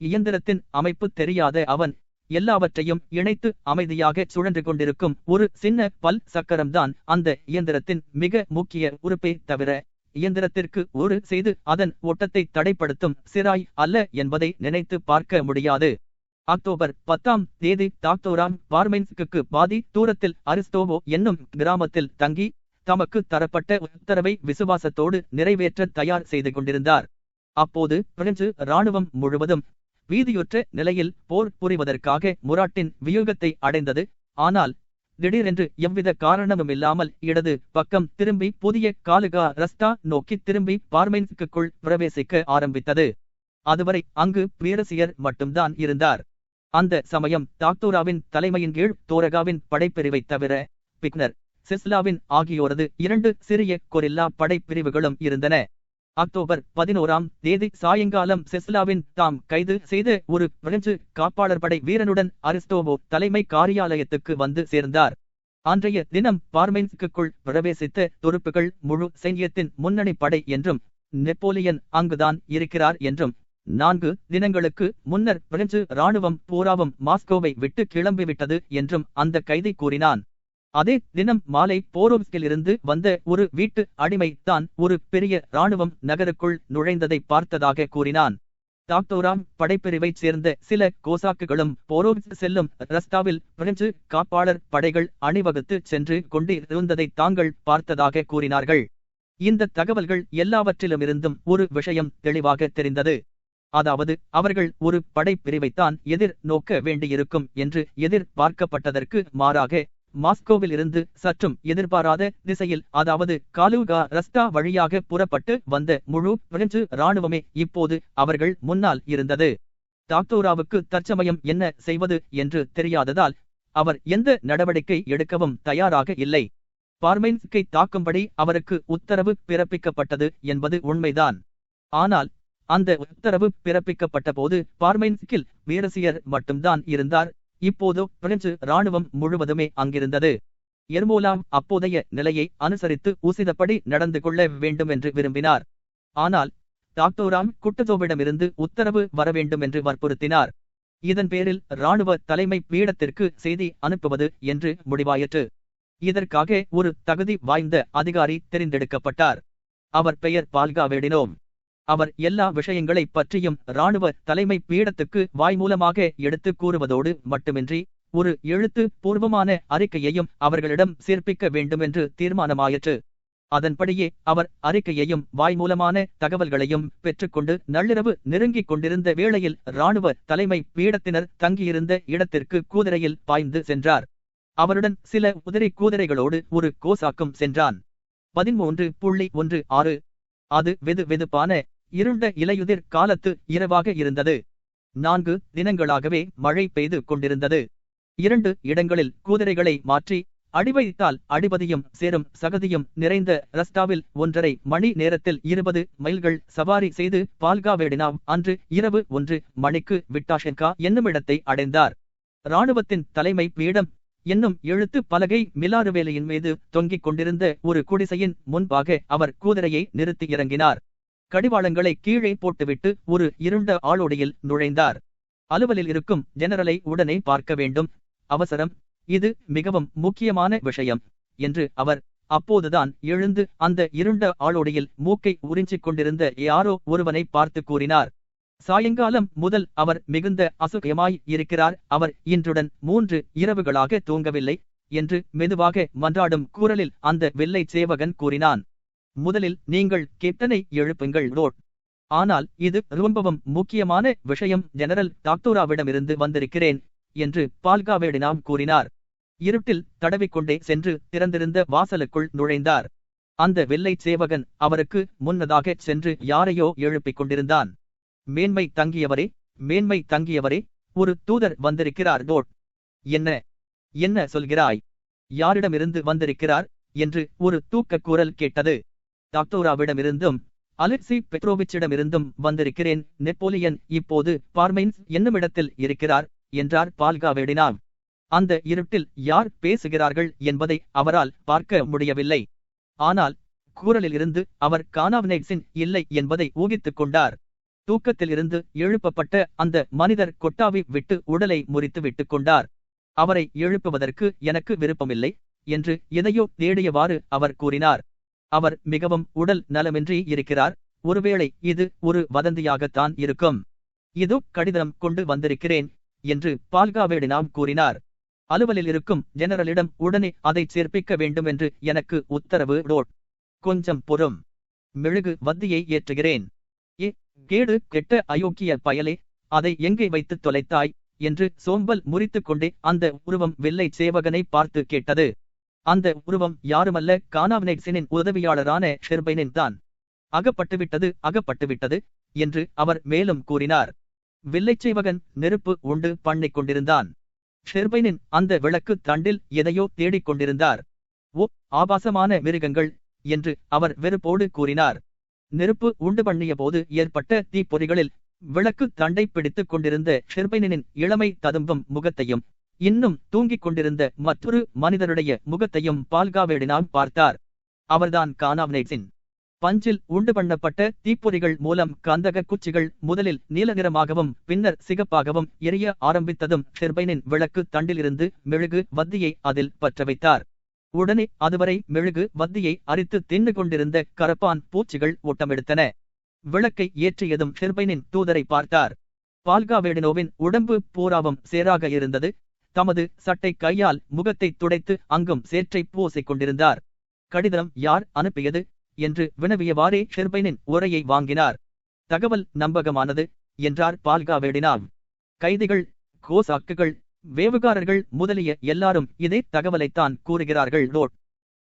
இயந்திரத்தின் அமைப்பு தெரியாத அவன் எல்லாவற்றையும் இணைத்து அமைதியாக சுழன்று கொண்டிருக்கும் ஒரு சின்ன பல் சக்கரம்தான் அந்த இயந்திரத்தின் மிக முக்கிய உறுப்பே தவிர, இயந்திரத்திற்கு ஒரு செய்து அதன் ஓட்டத்தை தடைப்படுத்தும் சிராய் அல்ல என்பதை நினைத்து பார்க்க முடியாது. அக்டோபர் 10ஆம் தேதி டாக்டோராம் பார்மென்ஸ்க்கு பாதி தூரத்தில் அரிஸ்டோவோ என்னும் கிராமத்தில் தங்கி தமக்கு தரப்பட்ட உத்தரவை விசுவாசத்தோடு நிறைவேற்ற தயார் செய்து கொண்டிருந்தார். அப்போது பிரெஞ்சு இராணுவம் முழுவதும் வீதியுற்ற நிலையில் போர் புரிவதற்காக முராட்டின் வியூகத்தை அடைந்தது. ஆனால் திடீரென்று எவ்வித காரணமுமில்லாமல் இடது பக்கம் திரும்பி புதிய காலுகா ரஸ்டா நோக்கி திரும்பி பார்மென்ஸ்க்குள் பிரவேசிக்க ஆரம்பித்தது. அதுவரை அங்கு பேரரசியர் மட்டும்தான் இருந்தார். அந்த சமயம் டாக்டோராவின் தலைமையின் கீழ் தோரகாவின் படைப்பிரிவை தவிர பிக்னர், செஸ்லாவின் ஆகியோரது 2 சிறிய கொரில்லா படைப்பிரிவுகளும் இருந்தன. அக்டோபர் 11ஆம் தேதி சாயங்காலம் செஸ்லாவின் தாம் கைது செய்த ஒரு பிரெஞ்சு காப்பாளர் படை வீரனுடன் அரிஸ்டோவோ தலைமை காரியாலயத்துக்கு வந்து சேர்ந்தார். அன்றைய தினம் பார்மென்ஸ்க்குள் பிரவேசித்த துருப்புகள் முழு சைன்யத்தின் முன்னணி படை என்றும், நெப்போலியன் அங்குதான் இருக்கிறார் என்றும், 4 தினங்களுக்கு முன்னர் பிரெஞ்சு இராணுவம் பூராவும் மாஸ்கோவை விட்டு கிளம்பிவிட்டது என்றும் அந்த கைதி கூறினான். அதே தினம் மாலை போரோவ்ஸ்கிலிருந்து வந்த ஒரு வீட்டு அடிமை தான் ஒரு பெரிய இராணுவம் நகருக்குள் நுழைந்ததை பார்த்ததாக கூறினான். டாக்டோராம் படைப்பிரிவைச் சேர்ந்த சில கோசாக்குகளும் போரோவ்ஸ் செல்லும் ரஸ்டாவில் பிரெஞ்சு காப்பாளர் படைகள் அணிவகுத்து சென்று கொண்டிருந்ததை தாங்கள் பார்த்ததாக கூறினார்கள். இந்த தகவல்கள் எல்லாவற்றிலுமிருந்தும் ஒரு விஷயம் தெளிவாக தெரிந்தது. அதாவது அவர்கள் ஒரு படைப்பிரிவைத்தான் எதிர் நோக்க வேண்டியிருக்கும் என்று எதிர்பார்க்கப்பட்டதற்கு மாறாக மாஸ்கோவில் இருந்து சற்றும் எதிர்பாராத திசையில், அதாவது காலுகா ரஸ்டா வழியாக புறப்பட்டு வந்த முழு பிரெஞ்சு இராணுவமே இப்போது அவர்கள் முன்னால் இருந்தது. டாக்டோராவுக்கு தற்சமயம் என்ன செய்வது என்று தெரியாததால் அவர் எந்த நடவடிக்கை எடுக்கவும் தயாராக இல்லை. பார்மென்ஸ்கை தாக்கும்படி அவருக்கு உத்தரவு பிறப்பிக்கப்பட்டது என்பது உண்மைதான். ஆனால் அந்த உத்தரவு பிறப்பிக்கப்பட்ட போது பார்மென்ஸ்கில் பேரரசியர் மட்டும்தான் இருந்தார். இப்போதோ பிரெஞ்சு இராணுவம் முழுவதுமே அங்கிருந்தது. எர்மோலாம் அப்போதைய நிலையை அனுசரித்து உசிதப்படி நடந்து கொள்ள வேண்டும் என்று விரும்பினார். ஆனால் டாக்டோராம் குட்டஜோவிடமிருந்து உத்தரவு வரவேண்டும் என்று வற்புறுத்தினார். இதன் பேரில் இராணுவ தலைமை பீடத்திற்கு செய்தி அனுப்புவது என்று முடிவாயிற்று. இதற்காக ஒரு தகுதி வாய்ந்த அதிகாரி தெரிந்தெடுக்கப்பட்டார். அவர் பெயர் பால்காவேடினோம். அவர் எல்லா விஷயங்களை பற்றியும் இராணுவ தலைமை பீடத்துக்கு வாய்மூலமாக எடுத்து கூறுவதோடு மட்டுமின்றி ஒரு எழுத்து பூர்வமான அறிக்கையையும் அவர்களிடம் சேர்ப்பிக்க வேண்டுமென்று தீர்மானமாயிற்று. அதன்படியே அவர் அறிக்கையையும் வாய்மூலமான தகவல்களையும் பெற்றுக்கொண்டு நள்ளிரவு நெருங்கிக் கொண்டிருந்த வேளையில் இராணுவ தலைமை பீடத்தினர் தங்கியிருந்த இடத்திற்கு குதிரையில் பாய்ந்து சென்றார். அவருடன் சில உதிரி குதிரைகளோடு ஒரு கோசாக்கும் சென்றான். 13.16 அது வெதுவெதுப்பான இருண்ட இலையுதிர் காலத்து இரவாக இருந்தது. 4 தினங்களாகவே மழை பெய்து கொண்டிருந்தது. 2 இடங்களில் குதிரைகளை மாற்றி அடிவைத்தால் அடிபதியும் சேரும் சகதியும் நிறைந்த ரஸ்டாவில் 1.5 மணி நேரத்தில் 20 மைல்கள் சவாரி செய்து பால்காவேடினாவ் அன்று இரவு 1 மணிக்கு விட்டாஷென்கா என்னுமிடத்தை அடைந்தார். இராணுவத்தின் தலைமை பீடம் என்னும் எழுத்து பலகை மிலாறுவேலையின் மீது தொங்கிக் கொண்டிருந்த ஒரு குடிசையின் முன்பாக அவர் குதிரையை நிறுத்தி இறங்கினார். கடிவாளங்களை கீழே போட்டுவிட்டு ஒரு இருண்ட ஆளோடியில் நுழைந்தார். அலுவலில் இருக்கும் ஜெனரலை உடனே பார்க்க வேண்டும், அவசரம், இது மிகவும் முக்கியமான விஷயம் என்று அவர் அப்போதுதான் எழுந்து அந்த இருண்ட ஆளோடியில் மூக்கை உறிஞ்சிக் கொண்டிருந்த யாரோ ஒருவனை பார்த்து கூறினார். சாயங்காலம் முதல் அவர் மிகுந்த அசுகமாய் இருக்கிறார். அவர் இன்றுடன் 3 இரவுகளாக தூங்கவில்லை என்று மெதுவாக மன்றாடும் குரலில் அந்த வெள்ளை சேவகன் கூறினான். முதலில் நீங்கள் கேப்டனை எழுப்புங்கள் ரோட். ஆனால் இது ரொம்பவும் முக்கியமான விஷயம், ஜெனரல் டாக்டோராவிடமிருந்து வந்திருக்கிறேன் என்று பால்காவேடினாம் கூறினார். இருட்டில் தடவிக்கொண்டே சென்று திறந்திருந்த வாசலுக்குள் நுழைந்தார். அந்த வெள்ளை சேவகன் அவருக்கு முன்னதாக சென்று யாரையோ எழுப்பிக் கொண்டிருந்தான். மேன்மை தங்கியவரே, மேன்மை தங்கியவரே, ஒரு தூதர் வந்திருக்கிறார் ரோட். என்ன என்ன சொல்கிறாய்? யாரிடமிருந்து வந்திருக்கிறார் என்று ஒரு தூக்க குரல் கேட்டது. டாக்டோராவிடமிருந்தும் அலெக்சி பெட்ரோவிச்சிடமிருந்தும் வந்திருக்கிறேன். நெப்போலியன் இப்போது பார்மைன்ஸ் என்னுமிடத்தில் இருக்கிறார் என்றார் பால்காவேடினாவ். அந்த இருட்டில் யார் பேசுகிறார்கள் என்பதை அவரால் பார்க்க முடியவில்லை. ஆனால் கூறலிலிருந்து அவர் கானாவ்னேட்ஸின் இல்லை என்பதை ஊகித்துக் கொண்டார். தூக்கத்திலிருந்து எழுப்பப்பட்ட அந்த மனிதர் கொட்டாவி விட்டு உடலை முறித்து விட்டுக் கொண்டார். அவரை எழுப்புவதற்கு எனக்கு விருப்பமில்லை என்று எதையோ தேடியவாறு அவர் கூறினார். அவர் மிகவும் உடல் நலமின்றி இருக்கிறார். ஒருவேளை இது ஒரு வதந்தியாகத்தான் இருக்கும். இதோ கடிதம் கொண்டு வந்திருக்கிறேன் என்று பால்காவேடினாவ் கூறினார். அலுவலில் இருக்கும் ஜெனரலிடம் உடனே அதை சேர்ப்பிக்க வேண்டும் என்று எனக்கு உத்தரவு டோட். கொஞ்சம் பொறும். மெழுகு வத்தியை ஏற்றுகிறேன். கேடு கெட்ட அயோக்கிய பயலே, அதை எங்கே வைத்து தொலைத்தாய் என்று சோம்பல் முறித்துக் கொண்டே அந்த உருவம் வெள்ளை சேவகனை பார்த்து கேட்டது. அந்த உருவம் யாருமல்ல, கானாவ்னேட்ஸினின் உதவியாளரான ஷெர்பைனின் தான். அகப்பட்டுவிட்டது என்று அவர் மேலும் கூறினார். வெள்ளைச்சேவகன் நெருப்பு உண்டு பண்ணிக் கொண்டிருந்தான். ஷெர்பைனின் அந்த விளக்கு தண்டில் எதையோ தேடிக் கொண்டிருந்தார். ஓ, ஆபாசமான மிருகங்கள் என்று அவர் வெறுப்போடு கூறினார். நெருப்பு உண்டு பண்ணிய போது ஏற்பட்ட தீப்பொறிகளில் விளக்கு தண்டை பிடித்துக் கொண்டிருந்த ஷெர்பைனின் இளமை ததும்பும் முகத்தையும் இன்னும் தூங்கிக் கொண்டிருந்த மற்றொரு மனிதருடைய முகத்தையும் பால்காவேடினாவ் பார்த்தார். அவர்தான் கானாவ்னேட்ஸின். பஞ்சில் உண்டு பண்ணப்பட்ட தீப்பொறிகள் மூலம் கந்தக குச்சிகள் முதலில் நீலநிறமாகவும் பின்னர் சிகப்பாகவும் எரிய ஆரம்பித்ததும் ஷெர்பைனின் விளக்கு தண்டிலிருந்து மெழுகு வத்தியை அதில் பற்ற வைத்தார். உடனே அதுவரை மெழுகு வத்தியை அரித்து தின்னு கொண்டிருந்த கரப்பான் பூச்சிகள் ஓட்டமெடுத்தன. விளக்கை ஏற்றியதும் ஷெர்பைனின் தூதரை பார்த்தார். பால்காவேடினோவின் உடம்பு பூராவும் சேராக இருந்தது. தமது சட்டை கையால் முகத்தை துடைத்து அங்கும் சேற்றை பூசிக் கொண்டிருந்தார். கடிதம் யார் அனுப்பியது என்று வினவியவாறே ஷெர்பைனின் உரையை வாங்கினார். தகவல் நம்பகமானது என்றார் பால்காவேடினாவ். கைதிகள், கோசாக்குகள், வேவுகாரர்கள் முதலிய எல்லாரும் இதே தகவலைத்தான் கூறுகிறார்கள் டோட்.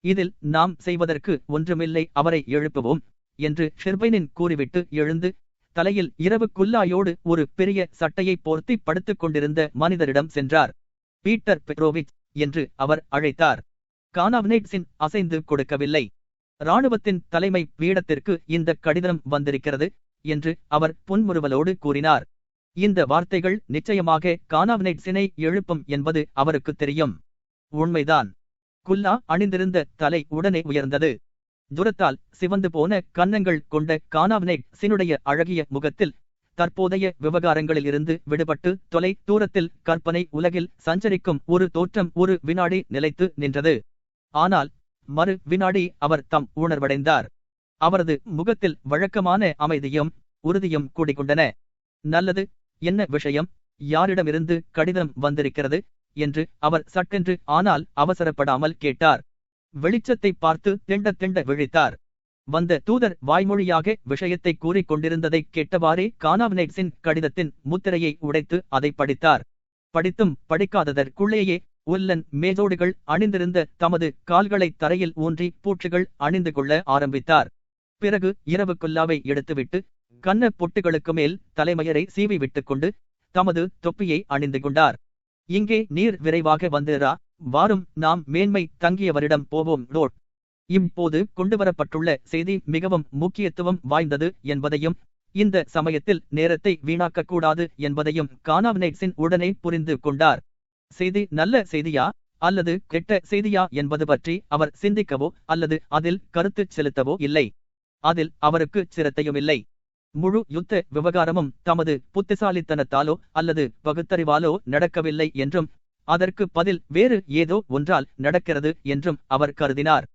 இதில் நாம் செய்வதற்கு ஒன்றுமில்லை, அவரை எழுப்புவோம் என்று ஷெர்பைனின் கூறிவிட்டு எழுந்து தலையில் இரவு குல்லாயோடு ஒரு பெரிய சட்டையை போர்த்தி படுத்துக் கொண்டிருந்த மனிதரிடம் சென்றார். பீட்டர் பெட்ரோவிச் என்று அவர் அழைத்தார். கானாவ்னேட்ஸின் அசைந்து கொடுக்கவில்லை. இராணுவத்தின் தலைமை பீடத்திற்கு இந்த கடிதம் வந்திருக்கிறது என்று அவர் புன்முறுவலோடு கூறினார். இந்த வார்த்தைகள் நிச்சயமாக கானாவ்னேட்ஸினை எழுப்பும் என்பது அவருக்கு தெரியும். உண்மைதான். குல்லா அணிந்திருந்த தலை உடனே உயர்ந்தது. துரத்தால் சிவந்து போன கன்னங்கள் கொண்ட கானாவ்னேட்ஸினுடைய அழகிய முகத்தில் தற்போதைய விவகாரங்களில் இருந்து விடுபட்டு தொலை தூரத்தில் கற்பனை உலகில் சஞ்சரிக்கும் ஒரு தோற்றம் ஒரு வினாடி நிலைத்து நின்றது. ஆனால் மறு வினாடி அவர் தம் உணர்வடைந்தார். அவரது முகத்தில் வழக்கமான அமைதியும் உறுதியும் கூடிக்கொண்டன. நல்லது, என்ன விஷயம், யாரிடமிருந்து கடிதம் வந்திருக்கிறது என்று அவர் சட்டென்று ஆனால் அவசரப்படாமல் கேட்டார். வெளிச்சத்தை பார்த்து திண்ட விழித்தார். வந்த தூதர் வாய்மொழியாக விஷயத்தை கூறிக் கொண்டிருந்ததை கேட்டவாறே கானாவ்னேட்ஸின் கடிதத்தின் முத்திரையை உடைத்து அதை படித்தார். படித்தும் படிக்காததற்குள்ளேயே உல்லன் மேஜோடுகள் அணிந்திருந்த தமது கால்களை தரையில் ஊன்றி பூற்றுகள் அணிந்து கொள்ள ஆரம்பித்தார். பிறகு இரவு குல்லாவை எடுத்துவிட்டு கன்ன பொட்டுகளுக்கு மேல் தலைமயரை சீவி விட்டுக்கொண்டு தமது தொப்பியை அணிந்து கொண்டார். இங்கே நீர் விரைவாக வந்துரா, வாரும், நாம் மேன்மை தங்கியவரிடம் போவோம் டோட். இப்போது கொண்டுவரப்பட்டுள்ள செய்தி மிகவும் முக்கியத்துவம் வாய்ந்தது என்பதையும் இந்த சமயத்தில் நேரத்தை வீணாக்கக்கூடாது என்பதையும் கானாவ்னேட்ஸின் உடனே புரிந்து கொண்டார். செய்தி நல்ல செய்தியா அல்லது கெட்ட செய்தியா என்பது பற்றி அவர் சிந்திக்கவோ அல்லது அதில் கருத்து செலுத்தவோ இல்லை. அதில் அவருக்கு சிரத்தையுமில்லை. முழு யுத்த விவகாரமும் தமது புத்திசாலித்தனத்தாலோ அல்லது பகுத்தறிவாலோ நடக்கவில்லை என்றும் அதற்கு பதில் வேறு ஏதோ ஒன்றால் நடக்கிறது என்றும் அவர் கருதினார்.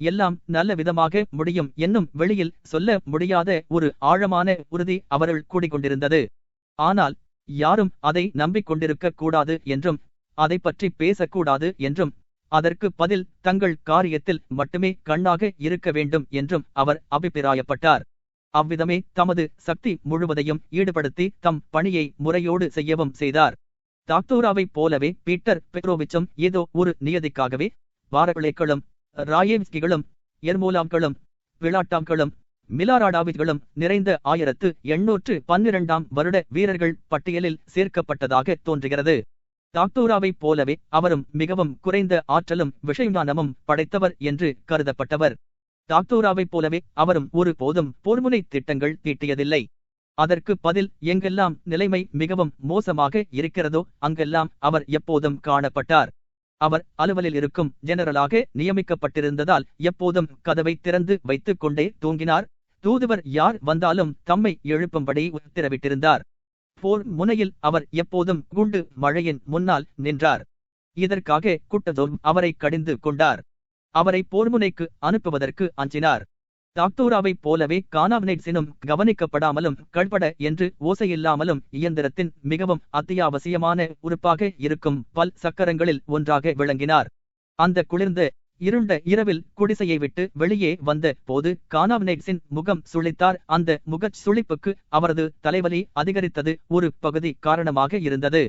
எல்லாம் நல்ல விதமாக முடியும் என்னும் வெளியில் சொல்ல முடியாத ஒரு ஆழமான உறுதி அவருள் கூடிக்கொண்டிருந்தது. ஆனால் யாரும் அதை நம்பிக்கொண்டிருக்க கூடாது என்றும் அதை பற்றி பேசக்கூடாது என்றும் அதற்கு பதில் தங்கள் காரியத்தில் மட்டுமே கண்ணாக இருக்க வேண்டும் என்றும் அவர் அபிப்பிராயப்பட்டார். அவ்விதமே தமது சக்தி முழுவதையும் ஈடுபடுத்தி தம் பணியை முறையோடு செய்யவும் செய்தார். தாக்தோராவைப் போலவே பீட்டர் பெட்ரோவிச்சும் ஏதோ ஒரு நியதிக்காகவே வாரவிளைக்களும் ராயேவ்ஸ்கிகளும் எர்மோலாம்களும் பிளாட்டாம்களும் மிலாராடாவிட்களும் நிறைந்த 1812 வருட வீரர்கள் பட்டியலில் சேர்க்கப்பட்டதாக தோன்றுகிறது. தாக்தோராவைப் போலவே அவரும் மிகவும் குறைந்த ஆற்றலும் விஷயஞானமும் படைத்தவர் என்று கருதப்பட்டவர். டாக்டோராவைப் போலவே அவரும் ஒரு போதும் போர்முனை திட்டங்கள் தீட்டியதில்லை. அதற்கு பதில் எங்கெல்லாம் நிலைமை மிகவும் மோசமாக இருக்கிறதோ அங்கெல்லாம் அவர் எப்போதும் காணப்பட்டார். அவர் அலுவலில் இருக்கும் ஜெனரலாக நியமிக்கப்பட்டிருந்ததால் எப்போதும் கதவை திறந்து வைத்துக் கொண்டே தூங்கினார். தூதுவர் யார் வந்தாலும் தம்மை எழுப்பும்படி உத்தரவிட்டிருந்தார். போர் முனையில் அவர் எப்போதும் குண்டு மழையின் முன்னால் நின்றார். இதற்காக குட்டதோம் அவரை கடிந்து கொண்டார். அவரை போர்முனைக்கு அனுப்புவதற்கு அஞ்சினார். டாக்டோராவைப் போலவே கானாவனைட்ஸினும் கவனிக்கப்படாமலும் கழ்பட என்று ஓசையில்லாமலும் இயந்திரத்தின் மிகவும் அத்தியாவசியமான உறுப்பாக இருக்கும் பல் சக்கரங்களில் ஒன்றாக விளங்கினார். அந்த குளிர்ந்த இருண்ட இரவில் குடிசையை விட்டு வெளியே வந்த போது கானாவனைட்ஸின் முகம் சுளித்தார். அந்த முகச் சுளிப்புக்கு அவரது தலைவலி அதிகரித்தது ஒரு பகுதி காரணமாக இருந்தது.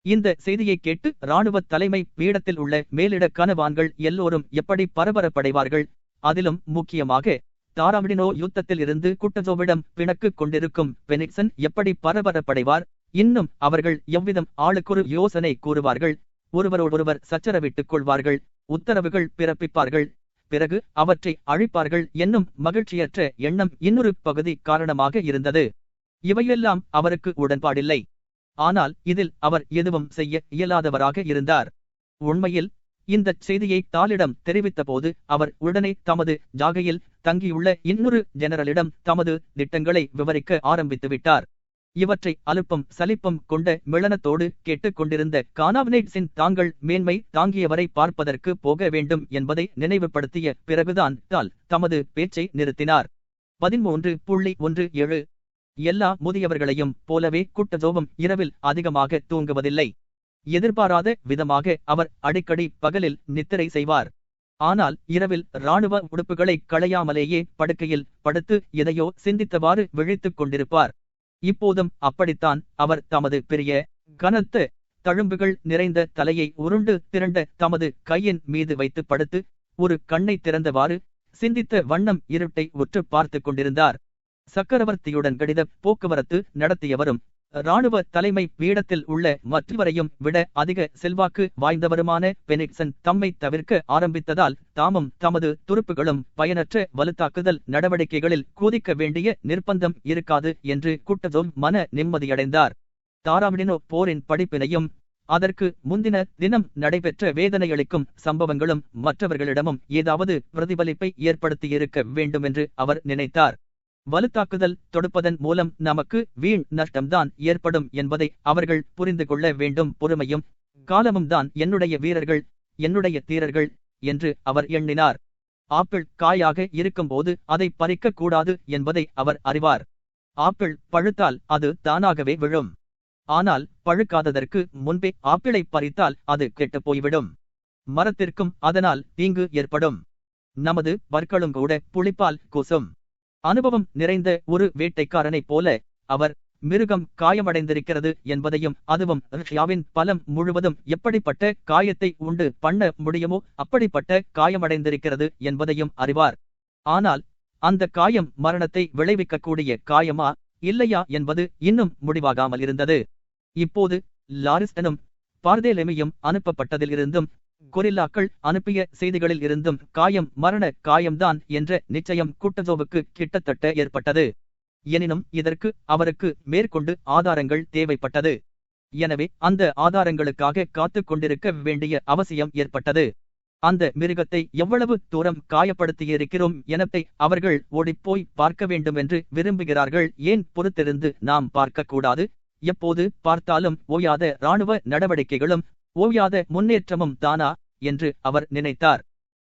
இந்த செய்தியை கேட்டு இராணுவ தலைமை பீடத்தில் உள்ள மேலிட கனவான்கள் எல்லோரும் எப்படி பரபரப்படைவார்கள். அதிலும் முக்கியமாக தாராவிடினோ யுத்தத்தில் இருந்து குட்டதோவிடம் பிணக்கு கொண்டிருக்கும் பெனிக்சன் எப்படி பரபரப்படைவார். இன்னும் அவர்கள் எவ்விதம் ஆளுக்கொரு யோசனை கூறுவார்கள், ஒருவரோடொருவர் சச்சரவிட்டுக் கொள்வார்கள், உத்தரவுகள் பிறப்பிப்பார்கள், பிறகு அவற்றை அழிப்பார்கள் என்னும் மகிழ்ச்சியற்ற எண்ணம் இன்னொரு பகுதி காரணமாக இருந்தது. இவையெல்லாம் அவருக்கு உடன்பாடில்லை. ஆனால் இதில் அவர் எதுவும் செய்ய இயலாதவராக இருந்தார். உண்மையில் இந்தச் செய்தியை தாலிடம் தெரிவித்தபோது அவர் உடனே தமது ஜாகையில் தங்கியுள்ள இன்னொரு ஜெனரலிடம் தமது திட்டங்களை விவரிக்க ஆரம்பித்துவிட்டார். இவற்றை அலுப்பம் சலிப்பம் கொண்ட மிளனத்தோடு கேட்டுக் கொண்டிருந்த கானாவனைட்ஸின் தாங்கள் மேன்மை தாங்கியவரை பார்ப்பதற்கு போக வேண்டும் என்பதை நினைவுபடுத்திய பிறகுதான் தால் தமது பேச்சை நிறுத்தினார். 13.17 எல்லா முதியவர்களையும் போலவே குட்டதோவும் இரவில் அதிகமாக தூங்குவதில்லை. எதிர்பாராத விதமாக அவர் அடிக்கடி பகலில் நித்திரை செய்வார். ஆனால் இரவில் இராணுவ உடுப்புகளை களையாமலேயே படுக்கையில் படுத்து எதையோ சிந்தித்தவாறு விழித்துக் கொண்டிருப்பார். இப்போதும் அப்படித்தான் அவர் தமது பெரிய கனத்த தழும்புகள் நிறைந்த தலையை உருண்டு திரண்ட தமது கையின் மீது வைத்து படுத்து ஒரு கண்ணை திறந்தவாறு சிந்தித்த வண்ணம் இருட்டை உற்று பார்த்து கொண்டிருந்தார். சக்கரவர்த்தியுடன் கடித போக்குவரத்து நடத்தியவரும் இராணுவ தலைமை பீடத்தில் உள்ள மற்றவரையும் விட அதிக செல்வாக்கு வாய்ந்தவருமான பெனிக்சன் தம்மை தவிர்க்க ஆரம்பித்ததால் தாமும் தமது துருப்புகளும் பயனற்ற வலுத்தாக்குதல் நடவடிக்கைகளில் கூதிக்க வேண்டிய நிர்பந்தம் இருக்காது என்று குட்டதோம் மன நிம்மதியடைந்தார். தாராவிடினோ போரின் படிப்பினையும் அதற்கு முந்தின தினம் நடைபெற்ற வேதனையளிக்கும் சம்பவங்களும் மற்றவர்களிடமும் ஏதாவது பிரதிபலிப்பை ஏற்படுத்தியிருக்க வேண்டுமென்று அவர் நினைத்தார். வலுத்தாக்குதல் தொடுப்பதன் மூலம் நமக்கு வீண் நஷ்டம்தான் ஏற்படும் என்பதை அவர்கள் புரிந்து கொள்ள வேண்டும். பொறுமையும் காலமும் தான் என்னுடைய வீரர்கள், என்னுடைய தீரர்கள் என்று அவர் எண்ணினார். ஆப்பிள் காயாக இருக்கும்போது அதை பறிக்க கூடாது என்பதை அவர் அறிவார். ஆப்பிள் பழுத்தால் அது தானாகவே விழும். ஆனால் பழுக்காததற்கு முன்பே ஆப்பிளை பறித்தால் அது கெட்டுப் போய்விடும். மரத்திற்கும் அதனால் தீங்கு ஏற்படும். நமது பற்களும் கூட புளிப்பால் கூசும். அனுபவம் நிறைந்த ஒரு வேட்டைக்காரனைப் போல அவர் மிருகம் காயமடைந்திருக்கிறது என்பதையும் அதுவும் ரஷ்யாவின் பலம் முழுவதும் எப்படிப்பட்ட காயத்தை உண்டு பண்ண முடியுமோ அப்படிப்பட்ட காயமடைந்திருக்கிறது என்பதையும் அறிவார். ஆனால் அந்த காயம் மரணத்தை விளைவிக்கக்கூடிய காயமா இல்லையா என்பது இன்னும் முடிவாகாமல் இருந்தது. இப்போது லாரிஸ்டனும் பார்தேலெமியும் அனுப்பப்பட்டதிலிருந்தும் கொரில்லாக்கள் அனுப்பிய செய்திகளில் இருந்தும் காயம் மரண காயம்தான் என்ற நிச்சயம் குட்டதோவுக்கு கிட்டத்தட்ட ஏற்பட்டது. எனினும் இதற்கு அவருக்கு மேற்கொண்டு ஆதாரங்கள் தேவைப்பட்டது. எனவே அந்த ஆதாரங்களுக்காக காத்து கொண்டிருக்க வேண்டிய அவசியம் ஏற்பட்டது. அந்த மிருகத்தை எவ்வளவு தூரம் காயப்படுத்தியிருக்கிறோம் எனத்தை அவர்கள் ஓடிப்போய் பார்க்க வேண்டுமென்று விரும்புகிறார்கள். ஏன் பொறுத்திருந்து நாம் பார்க்கக்கூடாது? எப்போது பார்த்தாலும் ஓயாத இராணுவ நடவடிக்கைகளும் ஓயாத முன்னேற்றமும் தானா என்று அவர் நினைத்தார்.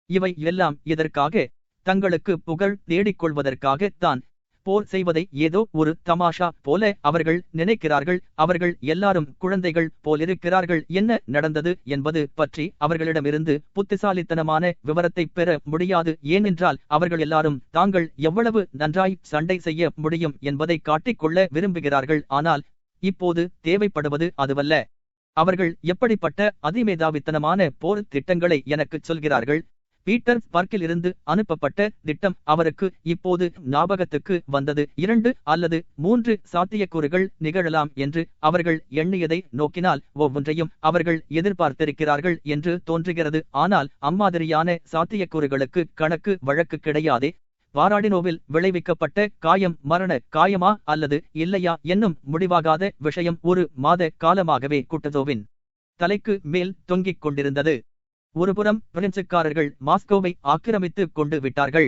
இவை எல்லாம் எதற்காக? தங்களுக்கு புகழ் தேடிக்கொள்வதற்காக தான். போர் செய்வதை ஏதோ ஒரு தமாஷா போல அவர்கள் நினைக்கிறார்கள். அவர்கள் எல்லாரும் குழந்தைகள் போலிருக்கிறார்கள். என்ன நடந்தது என்பது பற்றி அவர்களிடமிருந்து புத்திசாலித்தனமான விவரத்தை பெற முடியாது. ஏனென்றால் அவர்கள் எல்லாரும் தாங்கள் எவ்வளவு நன்றாய் சண்டை செய்ய முடியும் என்பதை காட்டிக்கொள்ள விரும்புகிறார்கள். ஆனால் இப்போது தேவைப்படுவது அதுவல்ல. அவர்கள் எப்படிப்பட்ட அதிமேதாவித்தனமான போர் திட்டங்களை எனக்குச் சொல்கிறார்கள். பீட்டர்ஸ்பர்க்கில் இருந்து அனுப்பப்பட்ட திட்டம் அவருக்கு இப்போது ஞாபகத்துக்கு வந்தது. 2 அல்லது 3 சாத்தியக்கூறுகள் நிகழலாம் என்று அவர்கள் எண்ணியதை நோக்கினால் ஒவ்வொன்றையும் அவர்கள் எதிர்பார்த்திருக்கிறார்கள் என்று தோன்றுகிறது. ஆனால் அம்மாதிரியான சாத்தியக்கூறுகளுக்கு கணக்கு வழக்கு கிடையாதே. பாராடினோவில் விளைவிக்கப்பட்ட காயம் மரண காயமா அல்லது இல்லையா என்னும் முடிவாகாத விஷயம் ஒரு மாத காலமாகவே குட்டசோவின் தலைக்கு மேல் தொங்கிக் கொண்டிருந்தது. ஒருபுறம் பிரெஞ்சுக்காரர்கள் மாஸ்கோவை ஆக்கிரமித்து கொண்டு விட்டார்கள்.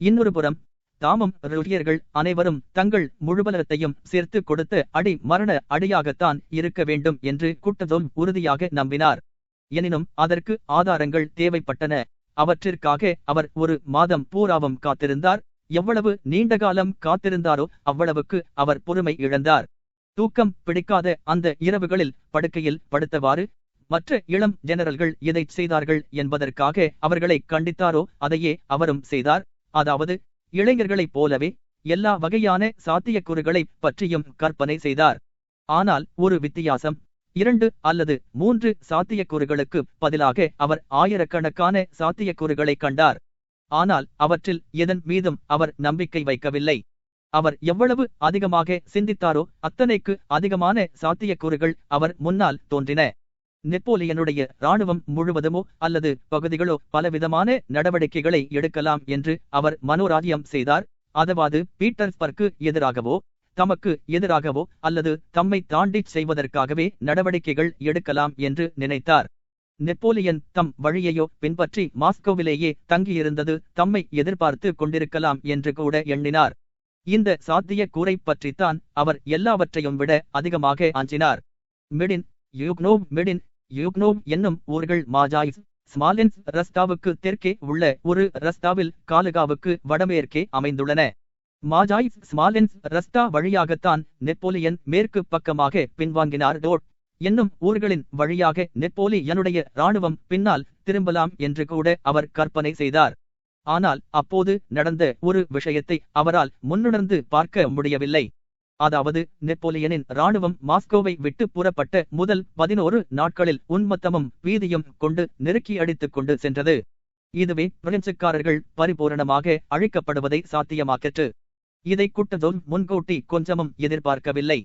இன்னொரு புறம் தாமும் ருசியர்கள் அனைவரும் தங்கள் முழுபலத்தையும் சேர்த்து கொடுத்த அடி மரண அடியாகத்தான் இருக்க வேண்டும் என்று குட்டசோவ் உறுதியாக நம்பினார். எனினும் அதற்கு ஆதாரங்கள் தேவைப்பட்டன. அவற்றிற்காக அவர் ஒரு மாதம் பூராவும் காத்திருந்தார். எவ்வளவு நீண்டகாலம் காத்திருந்தாரோ அவ்வளவுக்கு அவர் பொறுமை இழந்தார். தூக்கம் பிடிக்காத அந்த இரவுகளில் படுக்கையில் படுத்தவாறு மற்ற இளம் ஜெனரல்கள் எதை செய்தார்கள் என்பதற்காக அவர்களை கண்டித்தாரோ அதையே அவரும் செய்தார். அதாவது இளைஞர்களைப் போலவே எல்லா வகையான சாத்தியக்கூறுகளை பற்றியும் கற்பனை செய்தார். ஆனால் ஒரு வித்தியாசம். 2 அல்லது 3 சாத்தியக்கூறுகளுக்கு பதிலாக அவர் ஆயிரக்கணக்கான சாத்தியக்கூறுகளை கண்டார். ஆனால் அவற்றில் எதன் மீதும் அவர் நம்பிக்கை வைக்கவில்லை. அவர் எவ்வளவு அதிகமாக சிந்தித்தாரோ அத்தனைக்கு அதிகமான சாத்தியக்கூறுகள் அவர் முன்னால் தோன்றின. நெப்போலியனுடைய இராணுவம் முழுவதுமோ அல்லது பகுதிகளோ பலவிதமான நடவடிக்கைகளை எடுக்கலாம் என்று அவர் மனோராஜ்யம் செய்தார். அதாவது பீட்டர்ஸ்பர்க்கு எதிராகவோ தமக்கு எதிராகவோ அல்லது தம்மை தாண்டிச் செய்வதற்காகவே நடவடிக்கைகள் எடுக்கலாம் என்று நினைத்தார். நெப்போலியன் தம் வழியையோ பின்பற்றி மாஸ்கோவிலேயே தங்கியிருந்தது தம்மை எதிர்பார்த்து கொண்டிருக்கலாம் என்று கூட எண்ணினார். இந்த சாத்திய கூரை பற்றித்தான் அவர் எல்லாவற்றையும் விட அதிகமாக அஞ்சினார். மெடின் யூக்னோவ் என்னும் ஊர்கள் மாஜாய்ஸ் ஸ்மாலென்ஸ் ரஸ்டாவுக்கு தெற்கே உள்ள ஒரு ரஸ்டாவில் காலுகாவுக்கு வடமேற்கே அமைந்துள்ளன. மாஜாய்ஸ் ஸ்மாலென்ஸ் ரஸ்டா வழியாகத்தான் நெப்போலியன் மேற்கு பக்கமாக பின்வாங்கினார். டோட் என்னும் ஊர்களின் வழியாக நெப்போலியனுடைய இராணுவம் பின்னால் திரும்பலாம் என்று கூட அவர் கற்பனை செய்தார். ஆனால் அப்போது நடந்த ஒரு விஷயத்தை அவரால் முன்னுணர்ந்து பார்க்க முடியவில்லை. அதாவது நெப்போலியனின் இராணுவம் மாஸ்கோவை விட்டு புறப்பட்ட முதல் 11 நாட்களில் உன்மத்தமும் பீதியும் கொண்டு நெருக்கி அடித்துக் கொண்டு சென்றது. இதுவே பிரெஞ்சுக்காரர்கள் பரிபூரணமாக அழிக்கப்படுவதை சாத்தியமாக்கிற்று. இதை குட்டசோவ் முன்கூட்டி கொஞ்சமும் எதிர்பார்க்கவில்லை.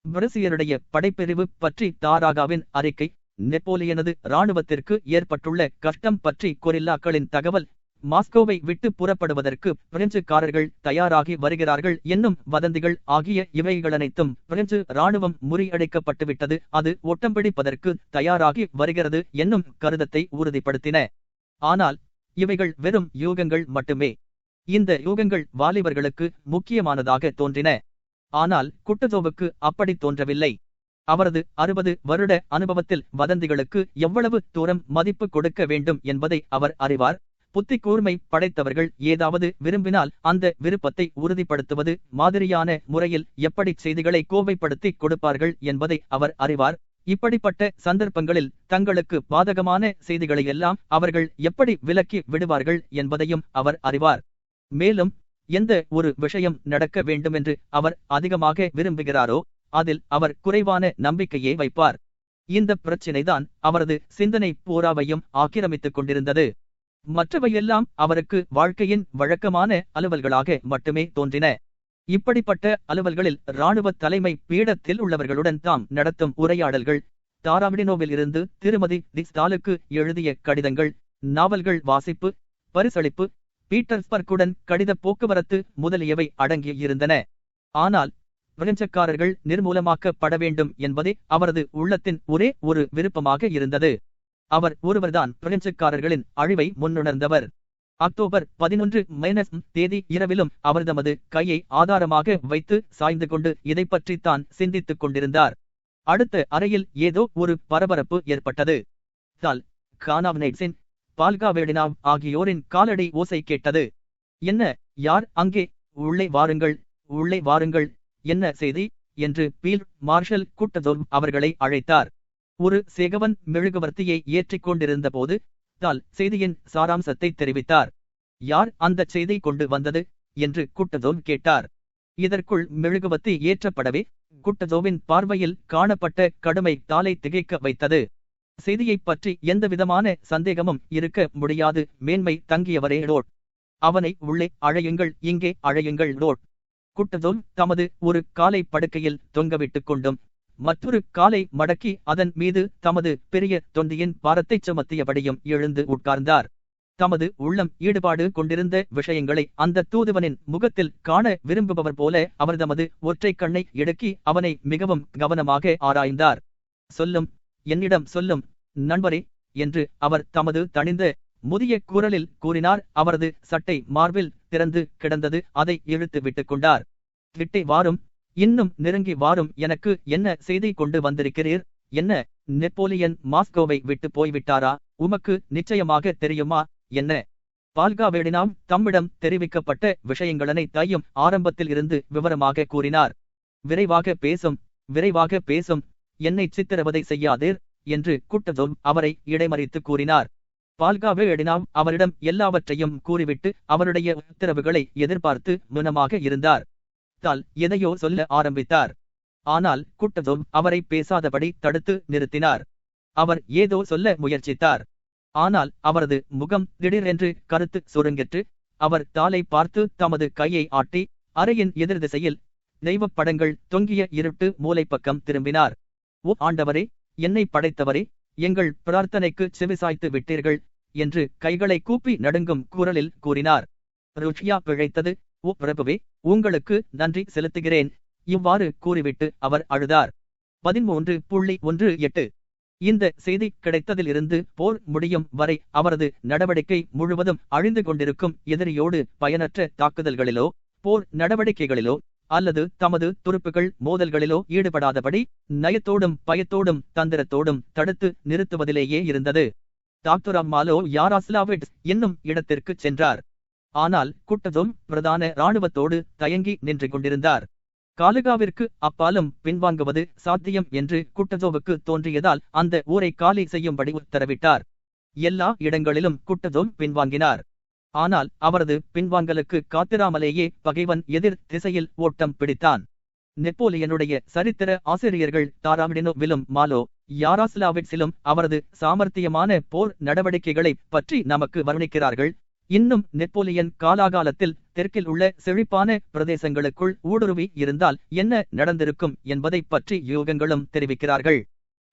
பிரசியருடைய படைப்பிரிவு பற்றி தாராகாவின் அறிக்கை, நெப்போலியனது இராணுவத்திற்கு ஏற்பட்டுள்ள கஷ்டம் பற்றி கொரில்லாக்களின் தகவல், மாஸ்கோவை விட்டு புறப்படுவதற்கு பிரெஞ்சுக்காரர்கள் தயாராகி வருகிறார்கள் என்னும் வதந்திகள் ஆகிய இவைகளனைத்தும் பிரெஞ்சு இராணுவம் முறியடிக்கப்பட்டுவிட்டது, அது ஒட்டம் பிடிப்பதற்கு தயாராகி வருகிறது என்னும் கருதத்தை உறுதிப்படுத்தின. ஆனால் இவைகள் வெறும் யூகங்கள் மட்டுமே. இந்த யூகங்கள் வாலிபர்களுக்கு முக்கியமானதாக தோன்றின. ஆனால் குட்டசோவுக்கு அப்படி தோன்றவில்லை. அவரது 60 வருட அனுபவத்தில் வதந்திகளுக்கு எவ்வளவு தூரம் மதிப்பு கொடுக்க வேண்டும் என்பதை அவர் அறிவார். புத்தி கூர்மை படைத்தவர்கள் ஏதாவது விரும்பினால் அந்த விருப்பத்தை உறுதிப்படுத்துவது மாதிரியான முறையில் எப்படி செய்திகளை கோவைப்படுத்தி கொடுப்பார்கள் என்பதை அவர் அறிவார். இப்படிப்பட்ட சந்தர்ப்பங்களில் தங்களுக்கு பாதகமான செய்திகளை எல்லாம் அவர்கள் எப்படி விலக்கி விடுவார்கள் என்பதையும் அவர் அறிவார். மேலும் எந்த ஒரு விஷயம் நடக்க வேண்டுமென்று அவர் அதிகமாக விரும்புகிறாரோ அதில் அவர் குறைவான நம்பிக்கையே வைப்பார். இந்த பிரச்சினைதான் அவரது சிந்தனை பூராவையும் ஆக்கிரமித்துக் கொண்டிருந்தது. மற்றவையெல்லாம் அவருக்கு வாழ்க்கையின் வழக்கமான அலுவல்களாக மட்டுமே தோன்றின. இப்படிப்பட்ட அலுவல்களில் இராணுவ தலைமை பீடத்தில் உள்ளவர்களுடன் தாம் நடத்தும் உரையாடல்கள், தாராவிடினோவில் இருந்து திருமதி தி ஸ்டாலுக்கு எழுதிய கடிதங்கள், நாவல்கள் வாசிப்பு, பரிசளிப்பு, பீட்டர்ஸ்பர்க்குடன் கடித போக்குவரத்து முதலியவை அடங்கியிருந்தன. ஆனால் பிரெஞ்சுக்காரர்கள் நிர்மூலமாக்கப்பட வேண்டும் என்பதே அவரது உள்ளத்தின் ஒரே ஒரு விருப்பமாக இருந்தது. அவர் ஒருவர்தான் பிரெஞ்சுக்காரர்களின் அழிவை முன்னுணர்ந்தவர். அக்டோபர் 11 தேதி இரவிலும் அவர் தமது கையை ஆதாரமாக வைத்து சாய்ந்து கொண்டு இதை பற்றித்தான் சிந்தித்துக் கொண்டிருந்தார். அடுத்த அறையில் ஏதோ ஒரு பரபரப்பு ஏற்பட்டது. தால் கானாவ்னைட்ஸின் பால்காவேடினாவ் ஆகியோரின் காலடி ஓசை கேட்டது. என்ன, யார் அங்கே? உள்ளே வாருங்கள், உள்ளே வாருங்கள், என்ன செய்தி என்று ஃபீல்ட் மார்ஷல் குட்டசோவ் அவர்களை அழைத்தார். ஒரு சேகவன் மெழுகுவர்த்தியை ஏற்றிக் கொண்டிருந்த போது தால் செய்தியின் சாராம்சத்தை தெரிவித்தார். யார் அந்த செய்தி கொண்டு வந்தது என்று குட்டசோவ் கேட்டார். இதற்குள் மெழுகுவர்த்தி ஏற்றப்படவே குட்டசோவின் பார்வையில் காணப்பட்ட கடுமை தாலை திகைக்க வைத்தது. செய்தியைப் பற்றி எந்தவிதமான சந்தேகமும் இருக்க முடியாது. மேன்மை தங்கியவரே ரோட். அவனை உள்ளே அழையுங்கள், இங்கே அழையுங்கள் ரோட். குட்டதோல் தமது ஒரு காலை படுக்கையில் தொங்கவிட்டுக் கொண்டும் மற்றொரு காலை மடக்கி அதன் மீது தமது பெரிய தொந்தியின் பாரத்தைச் சுமத்தியபடியும் எழுந்து உட்கார்ந்தார். தமது உள்ளம் ஈடுபாடு கொண்டிருந்த விஷயங்களை அந்த தூதுவனின் முகத்தில் காண விரும்புபவர் போல அவர் தமது ஒற்றைக் கண்ணை இடுக்கி அவனை மிகவும் கவனமாக ஆராய்ந்தார். சொல்லும், என்னிடம் சொல்லும் நண்பரே என்று அவர் தமது தணிந்த முதிய குரலில் கூறினார். அவரது சட்டை மார்பில் திறந்து கிடந்தது. அதை இழுத்து விட்டுக் கொண்டார். கிட்டே வாரும், இன்னும் நெருங்கி வாரும். எனக்கு என்ன செய்தி கொண்டு வந்திருக்கிறீர்? என்ன, நெப்போலியன் மாஸ்கோவை விட்டு போய்விட்டாரா? உமக்கு நிச்சயமாக தெரியுமா? என்ன? பால்காவேடினாம் தம்மிடம் தெரிவிக்கப்பட்ட விஷயங்களனைத்தையும் ஆரம்பத்தில் இருந்து விவரமாக கூறினார். விரைவாக பேசும், விரைவாக பேசும், என்னை சித்திரவதை செய்யாதீர் என்று குட்டதோல் அவரை இடைமறித்து கூறினார். பால்காவேடினாம் அவரிடம் எல்லாவற்றையும் கூறிவிட்டு அவருடைய உத்தரவுகளை எதிர்பார்த்து மௌனமாக இருந்தார். தால் எதையோ சொல்ல ஆரம்பித்தார். ஆனால் குட்டதோல் அவரை பேசாதபடி தடுத்து நிறுத்தினார். அவர் ஏதோ சொல்ல முயற்சித்தார். ஆனால் அவரது முகம் திடீரென்று கருத்து சுருங்கிற்று. அவர் தாளை பார்த்து தமது கையை ஆட்டி அறையின் எதிர் திசையில் தெய்வப் படங்கள் தொங்கிய இருட்டு மூலைப்பக்கம் திரும்பினார். ஓ ஆண்டவரே, என்னை படைத்தவரே, எங்கள் பிரார்த்தனைக்கு செவிசாய்த்து விட்டீர்கள் என்று கைகளை கூப்பி நடுங்கும் குரலில் கூறினார். ருஷ்யா பிழைத்தது. ஓ பிரபுவே, உங்களுக்கு நன்றி செலுத்துகிறேன். இவ்வாறு கூறிவிட்டு அவர் அழுதார். 13.18 இந்த செய்தி கிடைத்ததிலிருந்து போர் முடியும் வரை அவரது நடவடிக்கை முழுவதும் அழிந்து கொண்டிருக்கும் எதிரியோடு பயனற்ற தாக்குதல்களிலோ போர் நடவடிக்கைகளிலோ அல்லது தமது துருப்புகள் மோதல்களிலோ ஈடுபடாதபடி நயத்தோடும் பயத்தோடும் தந்திரத்தோடும் தடுத்து நிறுத்துவதிலேயே இருந்தது. டாக்டராமாலோ யாராஸ்லாவிட்ஸ் என்னும் இடத்திற்கு சென்றார். ஆனால் குட்டதோல் பிரதான இராணுவத்தோடு தயங்கி நின்று கொண்டிருந்தார். காலுகாவிற்கு அப்பாலும் பின்வாங்குவது சாத்தியம் என்று குட்டதோவுக்கு தோன்றியதால் அந்த ஊரை காலி செய்யும்படி உத்தரவிட்டார். எல்லா இடங்களிலும் குட்டதோல் பின்வாங்கினார். ஆனால் அவரது பின்வாங்கலுக்கு காத்திராமலேயே பகைவன் எதிர் திசையில் ஓட்டம் பிடித்தான். நெப்போலியனுடைய சரித்திர ஆசிரியர்கள் டாராமிடினோவிலும் மாலோ யாராஸ்லாவிட்ஸிலும் அவரது சாமர்த்தியமான போர் நடவடிக்கைகளை பற்றி நமக்கு வர்ணிக்கிறார்கள். இன்னும் நெப்போலியன் காலாகாலத்தில் தெற்கில் உள்ள செழிப்பான பிரதேசங்களுக்குள் ஊடுருவி இருந்தால் என்ன நடந்திருக்கும் என்பதை பற்றி யூகங்களும் தெரிவிக்கிறார்கள்.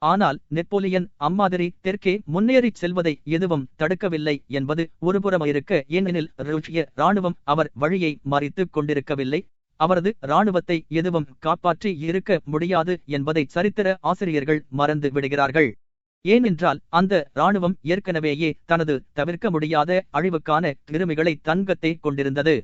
ஆனால் நெப்போலியன் அம்மாதிரி தெற்கே முன்னேறிச் செல்வதை எதுவும் தடுக்கவில்லை என்பது ஒருபுறமிருக்க, ஏனெனில் ருஷ்ய இராணுவம் அவர் வழியை மறித்துக் கொண்டிருக்கவில்லை. அவரது இராணுவத்தை எதுவும் காப்பாற்றி இருக்க முடியாது என்பதை சரித்திர ஆசிரியர்கள் மறந்து விடுகிறார்கள். ஏனென்றால் அந்த இராணுவம் ஏற்கனவேயே தனது தவிர்க்க முடியாத அழிவுக்கான கிருமிகளை தன்கத்தே கொண்டிருந்தது.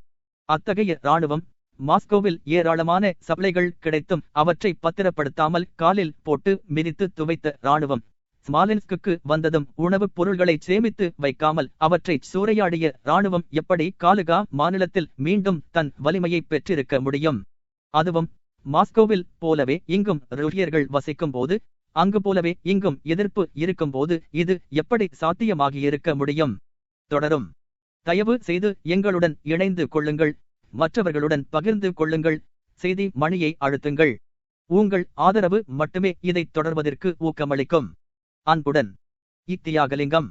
அத்தகைய இராணுவம் மாஸ்கோவில் ஏராளமான சப்ளைகள் கிடைத்தும் அவற்றை பத்திரப்படுத்தாமல் காலில் போட்டு மிதித்து துவைத்த இராணுவம் ஸ்மாலின்ஸ்க்கு வந்ததும் உணவுப் பொருள்களை சேமித்து வைக்காமல் அவற்றை சூறையாடிய இராணுவம் எப்படி காலுகா மாநிலத்தில் மீண்டும் தன் வலிமையை பெற்றிருக்க முடியும்? அதுவும் மாஸ்கோவில் போலவே இங்கும் ருஷ்யர்கள் வசிக்கும் போது, அங்கு போலவே இங்கும் எதிர்ப்பு இருக்கும்போது இது எப்படி சாத்தியமாகியிருக்க முடியும்? தொடரும். தயவு செய்து எங்களுடன் இணைந்து கொள்ளுங்கள், மற்றவர்களுடன் பகிர்ந்து கொள்ளுங்கள், செய்தி மணியை அழுத்துங்கள். உங்கள் ஆதரவு மட்டுமே இதை தொடர்வதற்கு ஊக்கமளிக்கும். அன்புடன், இத்தியாகலிங்கம்.